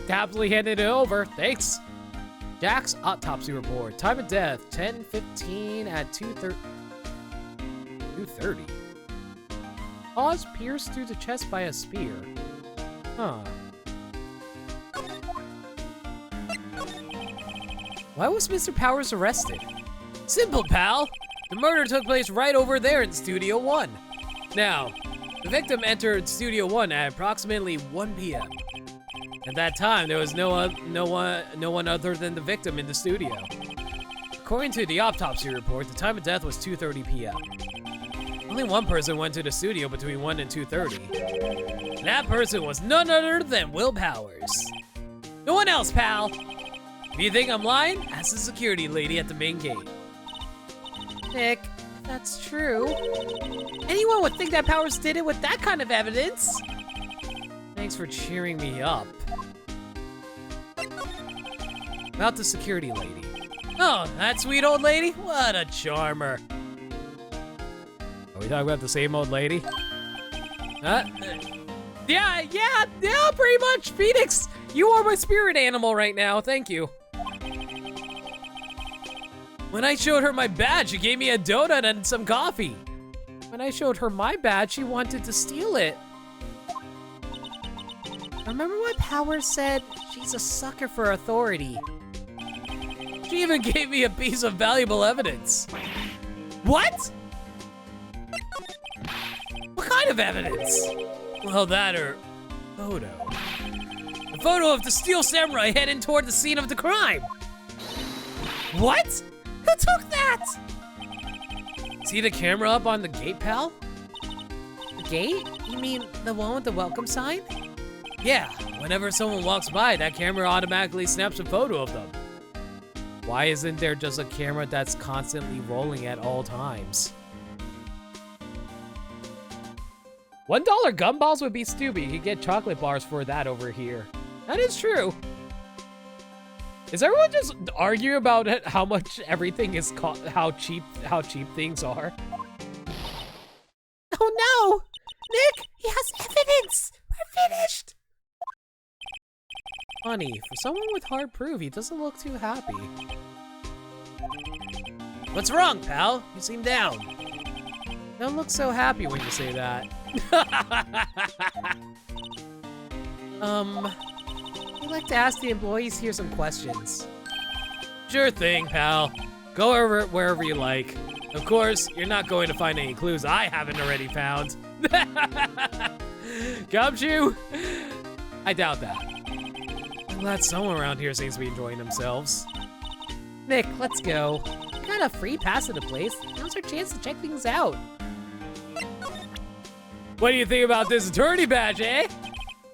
happily handed it over. Thanks. Jack's autopsy report. Time of death, 10:15 at 2:30. Paws pierced through the chest by a spear. Huh. Why was Mr. Powers arrested? Simple, pal. The murder took place right over there in Studio 1. Now, the victim entered Studio 1 at approximately 1 p.m. At that time, there was no one other than the victim in the studio. According to the autopsy report, the time of death was 2:30 p.m. Only one person went to the studio between 1 and 2:30. That person was none other than Will Powers. No one else, pal. If you think I'm lying, ask the security lady at the main gate. Nick, if that's true, anyone would think that Powers did it with that kind of evidence. Thanks for cheering me up. About the security lady. Oh, that sweet old lady? What a charmer. Are we talking about the same old lady? Yeah, pretty much. Phoenix, you are my spirit animal right now. Thank you. When I showed her my badge, she gave me a donut and some coffee. When I showed her my badge, she wanted to steal it. Remember what Powers said? She's a sucker for authority. She even gave me a piece of valuable evidence. What? What kind of evidence? Well, that or photo. The photo of the Steel Samurai heading toward the scene of the crime. What? Who took that? See the camera up on the gate, pal? The gate? You mean the one with the welcome sign? Yeah, whenever someone walks by, that camera automatically snaps a photo of them. Why isn't there just a camera that's constantly rolling at all times? $1 gumballs would be stupid. You could get chocolate bars for that over here. That is true. Is everyone just arguing about it, how much everything is how cheap things are? Oh no! Nick, he has evidence! We're finished! Funny, for someone with hard proof, he doesn't look too happy. What's wrong, pal? You seem down. You don't look so happy when you say that. I'd like to ask the employees here some questions. Sure thing, pal. Go wherever you like. Of course, you're not going to find any clues I haven't already found. Gumshoe? I doubt that. I'm glad someone around here seems to be enjoying themselves. Nick, let's go. We got a free pass to the place. Now's our chance to check things out. What do you think about this attorney badge, eh?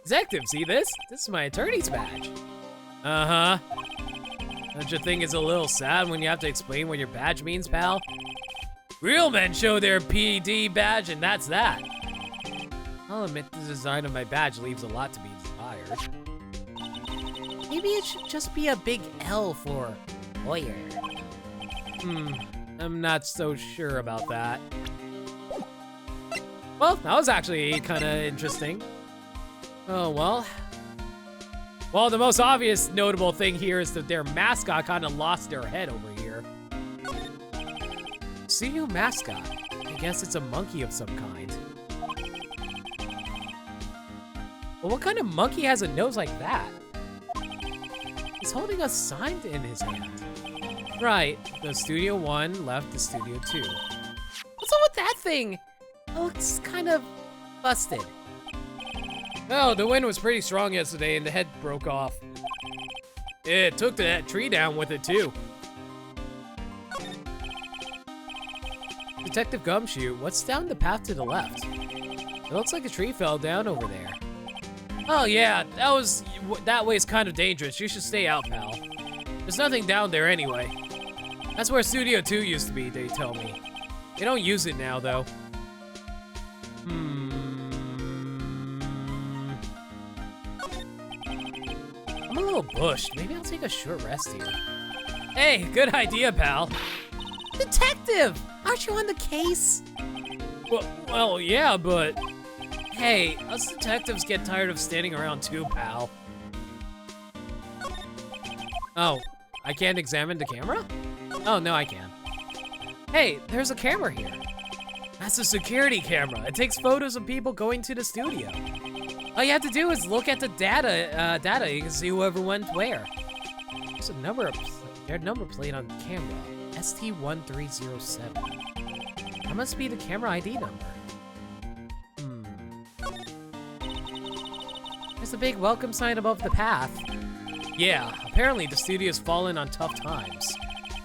Detective, see this? This is my attorney's badge. Uh-huh. Don't you think it's a little sad when you have to explain what your badge means, pal? Real men show their PD badge, and that's that. I'll admit the design of my badge leaves a lot to be desired. Maybe it should just be a big L for lawyer. I'm not so sure about that. Well, that was actually kind of interesting. Oh, well. Well, the most obvious notable thing here is that their mascot kind of lost their head over here. Studio mascot. I guess it's a monkey of some kind. Well, what kind of monkey has a nose like that? He's holding a sign in his hand. Right, the Studio 1 left the Studio 2. What's up with that thing? It looks kind of busted. Oh, the wind was pretty strong yesterday and the head broke off. It took that tree down with it too. Detective Gumshoe, what's down the path to the left? It looks like a tree fell down over there. Oh yeah, that way's kind of dangerous. You should stay out, pal. There's nothing down there anyway. That's where Studio 2 used to be, they tell me. They don't use it now, though. I'm a little bushed. Maybe I'll take a short rest here. Hey, good idea, pal. Detective! Aren't you on the case? Well, yeah, but... Hey, us detectives get tired of standing around too, pal. Oh, I can't examine the camera? Oh, no, I can. Hey, there's a camera here. That's a security camera. It takes photos of people going to the studio. All you have to do is look at the data. You can see whoever went where. There's a number plate on camera. ST1307. That must be the camera ID number. There's a big welcome sign above the path. Yeah, apparently the studio's fallen on tough times.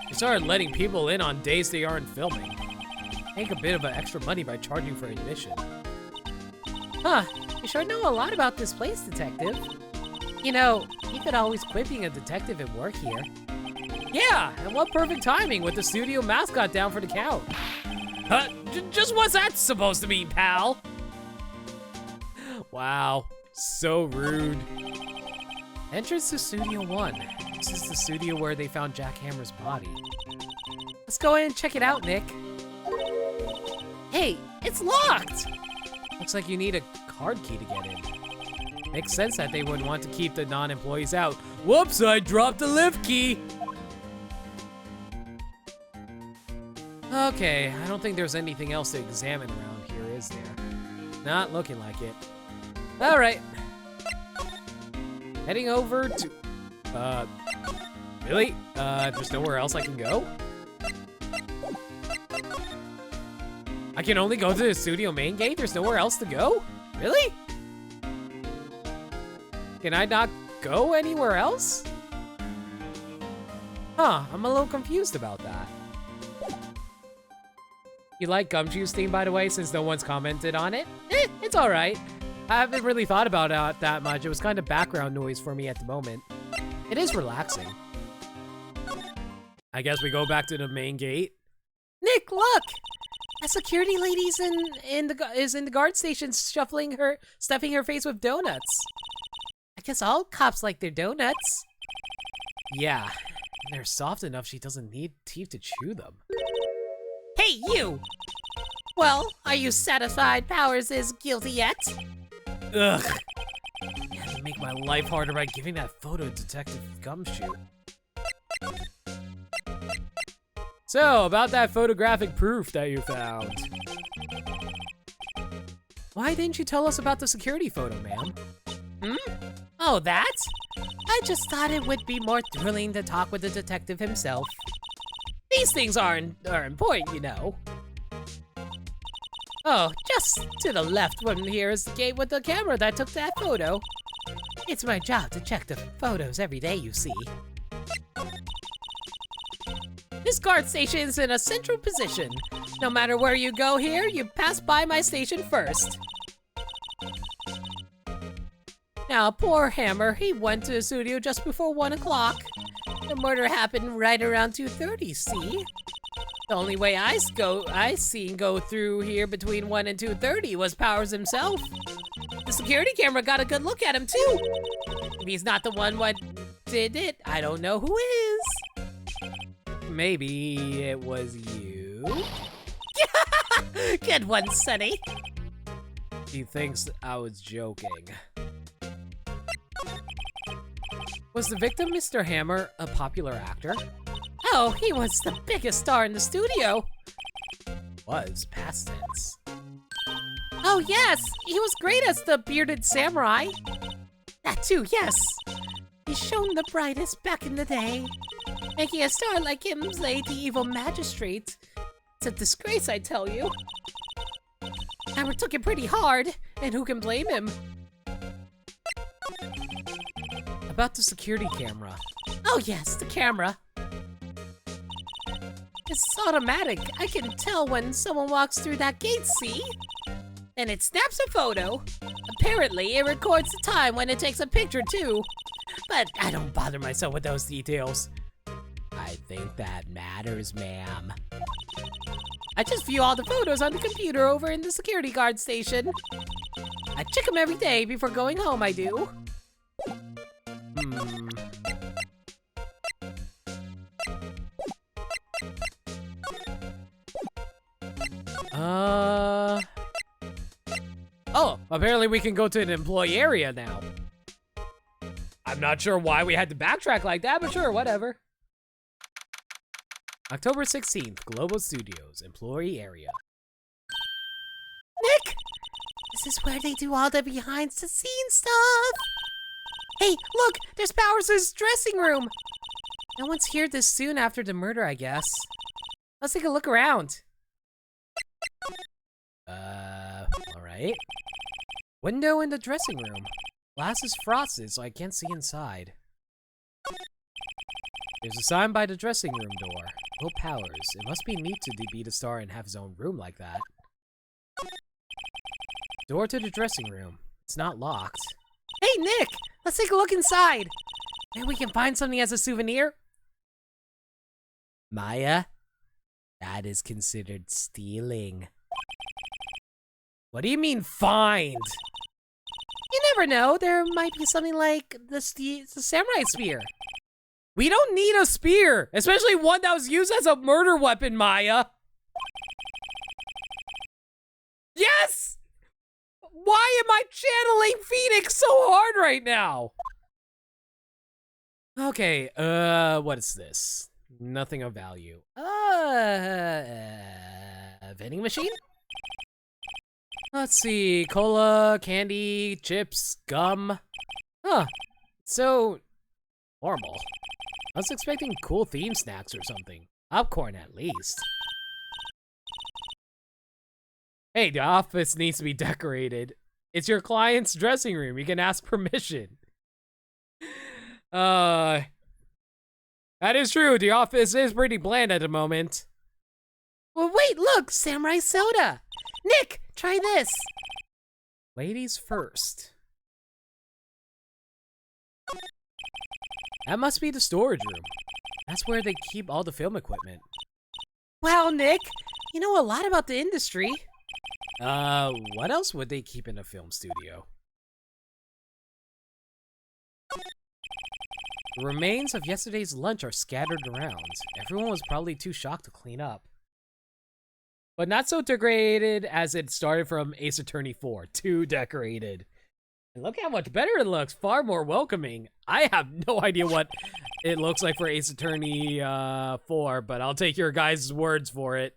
They started letting people in on days they aren't filming. Make a bit of extra money by charging for admission. Huh, you sure know a lot about this place, Detective. You know, you could always quit being a detective and work here. Yeah, and what perfect timing with the studio mascot down for the count. Just what's that supposed to mean, pal? Wow, so rude. Entrance to Studio 1. This is the studio where they found Jack Hammer's body. Let's go in and check it out, Nick. Hey, it's locked! Looks like you need a card key to get in. Makes sense that they would want to keep the non-employees out. Whoops, I dropped the lift key! Okay, I don't think there's anything else to examine around here, is there? Not looking like it. Alright. Heading over to... Really? There's nowhere else I can go? I can only go to the studio main gate? There's nowhere else to go? Really? Can I not go anywhere else? Huh, I'm a little confused about that. You like Gumshoe's theme, by the way, since no one's commented on it? It's alright. I haven't really thought about it that much. It was kind of background noise for me at the moment. It is relaxing. I guess we go back to the main gate. Nick, look! A security lady's is in the guard station stuffing her face with donuts. I guess all cops like their donuts. Yeah, they're soft enough she doesn't need teeth to chew them. Hey, you! Well, are you satisfied Powers is guilty yet? Ugh. You had to make my life harder by giving that photo Detective Gumshoe. So, about that photographic proof that you found. Why didn't you tell us about the security photo, ma'am? Oh, that? I just thought it would be more thrilling to talk with the detective himself. These things are important, you know. Oh, just to the left one here is the gate with the camera that took that photo. It's my job to check the photos every day, you see. This guard station is in a central position. No matter where you go here, you pass by my station first. Now, poor Hammer, he went to the studio just before 1 o'clock. The murder happened right around 2:30, see? The only way I seen go through here between 1 and 2:30 was Powers himself. The security camera got a good look at him, too. If he's not the one what did it, I don't know who is. Maybe it was you? Good one, Sonny. He thinks I was joking. Was the victim, Mr. Hammer, a popular actor? Oh, he was the biggest star in the studio. Was past tense. Oh, yes, he was great as the bearded samurai. That too, yes. He shone the brightest back in the day. Making a star like him slay the evil magistrate. It's a disgrace, I tell you. Hammer took it pretty hard, and who can blame him? About the security camera. Oh yes, the camera. It's automatic. I can tell when someone walks through that gate, see? Then it snaps a photo. Apparently, it records the time when it takes a picture too. But I don't bother myself with those details. I think that matters, ma'am. I just view all the photos on the computer over in the security guard station. I check them every day before going home, I do. Oh, apparently we can go to an employee area now. I'm not sure why we had to backtrack like that, but sure, whatever. October 16th, Global Studios, employee area. Nick! This is where they do all the behind-the-scenes stuff! Hey, look! There's Powers' dressing room! No one's here this soon after the murder, I guess. Let's take a look around. Alright. Window in the dressing room. Glass is frosted, so I can't see inside. There's a sign by the dressing room door. Will Powers. It must be neat to be the star and have his own room like that. Door to the dressing room. It's not locked. Hey, Nick! Let's take a look inside! Maybe we can find something as a souvenir? Maya, that is considered stealing. What do you mean, find? You never know. There might be something like the samurai spear. We don't need a spear, especially one that was used as a murder weapon, Maya. Yes! Why am I channeling Phoenix so hard right now? Okay, what is this? Nothing of value. Vending machine? Let's see, cola, candy, chips, gum. Huh, so normal. I was expecting cool theme snacks or something. Popcorn at least. Hey, the office needs to be decorated. It's your client's dressing room. You can ask permission. That is true. The office is pretty bland at the moment. Well, wait, look, samurai soda. Nick, try this. Ladies first. That must be the storage room. That's where they keep all the film equipment. Wow, Nick, you know a lot about the industry. What else would they keep in a film studio? The remains of yesterday's lunch are scattered around. Everyone was probably too shocked to clean up. But not so decorated as it started from Ace Attorney 4. Too decorated. And look how much better it looks. Far more welcoming. I have no idea what it looks like for Ace Attorney 4, but I'll take your guys' words for it.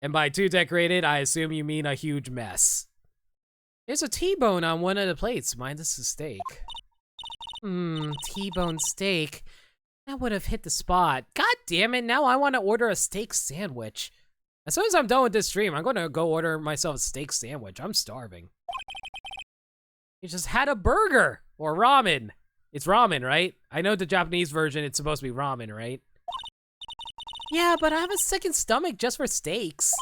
And by too decorated, I assume you mean a huge mess. There's a T-bone on one of the plates. Minus the steak. T-bone steak. That would have hit the spot. God damn it, now I want to order a steak sandwich. As soon as I'm done with this stream, I'm going to go order myself a steak sandwich. I'm starving. You just had a burger. Or ramen. It's ramen, right? I know the Japanese version, it's supposed to be ramen, right? Yeah, but I have a second stomach just for steaks.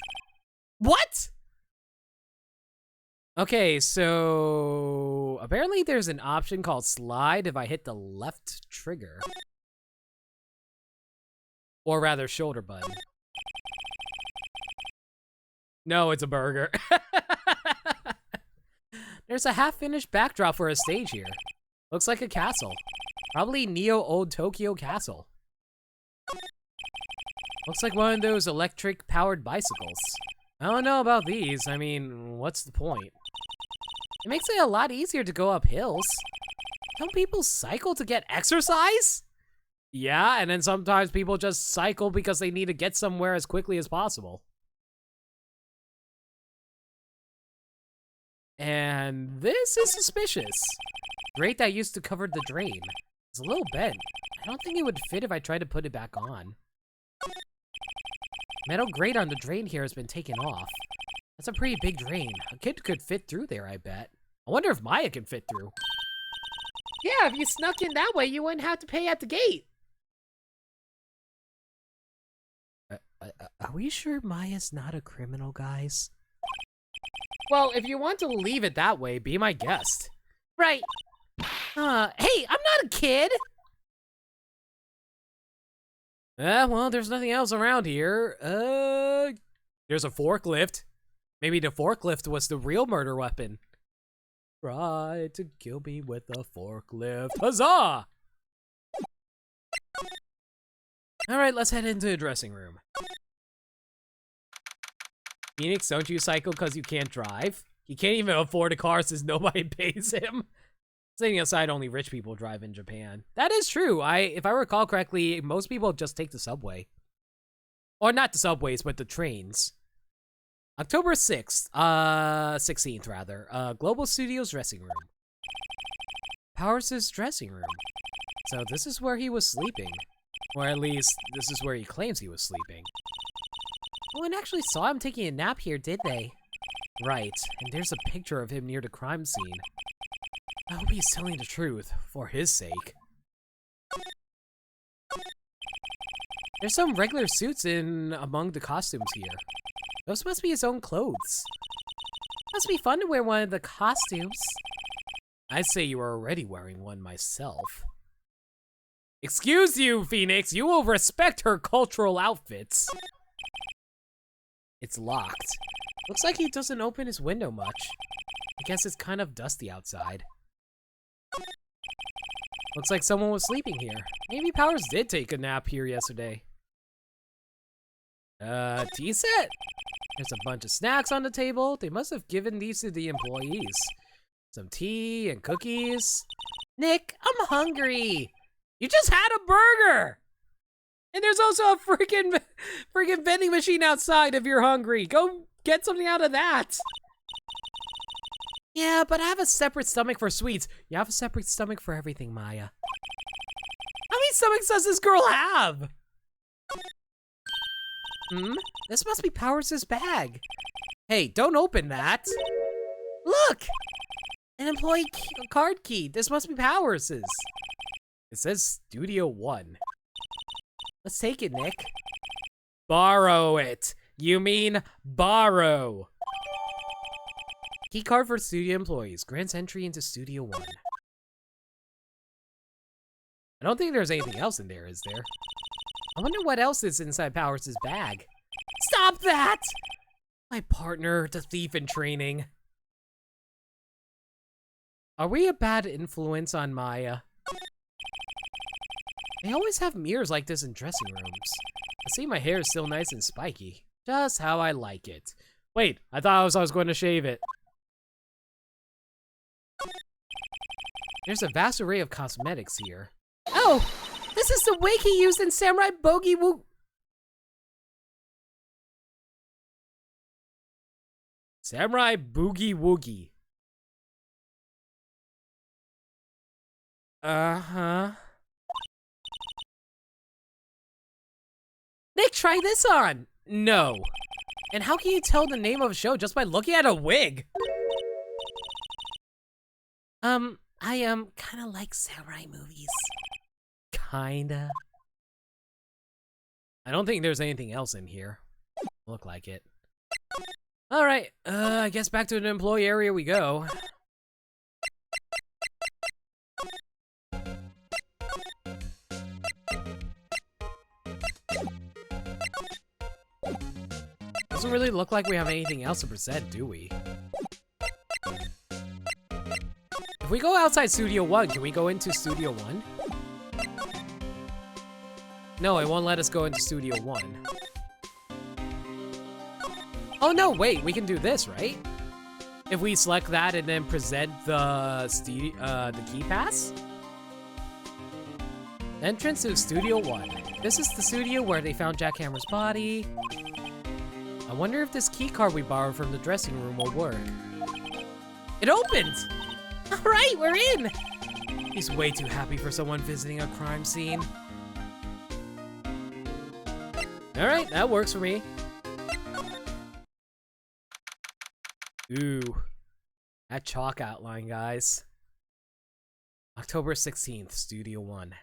What? Okay, so apparently there's an option called slide if I hit the left trigger. Or rather, shoulder button. No, it's a burger. There's a half-finished backdrop for a stage here. Looks like a castle. Probably Neo Old Tokyo Castle. Looks like one of those electric-powered bicycles. I don't know about these. I mean, what's the point? It makes it a lot easier to go up hills. Don't people cycle to get exercise? Yeah, and then sometimes people just cycle because they need to get somewhere as quickly as possible. And this is suspicious. Grate that used to cover the drain. It's a little bent. I don't think it would fit if I tried to put it back on. Metal grate on the drain here has been taken off. That's a pretty big drain. A kid could fit through there, I bet. I wonder if Maya can fit through. Yeah, if you snuck in that way, you wouldn't have to pay at the gate. Are we sure Maya's not a criminal, guys? Well, if you want to leave it that way, be my guest. Right. Hey, I'm not a kid! Well, there's nothing else around here. There's a forklift. Maybe the forklift was the real murder weapon. Try to kill me with a forklift. Huzzah! Alright, let's head into the dressing room. Phoenix, don't you cycle because you can't drive? He can't even afford a car since nobody pays him. Setting aside, only rich people drive in Japan. That is true. If I recall correctly, most people just take the subway. Or not the subways, but the trains. October 6th, 16th rather, Global Studios dressing room. Powers' dressing room. So this is where he was sleeping. Or at least, this is where he claims he was sleeping. No one actually saw him taking a nap here, did they? Right, and there's a picture of him near the crime scene. I hope he's telling the truth, for his sake. There's some regular suits in among the costumes here. Those must be his own clothes. Must be fun to wear one of the costumes. I'd say you are already wearing one myself. Excuse you, Phoenix, you will respect her cultural outfits. It's locked. Looks like he doesn't open his window much. I guess it's kind of dusty outside. Looks like someone was sleeping here. Maybe Powers did take a nap here yesterday. Tea set? There's a bunch of snacks on the table. They must have given these to the employees. Some tea and cookies. Nick, I'm hungry. You just had a burger! And there's also a freaking vending machine outside if you're hungry. Go get something out of that. Yeah, but I have a separate stomach for sweets. You have a separate stomach for everything, Maya. How many stomachs does this girl have? This must be Powers' bag. Hey, don't open that. Look! An employee card key. This must be Powers'. It says Studio 1. Let's take it, Nick. Borrow it. You mean borrow. Key card for studio employees. Grants entry into Studio 1. I don't think there's anything else in there, is there? I wonder what else is inside Powers' bag. Stop that! My partner, the thief in training. Are we a bad influence on Maya? They always have mirrors like this in dressing rooms. I see my hair is still nice and spiky. Just how I like it. Wait, I thought I was going to shave it. There's a vast array of cosmetics here. Oh, this is the wig he used in Samurai Boogie Woo. Samurai Boogie Woogie. Uh-huh. Nick, try this on. No. And how can you tell the name of a show just by looking at a wig? I kind of like samurai movies. Kinda. I don't think there's anything else in here. Look like it. Alright, I guess back to the employee area we go. Doesn't really look like we have anything else to present, do we? If we go outside Studio 1, can we go into Studio 1? No, it won't let us go into Studio 1. Oh no, wait, we can do this, right? If we select that and then present the key pass? Entrance to Studio 1. This is the studio where they found Jackhammer's body. I wonder if this key card we borrowed from the dressing room will work. It opened! All right, we're in. He's way too happy for someone visiting a crime scene. All right, that works for me. Ooh, that chalk outline, guys. October 16th, Studio 1.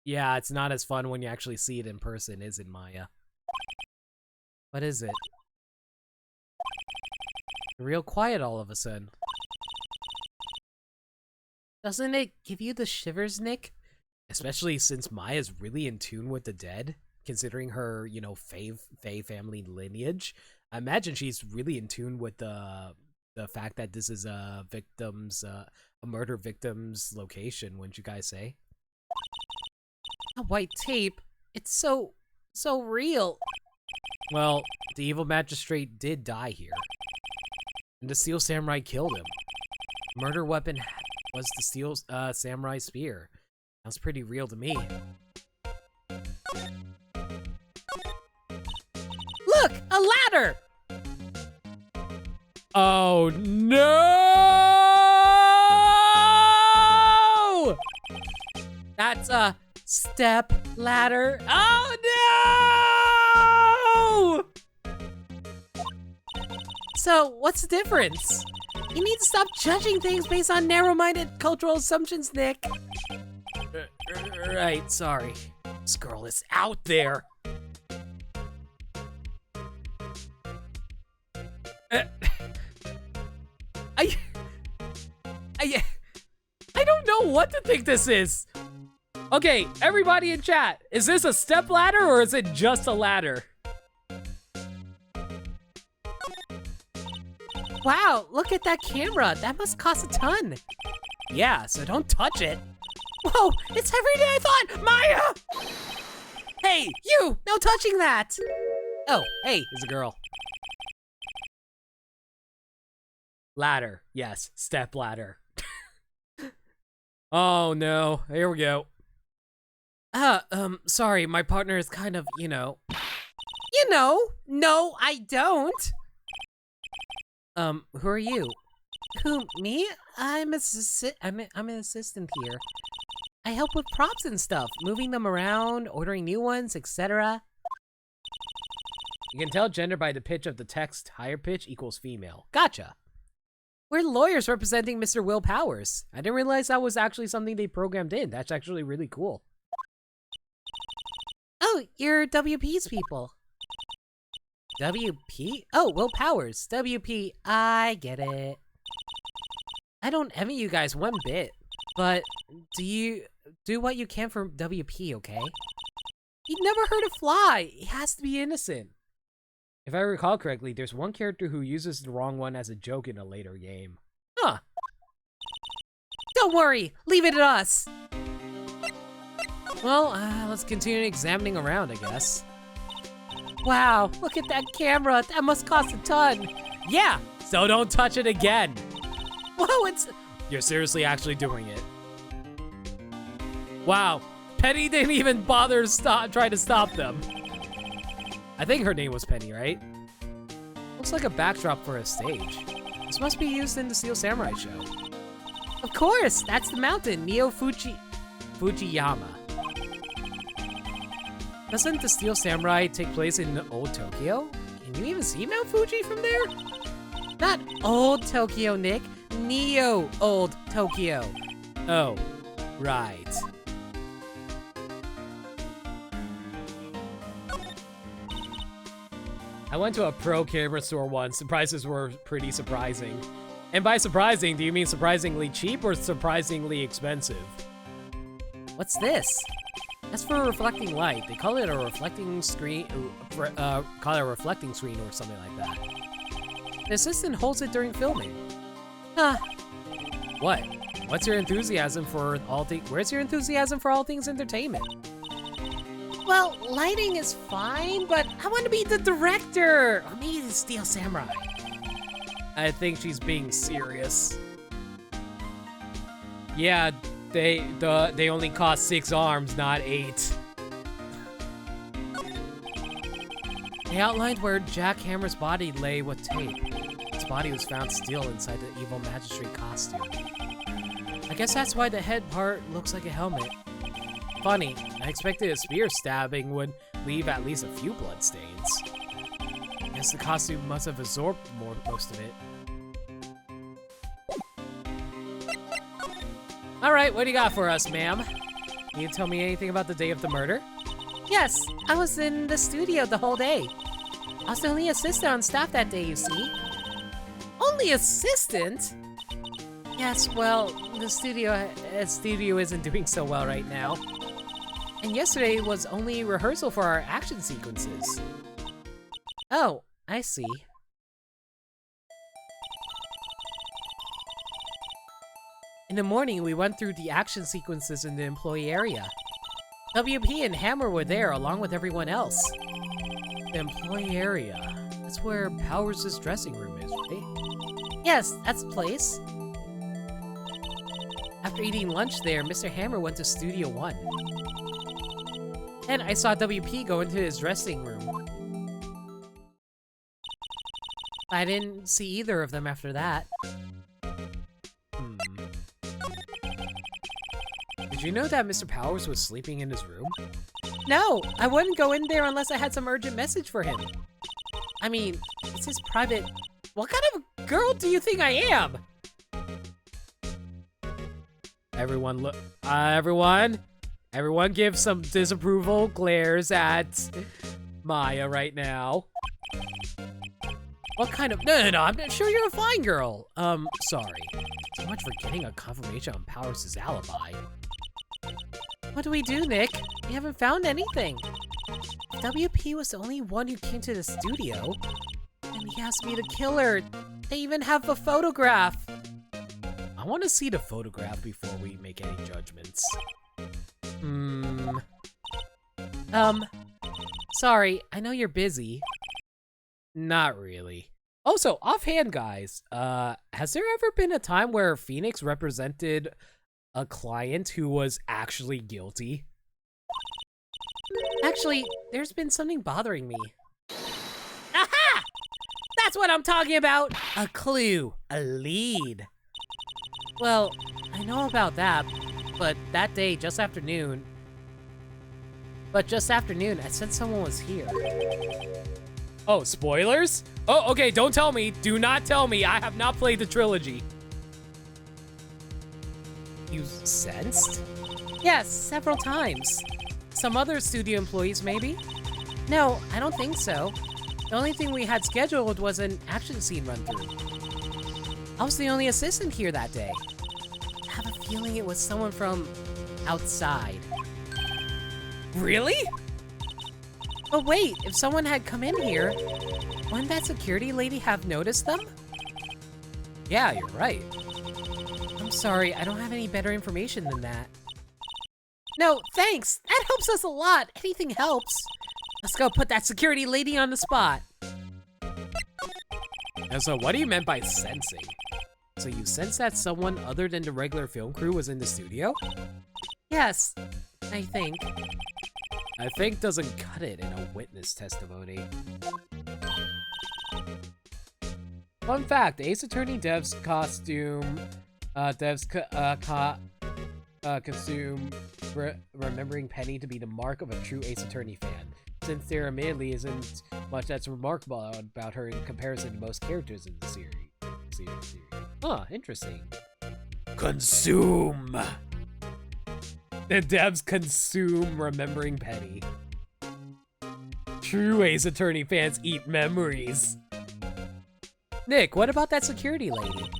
Yeah, it's not as fun when you actually see it in person, is it, Maya? What is it? Real quiet all of a sudden. Doesn't it give you the shivers, Nick? Especially since Maya's really in tune with the dead, considering her, you know, Fae family lineage. I imagine she's really in tune with the fact that this is a murder victim's location, wouldn't you guys say? A white tape. It's so real. Well, the evil magistrate did die here. And the steel samurai killed him. Murder weapon was the steel samurai spear. Sounds pretty real to me. Look, a ladder! Oh no! That's a step ladder. Oh no! So, what's the difference? You need to stop judging things based on narrow-minded cultural assumptions, Nick. Right, sorry. This girl is out there. I don't know what to think this is. Okay, everybody in chat, is this a step ladder or is it just a ladder? Wow, look at that camera. That must cost a ton. Yeah, so don't touch it. Whoa, it's everything I thought! Maya! Hey, you! No touching that! Oh, hey, it's a girl. Ladder. Yes, step ladder. Oh no, here we go. Sorry, my partner is kind of, you know. You know? No, I don't. Who are you? Who, me? I'm an assistant here. I help with props and stuff, moving them around, ordering new ones, etc. You can tell gender by the pitch of the text. Higher pitch equals female. Gotcha. We're lawyers representing Mr. Will Powers. I didn't realize that was actually something they programmed in. That's actually really cool. Oh, you're WP's people. WP? Oh, Will Powers. WP. I get it. I don't envy you guys one bit, but do what you can for WP, okay? He'd never hurt a fly. He has to be innocent. If I recall correctly, there's one character who uses the wrong one as a joke in a later game. Huh. Don't worry, leave it to us. Well, let's continue examining around, I guess. Wow, look at that camera. That must cost a ton. Yeah, so don't touch it again. Whoa, it's... You're seriously actually doing it. Wow, Penny didn't even bother try to stop them. I think her name was Penny, right? Looks like a backdrop for a stage. This must be used in the Steel Samurai show. Of course, that's the mountain, Fujiyama. Doesn't the Steel Samurai take place in old Tokyo? Can you even see Mount Fuji from there? Not old Tokyo, Nick. Neo old Tokyo. Oh, right. I went to a pro camera store once. The prices were pretty surprising. And by surprising, do you mean surprisingly cheap or surprisingly expensive? What's this? That's for reflecting light. They call it a reflecting screen, or something like that. The assistant holds it during filming. Huh. What? What's your enthusiasm for all things? Where's your enthusiasm for all things entertainment? Well, lighting is fine, but I want to be the director. Or maybe the Steel Samurai. I think she's being serious. Yeah, they only cost 6 arms, not 8. They outlined where Jack Hammer's body lay with tape. His body was found still inside the evil magistrate costume. I guess that's why the head part looks like a helmet. Funny, I expected a spear stabbing would leave at least a few bloodstains. I guess the costume must have absorbed most of it. Alright, what do you got for us, ma'am? Can you tell me anything about the day of the murder? Yes, I was in the studio the whole day. I was the only assistant on staff that day, you see. Only assistant? Yes, well, the studio isn't doing so well right now. And yesterday was only rehearsal for our action sequences. Oh, I see. In the morning, we went through the action sequences in the employee area. WP and Hammer were there along with everyone else. The employee area. That's where Powers' dressing room is, right? Yes, that's the place. After eating lunch there, Mr. Hammer went to Studio 1. Then I saw WP go into his dressing room. I didn't see either of them after that. Did you know that Mr. Powers was sleeping in his room? No, I wouldn't go in there unless I had some urgent message for him. I mean, it's his private... What kind of a girl do you think I am? Everyone look... Everyone give some disapproval glares at Maya right now. What kind of... No, I'm sure you're a fine girl. Sorry. So much for getting a confirmation on Powers' alibi. What do we do, Nick? We haven't found anything. If WP was the only one who came to the studio, then he has to be the killer. They even have a photograph. I want to see the photograph before we make any judgments. Sorry, I know you're busy. Not really. Also, offhand, guys, has there ever been a time where Phoenix represented a client who was actually guilty? Actually, there's been something bothering me. Aha! That's what I'm talking about! A clue, a lead. Well, I know about that, but that day, just after noon, I said someone was here. Oh, spoilers? Oh, okay, don't tell me. Do not tell me. I have not played the trilogy. You sensed? Yes, several times. Some other studio employees, maybe? No, I don't think so. The only thing we had scheduled was an action scene run-through. I was the only assistant here that day. I have a feeling it was someone from outside. Really? But wait, if someone had come in here, wouldn't that security lady have noticed them? Yeah, you're right. I'm sorry, I don't have any better information than that. No, thanks. That helps us a lot. Anything helps. Let's go put that security lady on the spot. And so what do you meant by sensing? So you sense that someone other than the regular film crew was in the studio? Yes, I think. I think doesn't cut it in a witness testimony. Fun fact, Ace Attorney Dev's costume, consume remembering Penny to be the mark of a true Ace Attorney fan, since there admittedly isn't much that's remarkable about her in comparison to most characters in the series. Huh, interesting. Consume! The devs consume remembering Penny. True Ace Attorney fans eat memories. Nick, what about that security lady?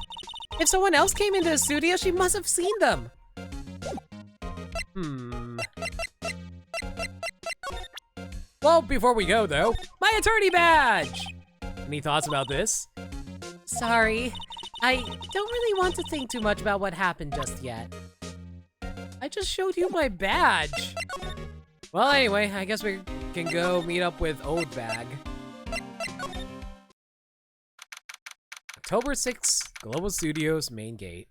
If someone else came into the studio, she must have seen them. Well, before we go, though, my attorney badge! Any thoughts about this? Sorry, I don't really want to think too much about what happened just yet. I just showed you my badge. Well, anyway, I guess we can go meet up with Old Bag. October 6th, Global Studios main gate.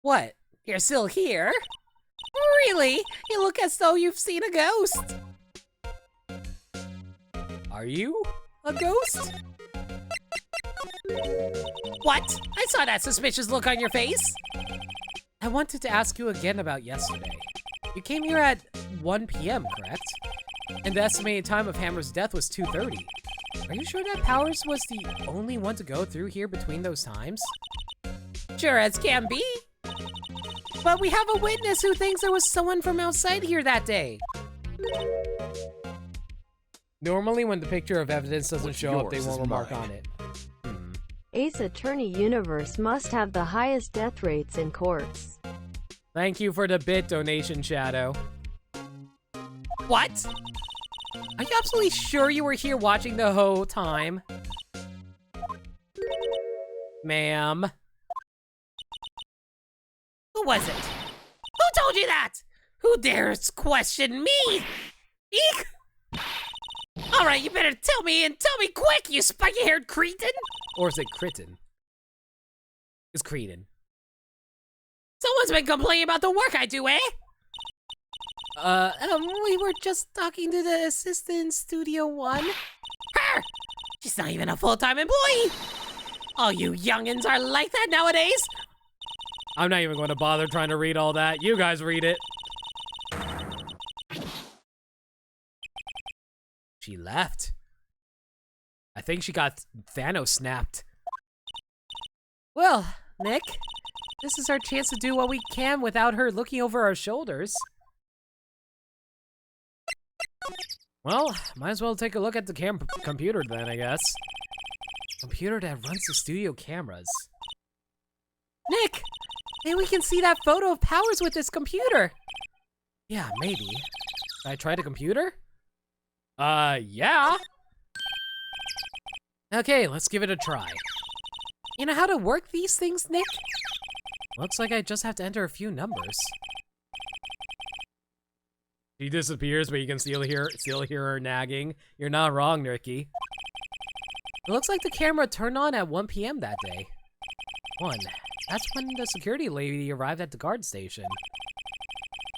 What? You're still here? Really? You look as though you've seen a ghost. Are you a ghost? What? I saw that suspicious look on your face. I wanted to ask you again about yesterday. You came here at 1 p.m., correct? And the estimated time of Hammer's death was 2:30. Are you sure that Powers was the only one to go through here between those times? Sure as can be. But we have a witness who thinks there was someone from outside here that day. Normally when the picture of evidence doesn't show up, they won't remark on it. Ace Attorney universe must have the highest death rates in courts. Thank you for the bit donation, Shadow. What? Are you absolutely sure you were here watching the whole time? Ma'am. Who was it? Who told you that? Who dares question me? Eek! Alright, you better tell me, and tell me quick, you spiky-haired cretin! Or is it Critin? It's Cretin. Someone's been complaining about the work I do, eh? We were just talking to the assistant in Studio 1. Her! She's not even a full-time employee! All you youngins are like that nowadays! I'm not even going to bother trying to read all that. You guys read it. She left. I think she got Thanos snapped. Well, Nick, this is our chance to do what we can without her looking over our shoulders. Well, might as well take a look at the computer then, I guess. Computer that runs the studio cameras. Nick, maybe we can see that photo of Powers with this computer. Yeah, maybe. Should I try the computer? Yeah. Okay, let's give it a try. You know how to work these things, Nick? Looks like I just have to enter a few numbers. She disappears, but you can still hear her nagging. You're not wrong, Ricky. It looks like the camera turned on at 1 p.m. that day. 1. That's when the security lady arrived at the guard station.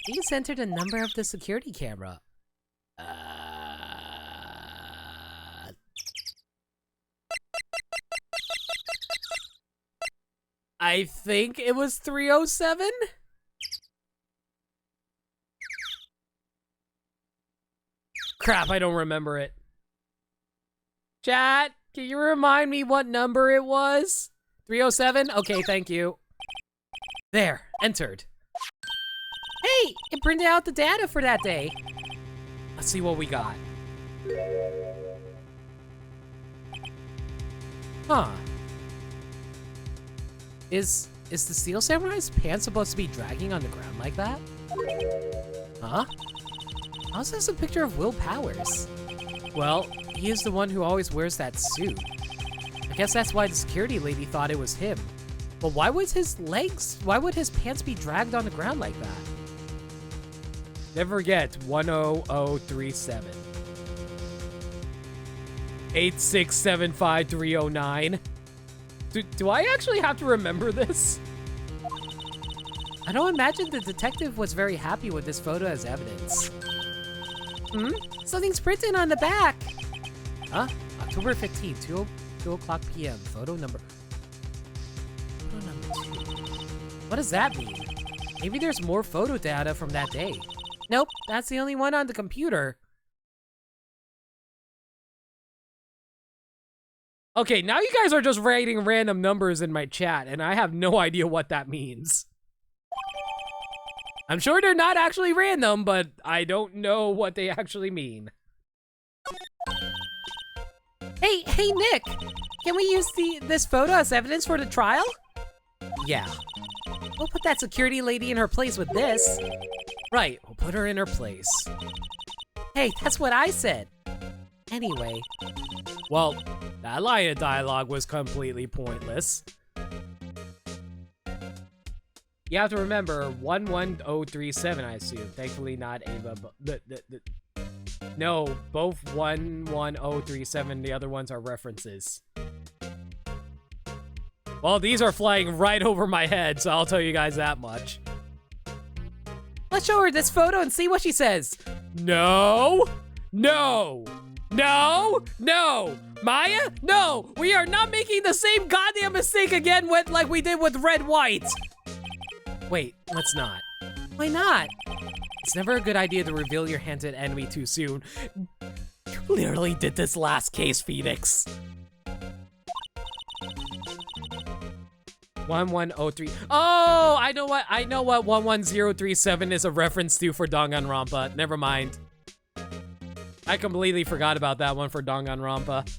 Please enter the number of the security camera. I think it was 307? Crap, I don't remember it. Chat, can you remind me what number it was? 307? Okay, thank you. There, entered. Hey, it printed out the data for that day. Let's see what we got. Huh. Is the Steel Samurai's pants supposed to be dragging on the ground like that? Huh? How's this a picture of Will Powers? Well, he is the one who always wears that suit. I guess that's why the security lady thought it was him. But why would his pants be dragged on the ground like that? Never forget, 10037. 8675309. Do I actually have to remember this? I don't imagine the detective was very happy with this photo as evidence. Something's printed on the back. Huh? October 15th, 2 o'clock p.m. Photo number 2. What does that mean? Maybe there's more photo data from that day. Nope, that's the only one on the computer. Okay, now you guys are just writing random numbers in my chat, and I have no idea what that means. I'm sure they're not actually random, but I don't know what they actually mean. Hey, Nick! Can we use this photo as evidence for the trial? Yeah. We'll put that security lady in her place with this. Right, we'll put her in her place. Hey, that's what I said. Anyway. Well, that line of dialogue was completely pointless. You have to remember 11037, I assume. Thankfully not Ava, but no, both 11037, the other ones are references. Well, these are flying right over my head, so I'll tell you guys that much. Let's show her this photo and see what she says. No! No! No! No! Maya? No! We are not making the same goddamn mistake again like we did with Red White! Wait, let's not. Why not? It's never a good idea to reveal your hand to an enemy too soon. You literally did this last case, Phoenix. 1103. Oh, I know what 11037 is a reference to for Danganronpa. Never mind. I completely forgot about that one for Danganronpa.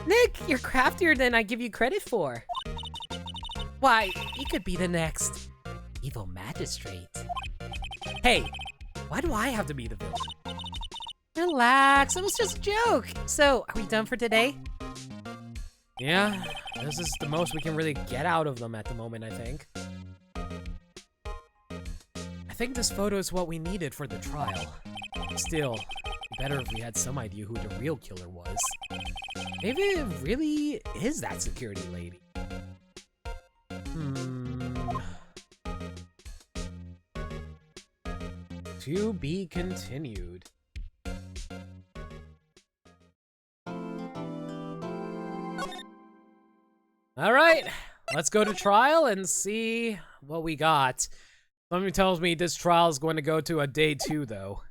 Nick, you're craftier than I give you credit for. Why, you could be the next evil magistrate. Hey, why do I have to be the villain? Relax, it was just a joke. So, are we done for today? Yeah, this is the most we can really get out of them at the moment, I think. I think this photo is what we needed for the trial. Still, better if we had some idea who the real killer was. Maybe it really is that security lady. To be continued. All right, let's go to trial and see what we got. Something tells me this trial is going to go to a day 2, though.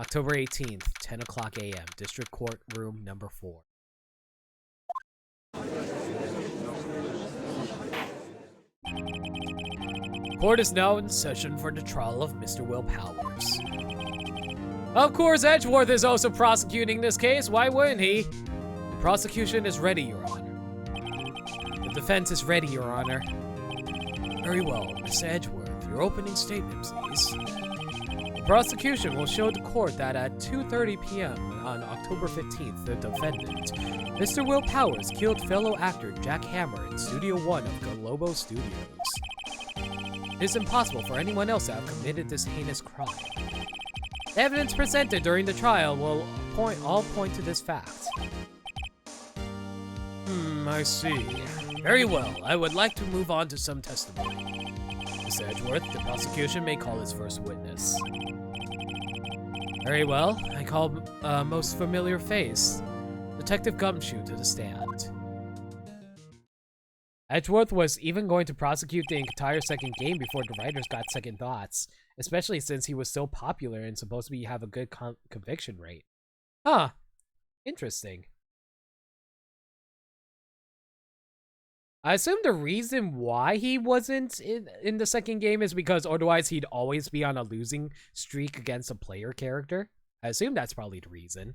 October 18th, 10 o'clock a.m., District Court Room number 4. Court is now in session for the trial of Mr. Will Powers. Of course, Edgeworth is also prosecuting this case. Why wouldn't he? The prosecution is ready, Your Honor. The defense is ready, Your Honor. Very well, Mr. Edgeworth. Your opening statement, please. The prosecution will show the court that at 2:30 p.m. on October 15th, the defendant, Mr. Will Powers, killed fellow actor Jack Hammer in Studio 1 of Globo Studios. It is impossible for anyone else to have committed this heinous crime. The evidence presented during the trial will all point to this fact. I see. Very well. I would like to move on to some testimony. Mr. Edgeworth, the prosecution may call its first witness. Very well. I call a most familiar face, Detective Gumshoe, to the stand. Edgeworth was even going to prosecute the entire second game before the writers got second thoughts, especially since he was so popular and supposed to have a good conviction rate. Huh. Interesting. I assume the reason why he wasn't in the second game is because otherwise he'd always be on a losing streak against a player character. I assume that's probably the reason.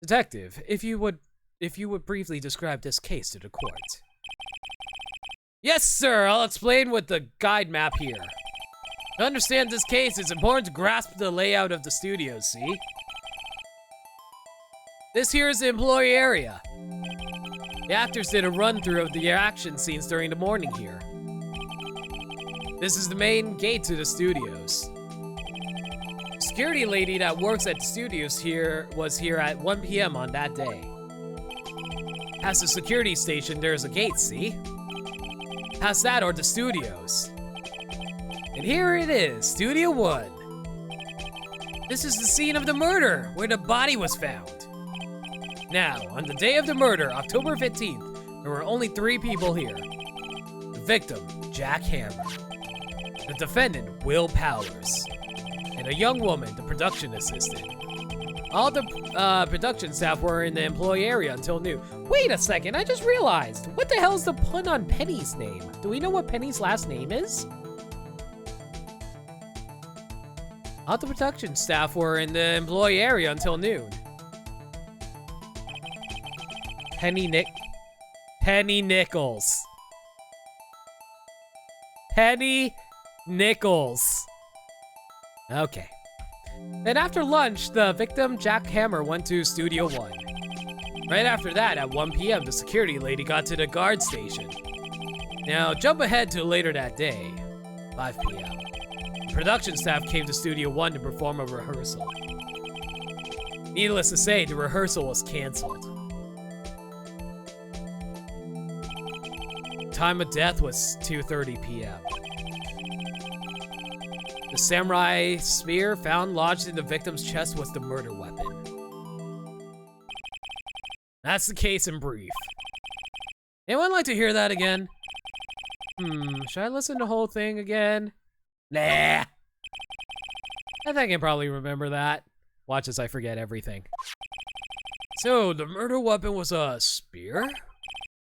Detective, if you would briefly describe this case to the court. Yes, sir. I'll explain with the guide map here. To understand this case, it's important to grasp the layout of the studio, see? This here is the employee area. The actors did a run-through of the action scenes during the morning here. This is the main gate to the studios. The security lady that works at the studios here was here at 1 p.m. on that day. Past the security station, there's a gate, see? Past that are the studios. And here it is, Studio 1. This is the scene of the murder, where the body was found. Now, on the day of the murder, October 15th, there were only 3 people here. The victim, Jack Hammer. The defendant, Will Powers. And a young woman, the production assistant. All the production staff were in the employee area until noon. Wait a second, I just realized. What the hell is the pun on Penny's name? Do we know what Penny's last name is? All the production staff were in the employee area until noon. Penny Nichols. Penny Nichols. Okay. Then after lunch, the victim, Jack Hammer, went to Studio 1. Right after that, at 1 p.m., the security lady got to the guard station. Now, jump ahead to later that day, 5 p.m. Production staff came to Studio 1 to perform a rehearsal. Needless to say, the rehearsal was canceled. Time of death was 2:30 p.m. The samurai spear found lodged in the victim's chest was the murder weapon. That's the case in brief. Anyone like to hear that again? Should I listen to the whole thing again? Nah. I think I can probably remember that. Watch as I forget everything. So, the murder weapon was a spear?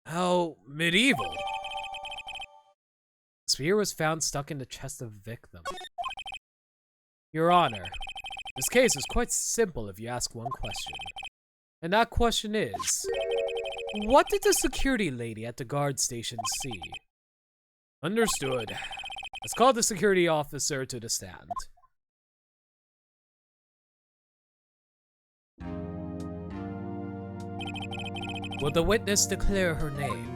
How medieval. The spear was found stuck in the chest of the victim. Your Honor, this case is quite simple if you ask one question. And that question is, what did the security lady at the guard station see? Understood. Let's call the security officer to the stand. Will the witness declare her name?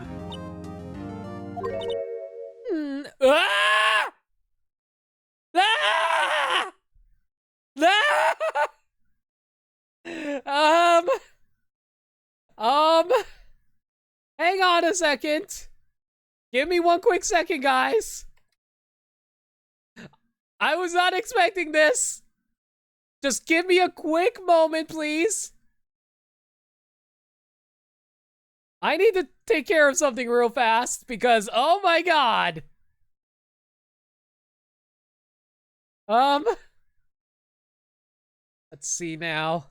Ah! Ah! Ah! Hang on a second. Give me one quick second, guys. I was not expecting this. Just give me a quick moment, please. I need to take care of something real fast because, oh my god. Let's see now.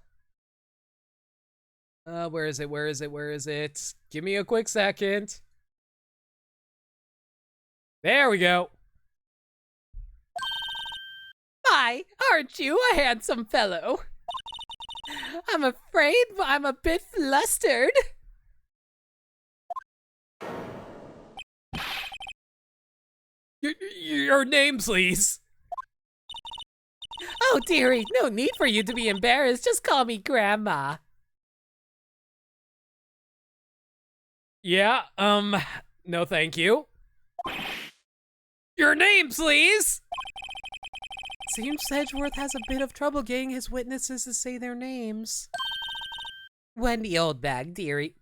Where is it? Where is it? Where is it? Give me a quick second. There we go. Hi, aren't you a handsome fellow? I'm afraid I'm a bit flustered. Your name, please. Oh, dearie, no need for you to be embarrassed. Just call me Grandma. Yeah, no thank you. Your name, please! Seems Sedgeworth has a bit of trouble getting his witnesses to say their names. Wendy Oldbag, dearie.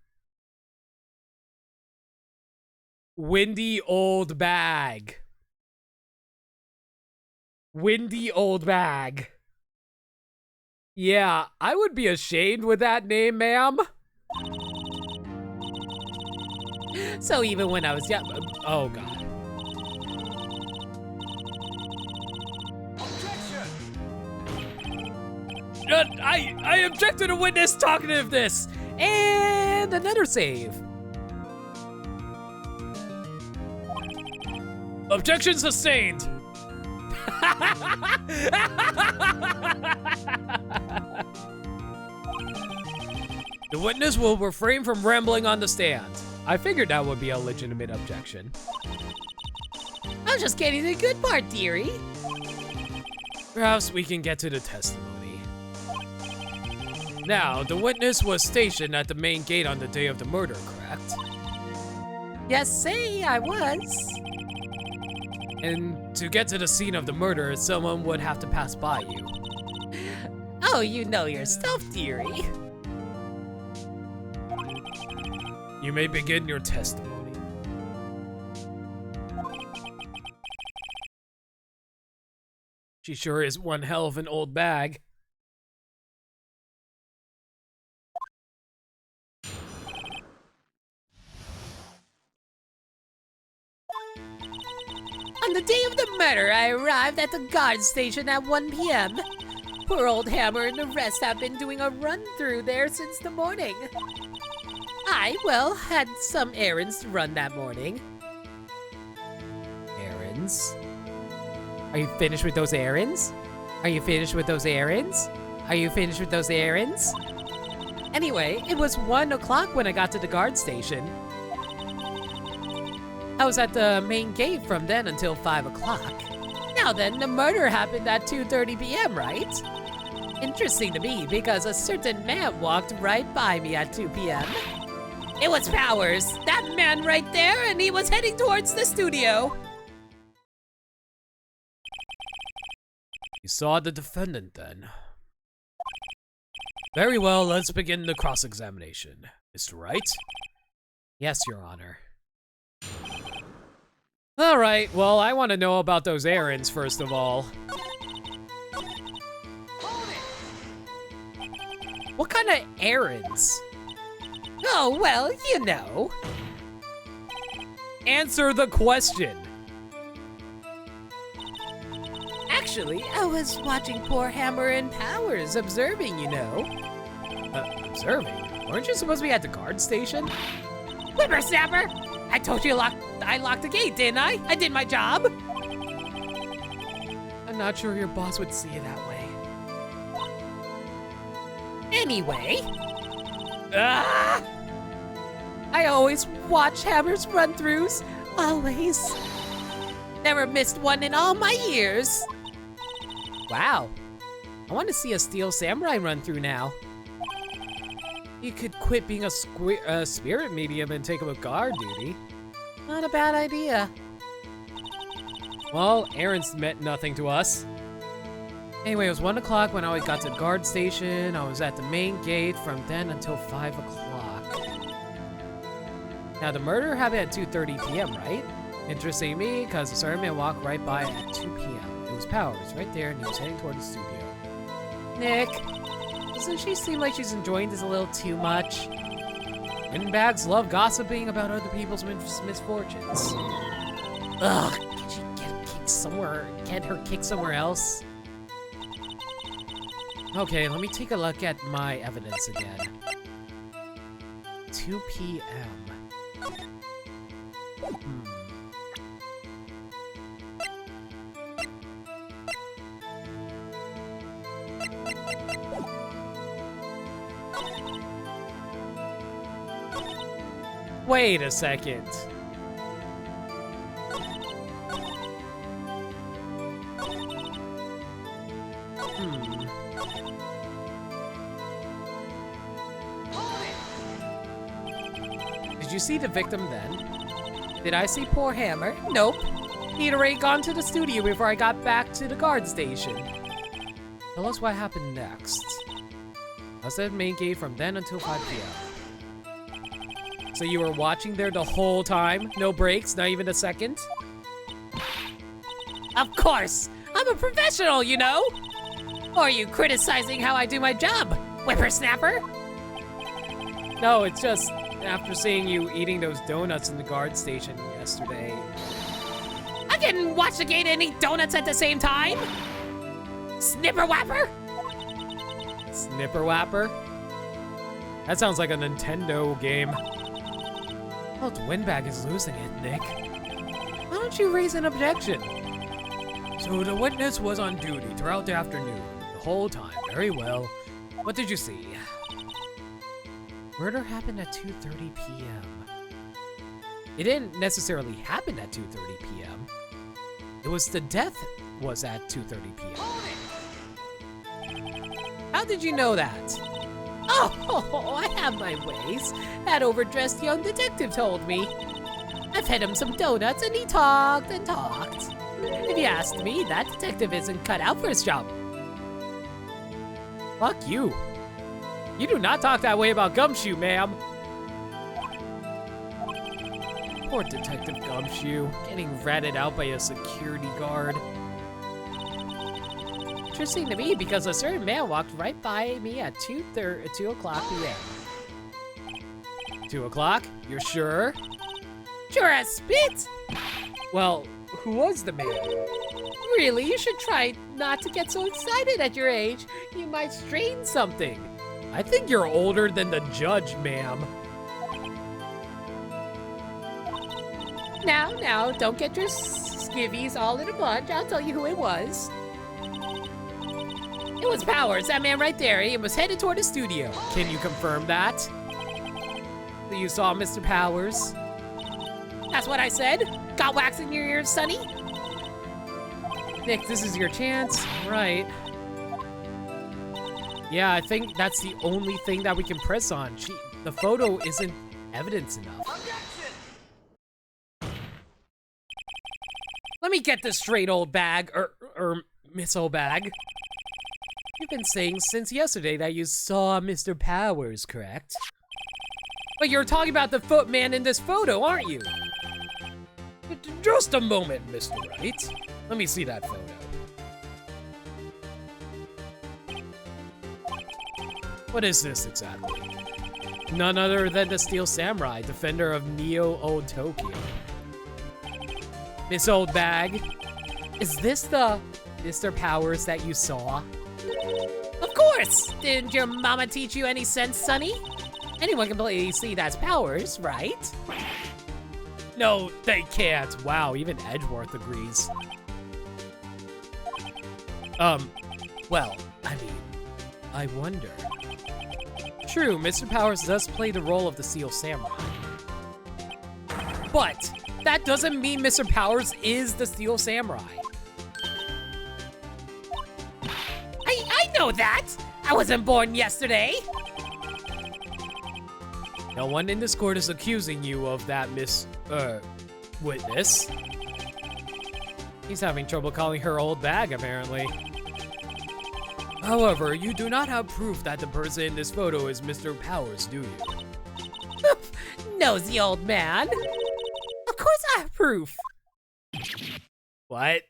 Windy Old Bag. Windy Old Bag. Yeah, I would be ashamed with that name, ma'am. So even when I was young... Oh, God. I object to the witness talkativeness. And another save. Objection sustained. The witness will refrain from rambling on the stand. I figured that would be a legitimate objection. I'm just getting to the good part, dearie. Perhaps we can get to the testimony. Now, the witness was stationed at the main gate on the day of the murder, correct? Yes, say I was. And to get to the scene of the murder, someone would have to pass by you. Oh, you know your stuff, dearie. You may begin your testimony. She sure is one hell of an old bag. On the day of the murder, I arrived at the guard station at 1 p.m. Poor old Hammer and the rest have been doing a run-through there since the morning. I, well, had some errands to run that morning. Errands? Are you finished with those errands? Are you finished with those errands? Are you finished with those errands? Anyway, it was 1 o'clock when I got to the guard station. I was at the main gate from then until 5 o'clock. Now then, the murder happened at 2:30 p.m., right? Interesting to me because a certain man walked right by me at 2 p.m. It was Powers, that man right there, and he was heading towards the studio. You saw the defendant then. Very well, let's begin the cross-examination. Mr. Wright? Yes, Your Honor. Alright, well, I want to know about those errands first of all. What kind of errands? Oh, well, you know. Answer the question! Actually, I was watching poor Hammer and Powers, observing, you know. Observing? Weren't you supposed to be at the guard station? Whippersnapper! I told you I locked the gate, didn't I? I did my job. I'm not sure your boss would see it that way. Anyway. I always watch Hammer's run-throughs. Always. Never missed one in all my years. Wow. I want to see a Steel Samurai run-through now. You could quit being a spirit medium and take up a guard duty. Not a bad idea. Well, errands meant nothing to us. Anyway, it was 1 o'clock when I got to the guard station. I was at the main gate from then until 5 o'clock. Now, the murder happened at 2:30 p.m., right? Interesting to me, because a certain man walked right by at 2 p.m. It was Powers right there, and he was heading toward the studio. Nick, doesn't she seem like she's enjoying this a little too much? Windbags love gossiping about other people's misfortunes. Ugh, can she get her kicked somewhere else? Okay, let me take a look at my evidence again. 2 p.m. Wait a second. Did you see the victim then? Did I see poor Hammer? Nope. He'd already gone to the studio before I got back to the guard station. Tell us what happened next. I was at the main gate from then until 5 p.m. So you were watching there the whole time? No breaks? Not even a second? Of course! I'm a professional, you know! Or are you criticizing how I do my job, whippersnapper? No, it's just after seeing you eating those donuts in the guard station yesterday. I didn't watch the gate and eat donuts at the same time! Snipper Whapper? Snipper Whapper? That sounds like a Nintendo game. Well, Windbag is losing it, Nick. Why don't you raise an objection? So the witness was on duty throughout the afternoon, the whole time. Very well. What did you see? Murder happened at 2:30 p.m. It didn't necessarily happen at 2:30 p.m. It was the death was at 2:30 p.m. How did you know that? Oh, I have my ways. That overdressed young detective told me. I fed him some donuts and he talked and talked. If you asked me, that detective isn't cut out for his job. Fuck you. You do not talk that way about Gumshoe, ma'am. Poor Detective Gumshoe, getting ratted out by a security guard. Interesting to me because a certain man walked right by me at 2 o'clock p.m. 2 o'clock? You're sure? Sure as spit! Well, who was the man? Really, you should try not to get so excited at your age. You might strain something. I think you're older than the judge, ma'am. Now, don't get your skivvies all in a bunch. I'll tell you who it was. It was Powers, that man right there. He was headed toward the studio. Can you confirm that? That you saw Mr. Powers? That's what I said. Got wax in your ears, Sonny? Nick, this is your chance. Right. Yeah, I think that's the only thing that we can press on. The photo isn't evidence enough. Objection! Let me get this straight, old bag, or Miss Old Bag. You've been saying since yesterday that you saw Mr. Powers, correct? But you're talking about the footman in this photo, aren't you? Just a moment, Mr. Wright. Let me see that photo. What is this exactly? None other than the Steel Samurai, defender of Neo-Old Tokyo. Miss Old Bag, is this the Mr. Powers that you saw? Of course! Didn't your mama teach you any sense, Sonny? Anyone can plainly see that's Powers, right? No, they can't. Wow, even Edgeworth agrees. Well, I mean, I wonder. True, Mr. Powers does play the role of the Steel Samurai. But that doesn't mean Mr. Powers is the Steel Samurai. I know that! I wasn't born yesterday! No one in this court is accusing you of that, witness. He's having trouble calling her old bag, apparently. However, you do not have proof that the person in this photo is Mr. Powers, do you? Nosy old man. Of course I have proof. What?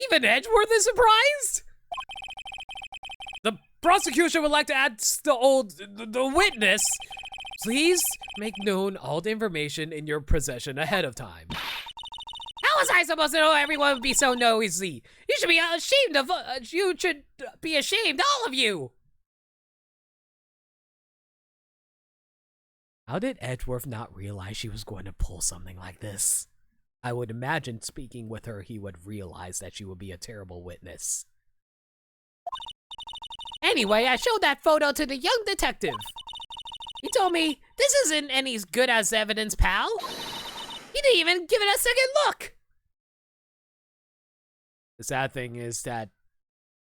Even Edgeworth is surprised? The prosecution would like to add the witness. Please make known all the information in your possession ahead of time. How was I supposed to know everyone would be so nosy? You should be ashamed of, you should be ashamed, all of you. How did Edgeworth not realize she was going to pull something like this? I would imagine speaking with her, he would realize that she would be a terrible witness. Anyway, I showed that photo to the young detective. He told me, this isn't any as good as evidence, pal. He didn't even give it a second look. The sad thing is that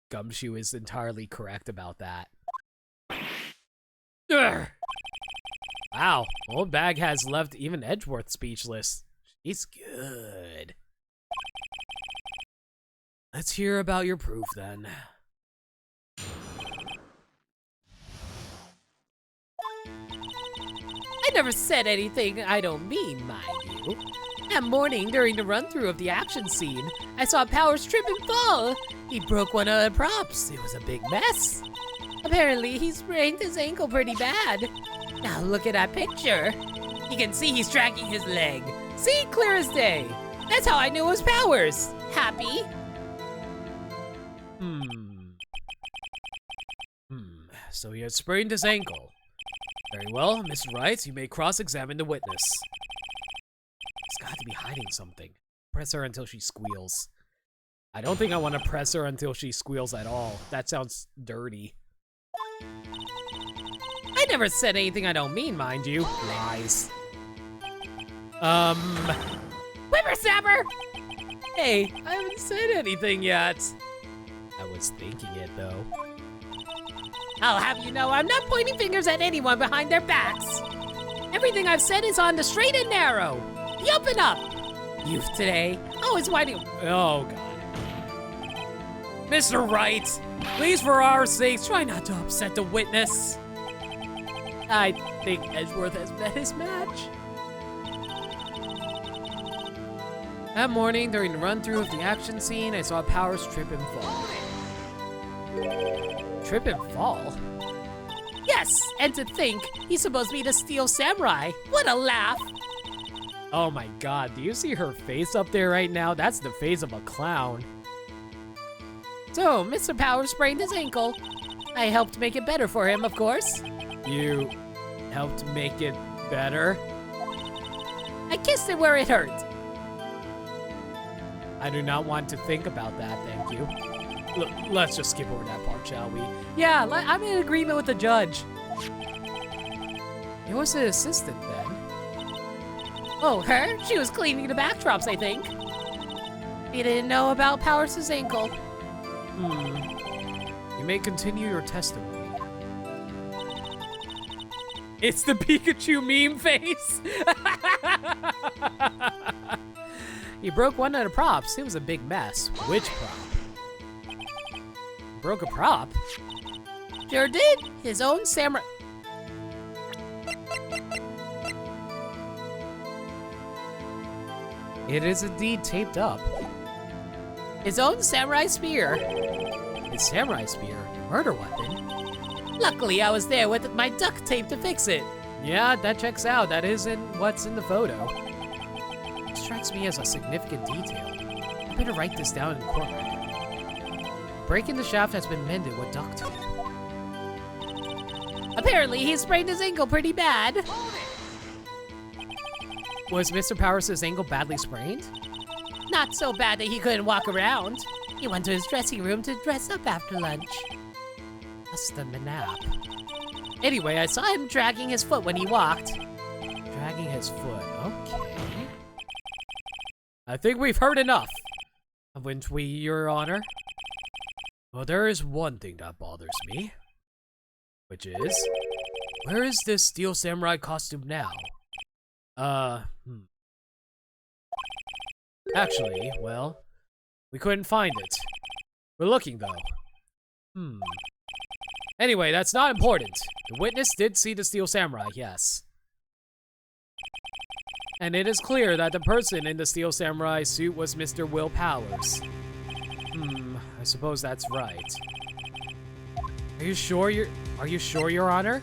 Gumshoe is entirely correct about that. Urgh. Wow, Old Bag has left even Edgeworth speechless. She's good. Let's hear about your proof then. I never said anything I don't mean, mind you. That morning, during the run-through of the action scene, I saw Powers trip and fall. He broke one of the props. It was a big mess. Apparently, he sprained his ankle pretty bad. Now look at that picture. You can see he's dragging his leg. See, clear as day. That's how I knew it was Powers. Happy? So he had sprained his ankle. Very well, Mr. Wright, you may cross-examine the witness. He's got to be hiding something. Press her until she squeals. I don't think I want to press her until she squeals at all. That sounds dirty. I never said anything I don't mean, mind you. Lies. Whippersnapper! Hey, I haven't said anything yet. I was thinking it, though. I'll have you know I'm not pointing fingers at anyone behind their backs. Everything I've said is on the straight and narrow. The up and up. Youth today, always whining. Oh, God. Mr. Wright, please, for our sakes, try not to upset the witness. I think Edgeworth has met his match. That morning, during the run-through of the action scene, I saw Powers trip and fall. Trip and fall? Yes, and to think he's supposed to be the Steel Samurai. What a laugh. Oh my God, do you see her face up there right now? That's the face of a clown. So, Mr. Powers sprained his ankle. I helped make it better for him, of course. You helped make it better? I kissed it where it hurt. I do not want to think about that, thank you. Let's just skip over that part, shall we? Yeah, I'm in agreement with the judge. It was the assistant then. Oh, her? She was cleaning the backdrops, I think. You didn't know about Powers' ankle. You may continue your testimony. It's the Pikachu meme face! He broke one of the props. It was a big mess. Which prop? Broke a prop? Sure did. His own samurai. It is indeed taped up. His own samurai spear. His samurai spear? Murder weapon? Luckily, I was there with my duct tape to fix it. Yeah, that checks out. That isn't what's in the photo. It strikes me as a significant detail. I better write this down in court record. Break in the shaft has been mended with duct tape. Apparently, he sprained his ankle pretty bad. Was Mr. Powers' ankle badly sprained? Not so bad that he couldn't walk around. He went to his dressing room to dress up after lunch. Must have been a nap. Anyway, I saw him dragging his foot when he walked. Dragging his foot, okay. I think we've heard enough, haven't we, Your Honor? Well, there is one thing that bothers me. Which is, where is this Steel Samurai costume now? Actually, well, we couldn't find it. We're looking, though. Anyway, that's not important. The witness did see the Steel Samurai, yes. And it is clear that the person in the Steel Samurai suit was Mr. Will Powers. I suppose that's right. Are you sure, Your Honor?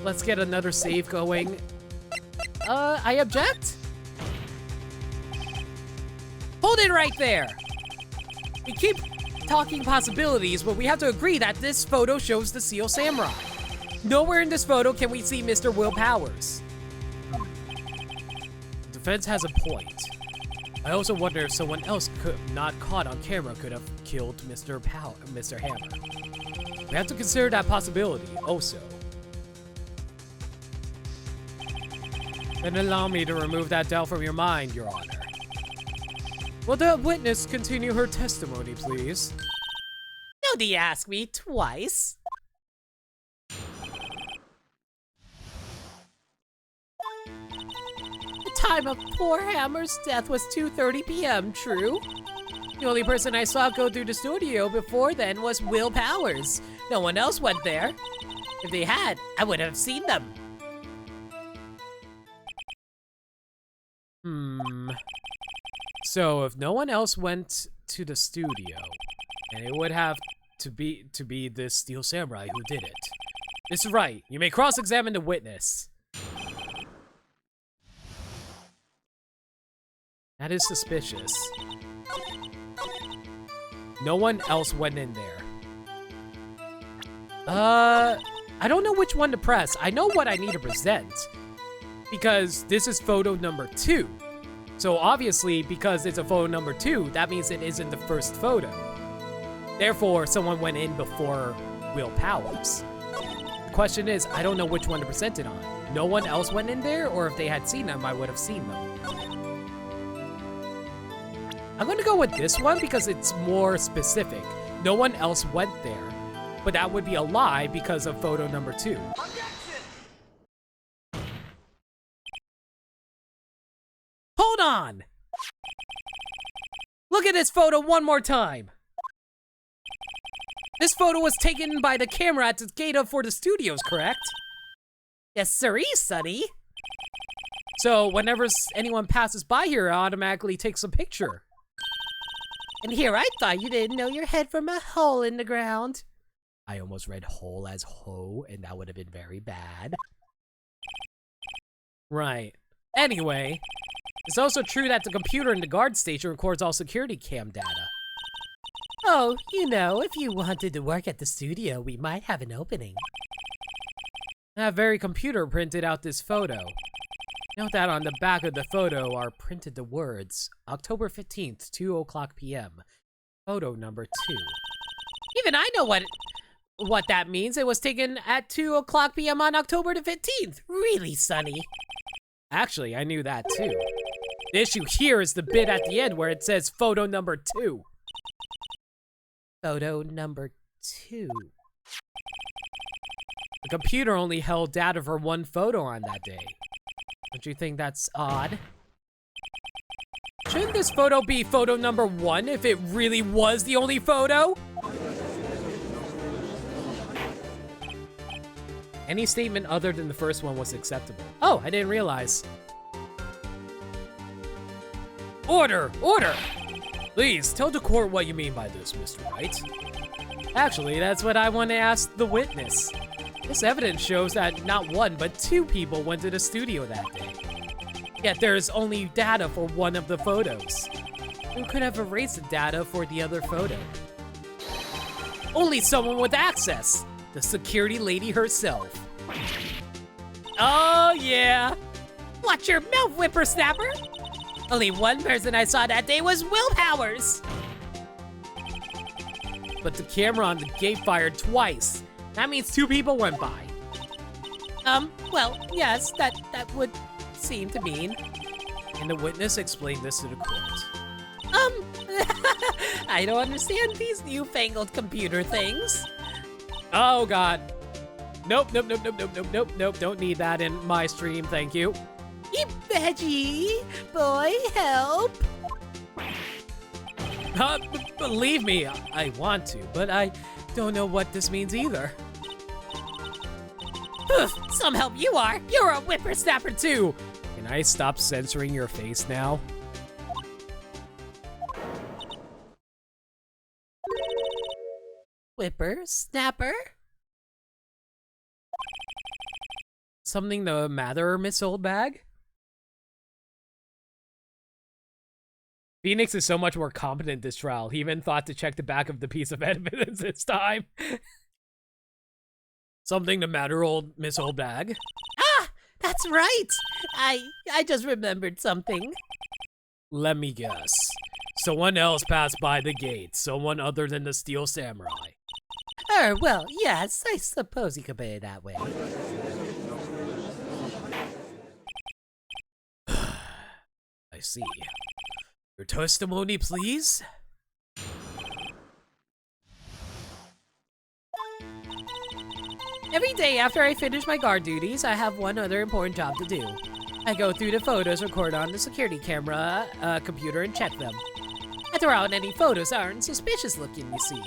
Let's get another save going. I object? Hold it right there! We keep talking possibilities, but we have to agree that this photo shows the Steel Samurai. Nowhere in this photo can we see Mr. Will Powers. The defense has a point. I also wonder if someone else not caught on camera could have killed Mr. Hammer. We have to consider that possibility also. Then allow me to remove that doubt from your mind, Your Honor. Will the witness continue her testimony, please? No need to ask me twice. The time of poor Hammer's death was 2:30 p.m., true? The only person I saw go through the studio before then was Will Powers. No one else went there. If they had, I would have seen them. So if no one else went to the studio, and it would have to be this Steel Samurai who did it. This is right. You may cross-examine the witness. That is suspicious. No one else went in there. I don't know which one to press. I know what I need to present. Because this is photo number 2. So obviously, because it's a photo number 2, that means it isn't the first photo. Therefore, someone went in before Will Powers. The question is, I don't know which one to present it on. No one else went in there, or if they had seen them, I would have seen them. I'm gonna go with this one because it's more specific. No one else went there. But that would be a lie because of photo number 2. Objection! Hold on! Look at this photo one more time. This photo was taken by the camera at the gate for the studios, correct? Yes, sirree, sonny. So whenever anyone passes by here, it automatically takes a picture. And here I thought you didn't know your head from a hole in the ground. I almost read hole as ho, and that would have been very bad. Right. Anyway, it's also true that the computer in the guard station records all security cam data. Oh, you know, if you wanted to work at the studio, we might have an opening. That very computer printed out this photo. Note that on the back of the photo are printed the words, October 15th, 2 o'clock p.m. Photo number 2. Even I know what that means. It was taken at 2 o'clock p.m. on October the 15th. Really, sonny? Actually, I knew that too. The issue here is the bit at the end where it says photo number 2. Photo number 2. The computer only held data for one photo on that day. Don't you think that's odd? Shouldn't this photo be photo number 1 if it really was the only photo? Any statement other than the first one was acceptable. Oh, I didn't realize. Order! Order! Please, tell the court what you mean by this, Mr. Wright. Actually, that's what I want to ask the witness. This evidence shows that not 1, but 2 people went to the studio that day. Yet there's only data for one of the photos. Who could have erased the data for the other photo? Only someone with access! The security lady herself. Oh, yeah! Watch your mouth, whippersnapper! Only one person I saw that day was Will Powers! But the camera on the gate fired twice. That means 2 people went by. Well, yes, that would seem to mean. And the witness explained this to the court. I don't understand these newfangled computer things. Oh, God. Nope, nope, nope, nope, nope, nope, nope, nope. Don't need that in my stream, thank you. You veggie, boy, help. Believe me, I want to, but I don't know what this means either. Some help you are. You're a whippersnapper too. Can I stop censoring your face now? Whippersnapper? Something the matter, Miss Oldbag? Phoenix is so much more competent this trial. He even thought to check the back of the piece of evidence this time. Something the matter, Miss Oldbag? Ah, that's right. I just remembered something. Let me guess. Someone else passed by the gate. Someone other than the Steel Samurai. Well, yes, I suppose you could put it that way. I see. Your testimony, please? Every day after I finish my guard duties, I have one other important job to do. I go through the photos recorded on the security camera computer and check them. I throw out any photos that aren't suspicious looking, you see.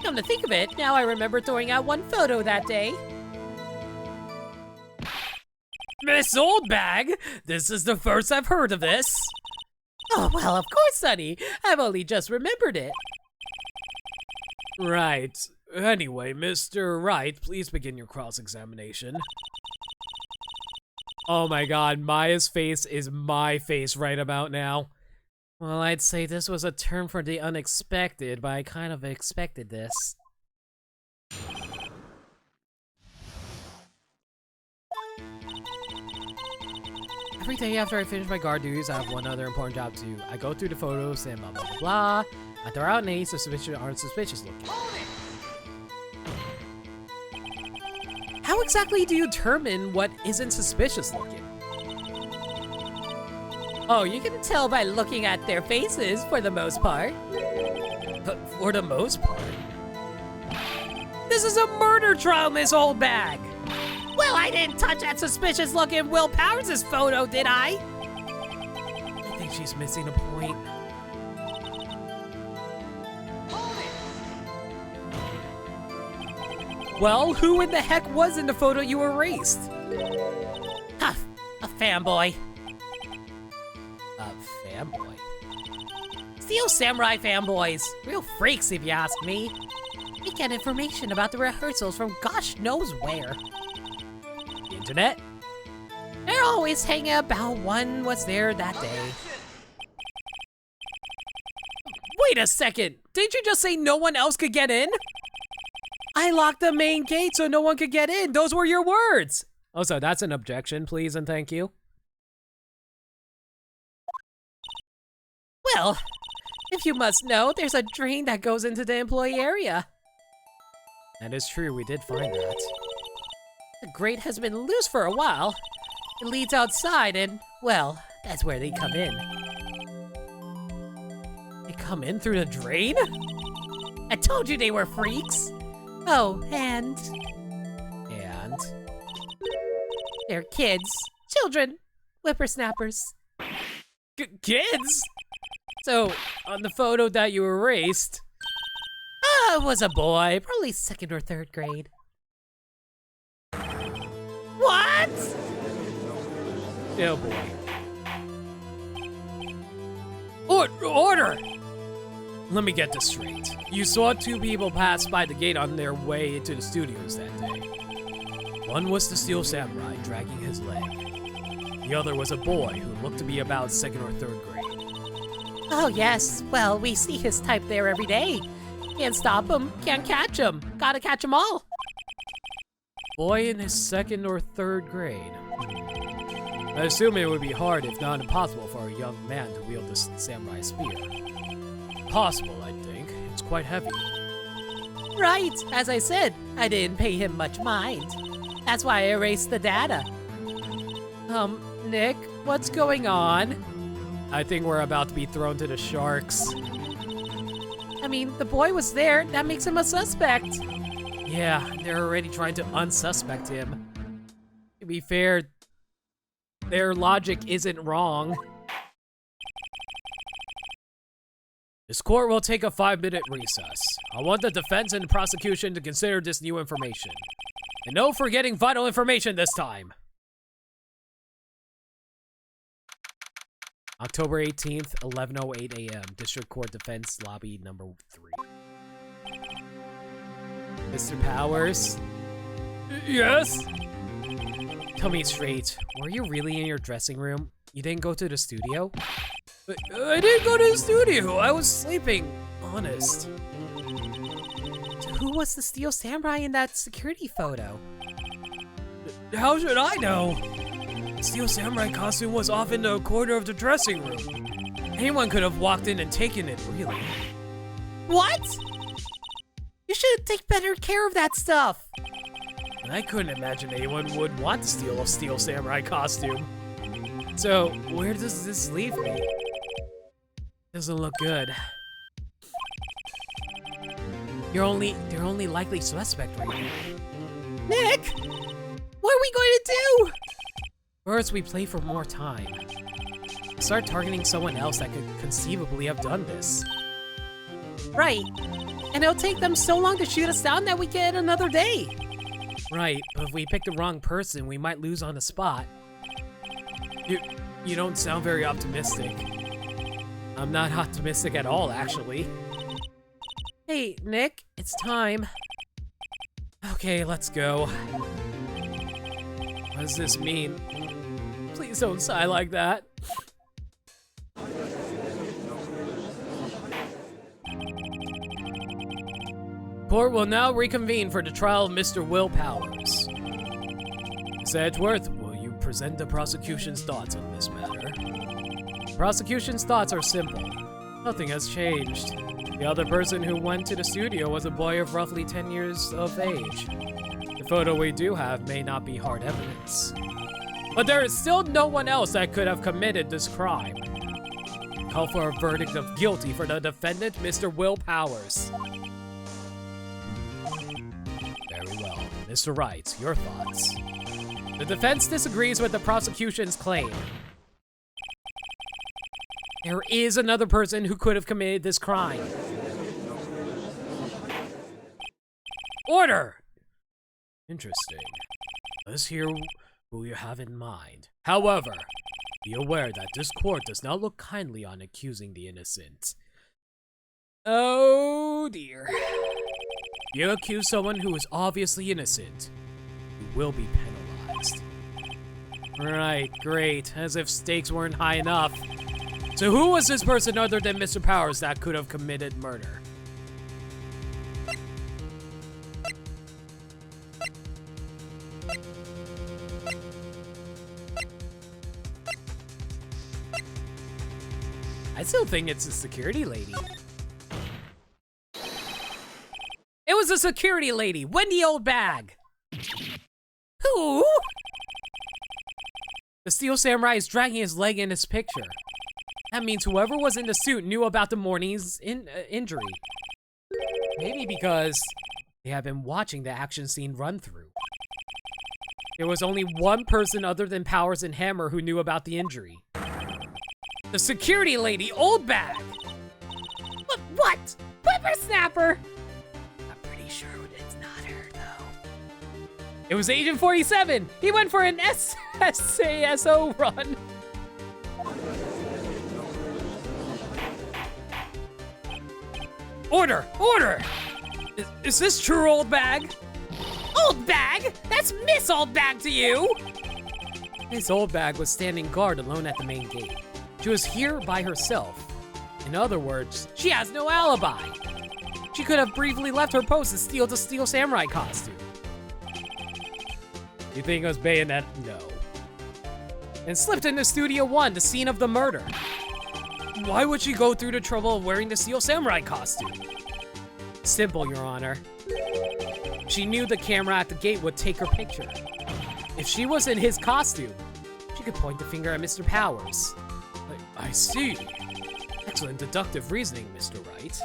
Come to think of it, now I remember throwing out one photo that day. Miss Oldbag, this is the first I've heard of this. Oh, well, of course, Sonny. I've only just remembered it. Right. Anyway, Mr. Wright, please begin your cross-examination. Oh my god, Maya's face is my face right about now. Well, I'd say this was a term for the unexpected, but I kind of expected this. Every day after I finish my guard duties, I have one other important job to do. I go through the photos and blah blah blah blah. I throw out any suspicious aren't suspicious looking. How exactly do you determine what isn't suspicious looking? Oh, you can tell by looking at their faces for the most part. But for the most part. This is a murder trial, Miss Oldbag! Well, I didn't touch that suspicious looking Will Powers' photo, did I? I think she's missing a point. Well, who in the heck was in the photo you erased? Huh, a fanboy. A fanboy? Steel Samurai fanboys. Real freaks, if you ask me. They get information about the rehearsals from gosh knows where. The internet? They're always hanging about one was there that day. Wait a second! Didn't you just say no one else could get in? I locked the main gate so no one could get in. Those were your words. Also, that's an objection, please and thank you. Well, if you must know, there's a drain that goes into the employee area. That is true, we did find that. The grate has been loose for a while. It leads outside and, well, that's where they come in. They come in through the drain? I told you they were freaks. Oh, and they're kids, children, whippersnappers. Kids? So, on the photo that you erased... It was a boy, probably 2nd or 3rd grade. What? Oh boy. Order! Let me get this straight. You saw 2 people pass by the gate on their way into the studios that day. One was the Steel Samurai dragging his leg. The other was a boy who looked to be about 2nd or 3rd grade. Oh yes, well, we see his type there every day. Can't stop him, can't catch him. Gotta catch 'em all. Boy in his 2nd or 3rd grade. I assume it would be hard, if not impossible, for a young man to wield this samurai spear. Possible, I think. It's quite heavy. Right, as I said, I didn't pay him much mind. That's why I erased the data. Nick, what's going on? I think we're about to be thrown to the sharks. I mean, the boy was there, that makes him a suspect. Yeah, they're already trying to unsuspect him. To be fair, their logic isn't wrong. This court will take a 5-minute recess. I want the defense and prosecution to consider this new information. And no forgetting vital information this time. October 18th, 11:08 a.m. District Court Defense Lobby number 3. Mr. Powers? Yes? Tell me straight, were you really in your dressing room? You didn't go to the studio? I didn't go to the studio. I was sleeping. Honest. So who was the Steel Samurai in that security photo? How should I know? The Steel Samurai costume was off in the corner of the dressing room. Anyone could have walked in and taken it, really. What? You should take better care of that stuff. I couldn't imagine anyone would want to steal a Steel Samurai costume. So, where does this leave me? Doesn't look good. You're only likely suspect right now. Nick! What are we going to do? First, we play for more time. Start targeting someone else that could conceivably have done this. Right. And it'll take them so long to shoot us down that we get another day. Right, but if we pick the wrong person, we might lose on the spot. You don't sound very optimistic. I'm not optimistic at all, actually. Hey, Nick, it's time. Okay, let's go. What does this mean? Please don't sigh like that. Court will now reconvene for the trial of Mr. Will Powers. Ms. Edgeworth, will you present the prosecution's thoughts on this matter? The prosecution's thoughts are simple. Nothing has changed. The other person who went to the studio was a boy of roughly 10 years of age. The photo we do have may not be hard evidence. But there is still no one else that could have committed this crime. Call for a verdict of guilty for the defendant, Mr. Will Powers. Very well. Mr. Wright, your thoughts? The defense disagrees with the prosecution's claim. There is another person who could have committed this crime. Order! Interesting. Let's hear who you have in mind. However, be aware that this court does not look kindly on accusing the innocent. Oh dear. You accuse someone who is obviously innocent. You will be penalized. Right, great. As if stakes weren't high enough. So who was this person other than Mr. Powers that could have committed murder? I still think it's the security lady. It was the security lady, Wendy Oldbag. Who? The Steel Samurai is dragging his leg in his picture. That means whoever was in the suit knew about the morning's injury. Maybe because they have been watching the action scene run through. There was only one person other than Powers and Hammer who knew about the injury. The security lady, Oldbag! What? Whippersnapper? I'm pretty sure it's not her, though. It was Agent 47! He went for an SASO run! Order! Order! Is this true, Oldbag? Oldbag? That's Miss Oldbag to you! Miss Oldbag was standing guard alone at the main gate. She was here by herself. In other words, she has no alibi. She could have briefly left her post to steal the Steel Samurai costume. You think it was Bayonet? No. And slipped into Studio 1, the scene of the murder. Why would she go through the trouble of wearing the Steel Samurai costume? Simple, Your Honor. She knew the camera at the gate would take her picture. If she was in his costume, she could point the finger at Mr. Powers. I see. Excellent deductive reasoning, Mr. Wright.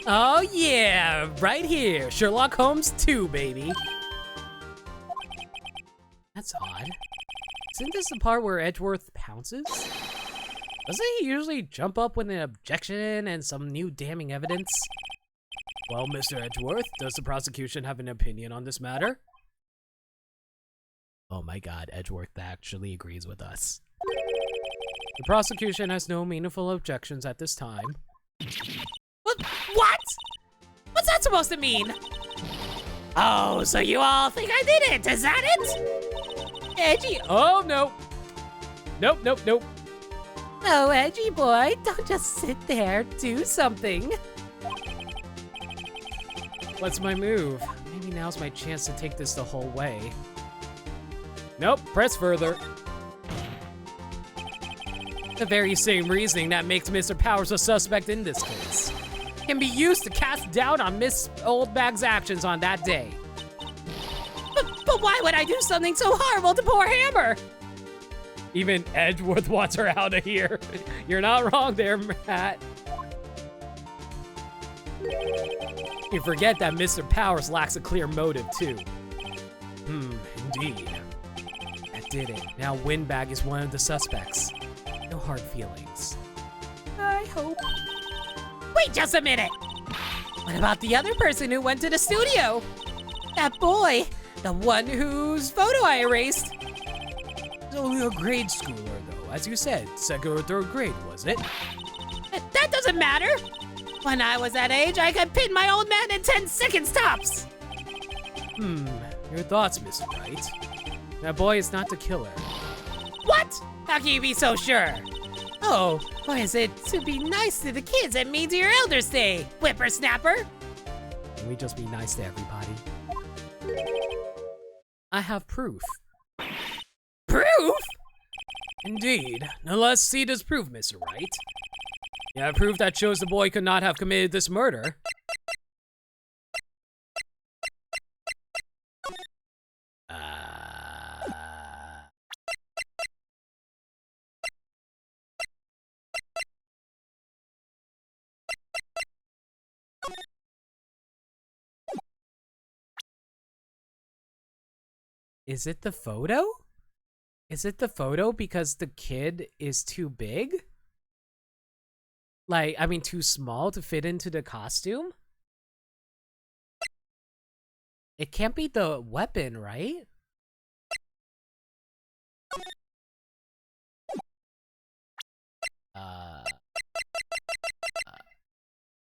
Oh yeah, right here. Sherlock Holmes 2, baby. That's odd. Isn't this the part where Edgeworth pounces? Doesn't he usually jump up with an objection and some new damning evidence? Well, Mr. Edgeworth, does the prosecution have an opinion on this matter? Oh my god, Edgeworth actually agrees with us. The prosecution has no meaningful objections at this time. What? What's that supposed to mean? Oh, so you all think I did it? Is that it? Edgy. Oh, no. Nope, nope, nope. Oh, Edgy boy, don't just sit there. Do something. What's my move? Maybe now's my chance to take this the whole way. Nope, press further. The very same reasoning that makes Mr. Powers a suspect in this case can be used to cast doubt on Miss Oldbag's actions on that day. But why would I do something so horrible to poor Hammer? Even Edgeworth wants her out of here. You're not wrong there, Matt. You forget that Mr. Powers lacks a clear motive, too. Indeed. That did it. Now Windbag is one of the suspects. No hard feelings. I hope. Wait just a minute! What about the other person who went to the studio? That boy, the one whose photo I erased. He's only a grade schooler, though. As you said, second or third grade, was it? That doesn't matter. When I was that age, I could pin my old man in 10 seconds tops. Your thoughts, Mr. Wright. That boy is not the killer. What? How can you be so sure? Oh, or is it to be nice to the kids and mean to your elders day, whippersnapper? Can we just be nice to everybody? I have proof. Proof? Indeed. Now let's see this proof, Mr. Wright. You have proof that shows the boy could not have committed this murder. Is it the photo? Is it the photo because the kid is too big? Like, I mean, too small to fit into the costume? It can't be the weapon, right?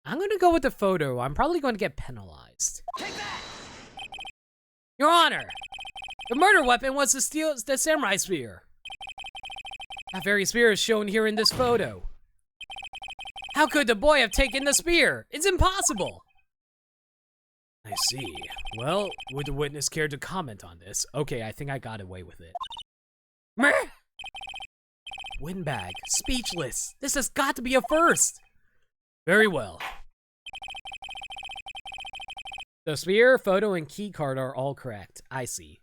I'm gonna go with the photo. I'm probably going to get penalized. Take that! Your Honor, the murder weapon was the samurai spear. That very spear is shown here in this photo. How could the boy have taken the spear? It's impossible. I see. Well, would the witness care to comment on this? Okay, I think I got away with it. Meh! Windbag, speechless. This has got to be a first. Very well. The spear, photo, and key card are all correct. I see.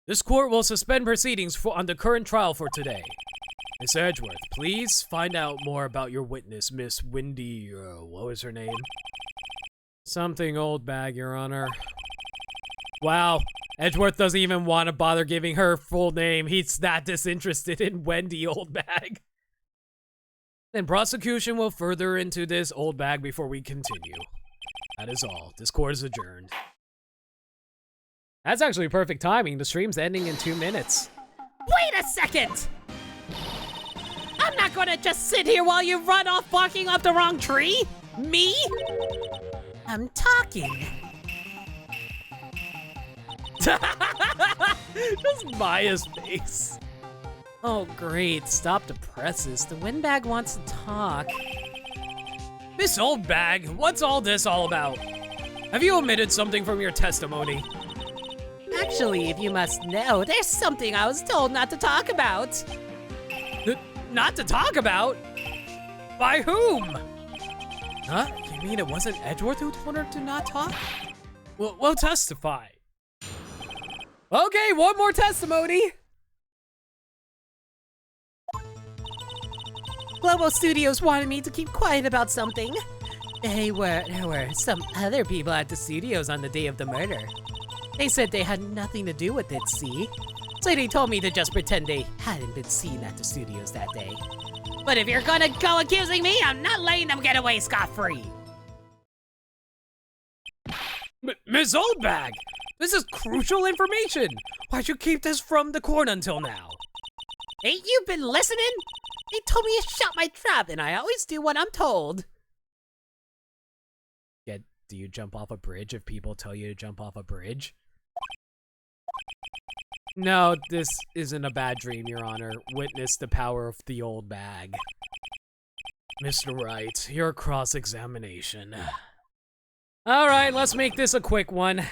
This court will suspend proceedings on the current trial for today. Miss Edgeworth, please find out more about your witness, Miss Windy, what was her name? Something old bag, Your Honor. Wow, Edgeworth doesn't even want to bother giving her full name. He's that disinterested in Wendy Oldbag. Then prosecution will further into this old bag before we continue. That is all. This court is adjourned. That's actually perfect timing. The stream's ending in 2 minutes. Wait a second! I'm not gonna just sit here while you run off barking up the wrong tree! Me? I'm talking. Just Maya's face. Oh, great. Stop the presses. The windbag wants to talk. Miss Oldbag, what's all this all about? Have you omitted something from your testimony? Actually, if you must know, there's something I was told not to talk about. Not to talk about? By whom? Huh? You mean it wasn't Edgeworth who told her to not talk? We'll testify. Okay, one more testimony. Global Studios wanted me to keep quiet about something. There were some other people at the studios on the day of the murder. They said they had nothing to do with it, see? So they told me to just pretend they hadn't been seen at the studios that day. But if you're gonna go accusing me, I'm not letting them get away scot-free. Miss Oldbag, this is crucial information. Why'd you keep this from the court until now? Ain't you been listening? They told me to shut my trap, and I always do what I'm told. Yeah, do you jump off a bridge if people tell you to jump off a bridge? No, this isn't a bad dream, Your Honor. Witness the power of the old bag. Mr. Wright, your cross-examination. Alright, let's make this a quick one.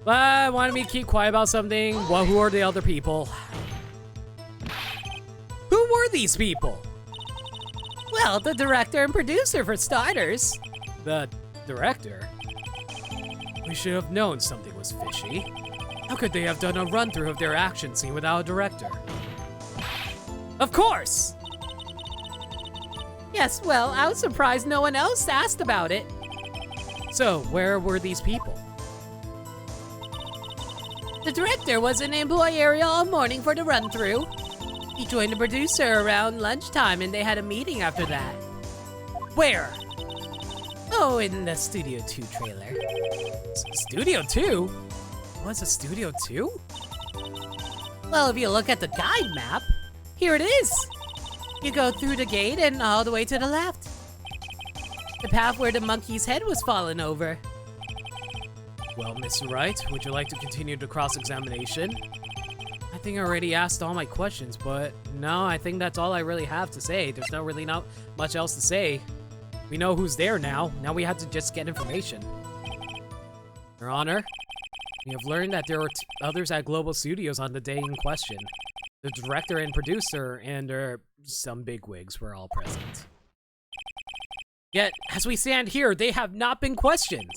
Wanted me to keep quiet about something. Well, who are the other people? Who were these people? Well, the director and producer, for starters. The director? We should have known something was fishy. How could they have done a run-through of their action scene without a director? Of course! Yes, well, I was surprised no one else asked about it. So, where were these people? The director was in the employee area all morning for the run-through. He joined the producer around lunchtime and they had a meeting after that. Where? Oh, in the Studio 2 trailer. Studio 2? What's a Studio 2? Well, if you look at the guide map, here it is. You go through the gate and all the way to the left. The path where the monkey's head was fallen over. Well, Mr. Wright, would you like to continue the cross-examination? I think I already asked all my questions, but no, I think that's all I really have to say. There's not much else to say. We know who's there now. Now we have to just get information. Your Honor, we have learned that there were others at Global Studios on the day in question. The director and producer and some bigwigs were all present. Yet, as we stand here, they have not been questioned.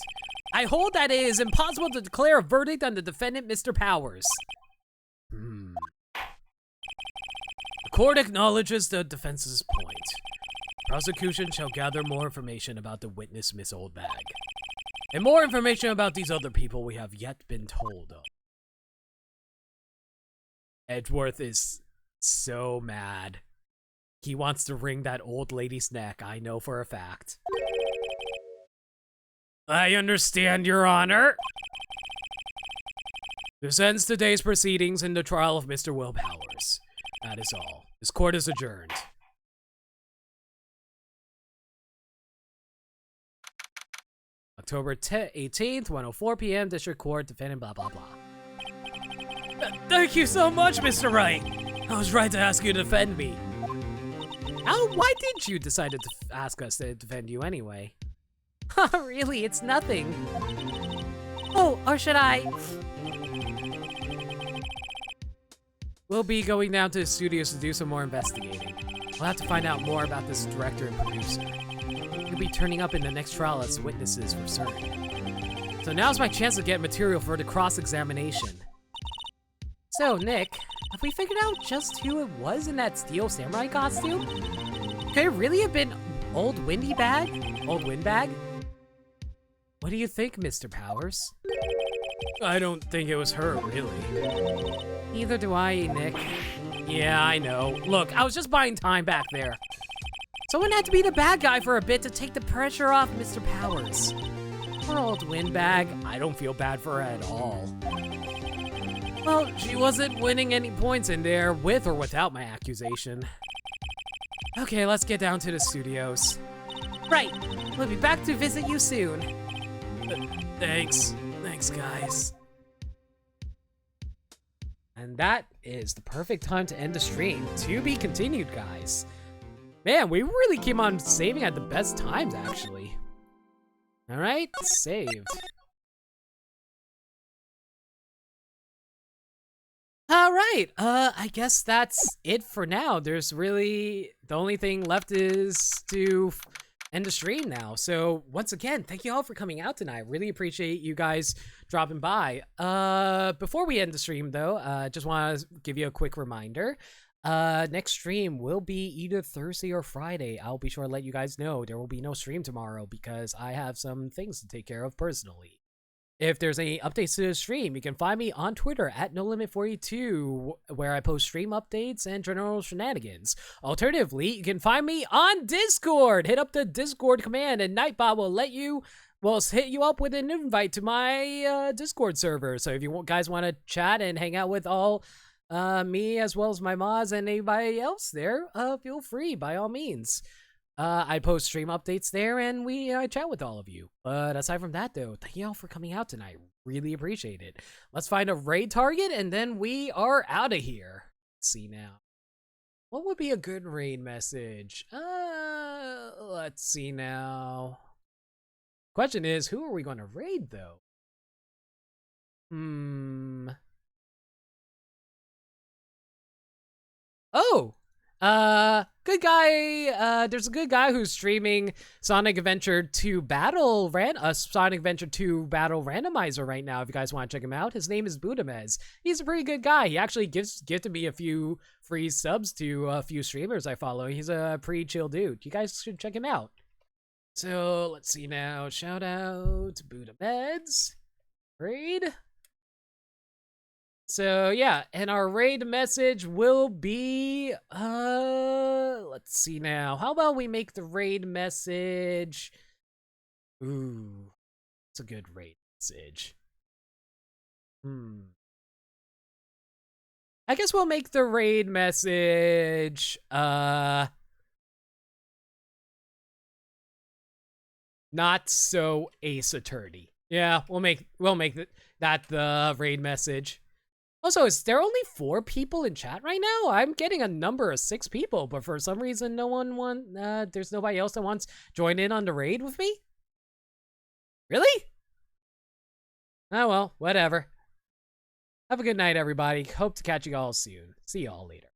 I hold that it is impossible to declare a verdict on the defendant, Mr. Powers. The court acknowledges the defense's point. Prosecution shall gather more information about the witness, Miss Oldbag. And more information about these other people we have yet been told of. Edgeworth is so mad. He wants to wring that old lady's neck, I know for a fact. I understand, Your Honor. This ends today's proceedings in the trial of Mr. Will Powers. That is all. This court is adjourned. October 18th, 1:04 p.m., District Court, defendant, blah, blah, blah. Thank you so much, Mr. Wright. I was right to ask you to defend me. Why did you decide to ask us to defend you anyway? Really, it's nothing. Oh, or should I? We'll be going down to the studios to do some more investigating. We'll have to find out more about this director and producer. They'll be turning up in the next trial as witnesses for certain. So now's my chance to get material for the cross-examination. So, Nick, have we figured out just who it was in that steel samurai costume? Could it really have been Old Windbag? Old Windbag? What do you think, Mr. Powers? I don't think it was her, really. Neither do I, Nick. Yeah, I know. Look, I was just buying time back there. Someone had to be the bad guy for a bit to take the pressure off Mr. Powers. Poor Old Windbag. I don't feel bad for her at all. Well, she wasn't winning any points in there, with or without my accusation. Okay, let's get down to the studios. Right. We'll be back to visit you soon. Thanks. Thanks, guys. And that is the perfect time to end the stream. To be continued, guys. Man, we really came on saving at the best times, actually. Alright, saved. Alright, I guess that's it for now. There's really, the only thing left is to end the stream now. So, once again, thank you all for coming out tonight. Really appreciate you guys dropping by. Before we end the stream, though, just want to give you a quick reminder. Next stream will be either Thursday or Friday. I'll be sure to let you guys know there will be no stream tomorrow because I have some things to take care of personally. If there's any updates to the stream, you can find me on Twitter at NoLimit42, where I post stream updates and general shenanigans. Alternatively, you can find me on Discord. Hit up the Discord command, and Nightbot will hit you up with an invite to my Discord server. So if you guys want to chat and hang out with all me as well as my mods and anybody else there, feel free by all means. I post stream updates there, and I chat with all of you. But aside from that, though, thank you all for coming out tonight. Really appreciate it. Let's find a raid target, and then we are out of here. Let's see now. What would be a good raid message? Let's see now. Question is, who are we going to raid, though? Oh! Good guy, there's a good guy who's streaming Sonic Adventure 2 Sonic Adventure 2 Battle Randomizer right now, if you guys want to check him out. His name is Budamez. He's a pretty good guy. He actually gifted me a few free subs to a few streamers I follow. He's a pretty chill dude. You guys should check him out. So, let's see now. Shout out to Budamez. Raid. So yeah, and our raid message will be, let's see now. How about we make the raid message? Ooh, it's a good raid message. I guess we'll make the raid message, not so Ace Attorney. Yeah, we'll make that the raid message. Also, is there only 4 people in chat right now? I'm getting a number of 6 people, but for some reason, there's nobody else that wants to join in on the raid with me? Really? Oh well, whatever. Have a good night, everybody. Hope to catch you all soon. See y'all later.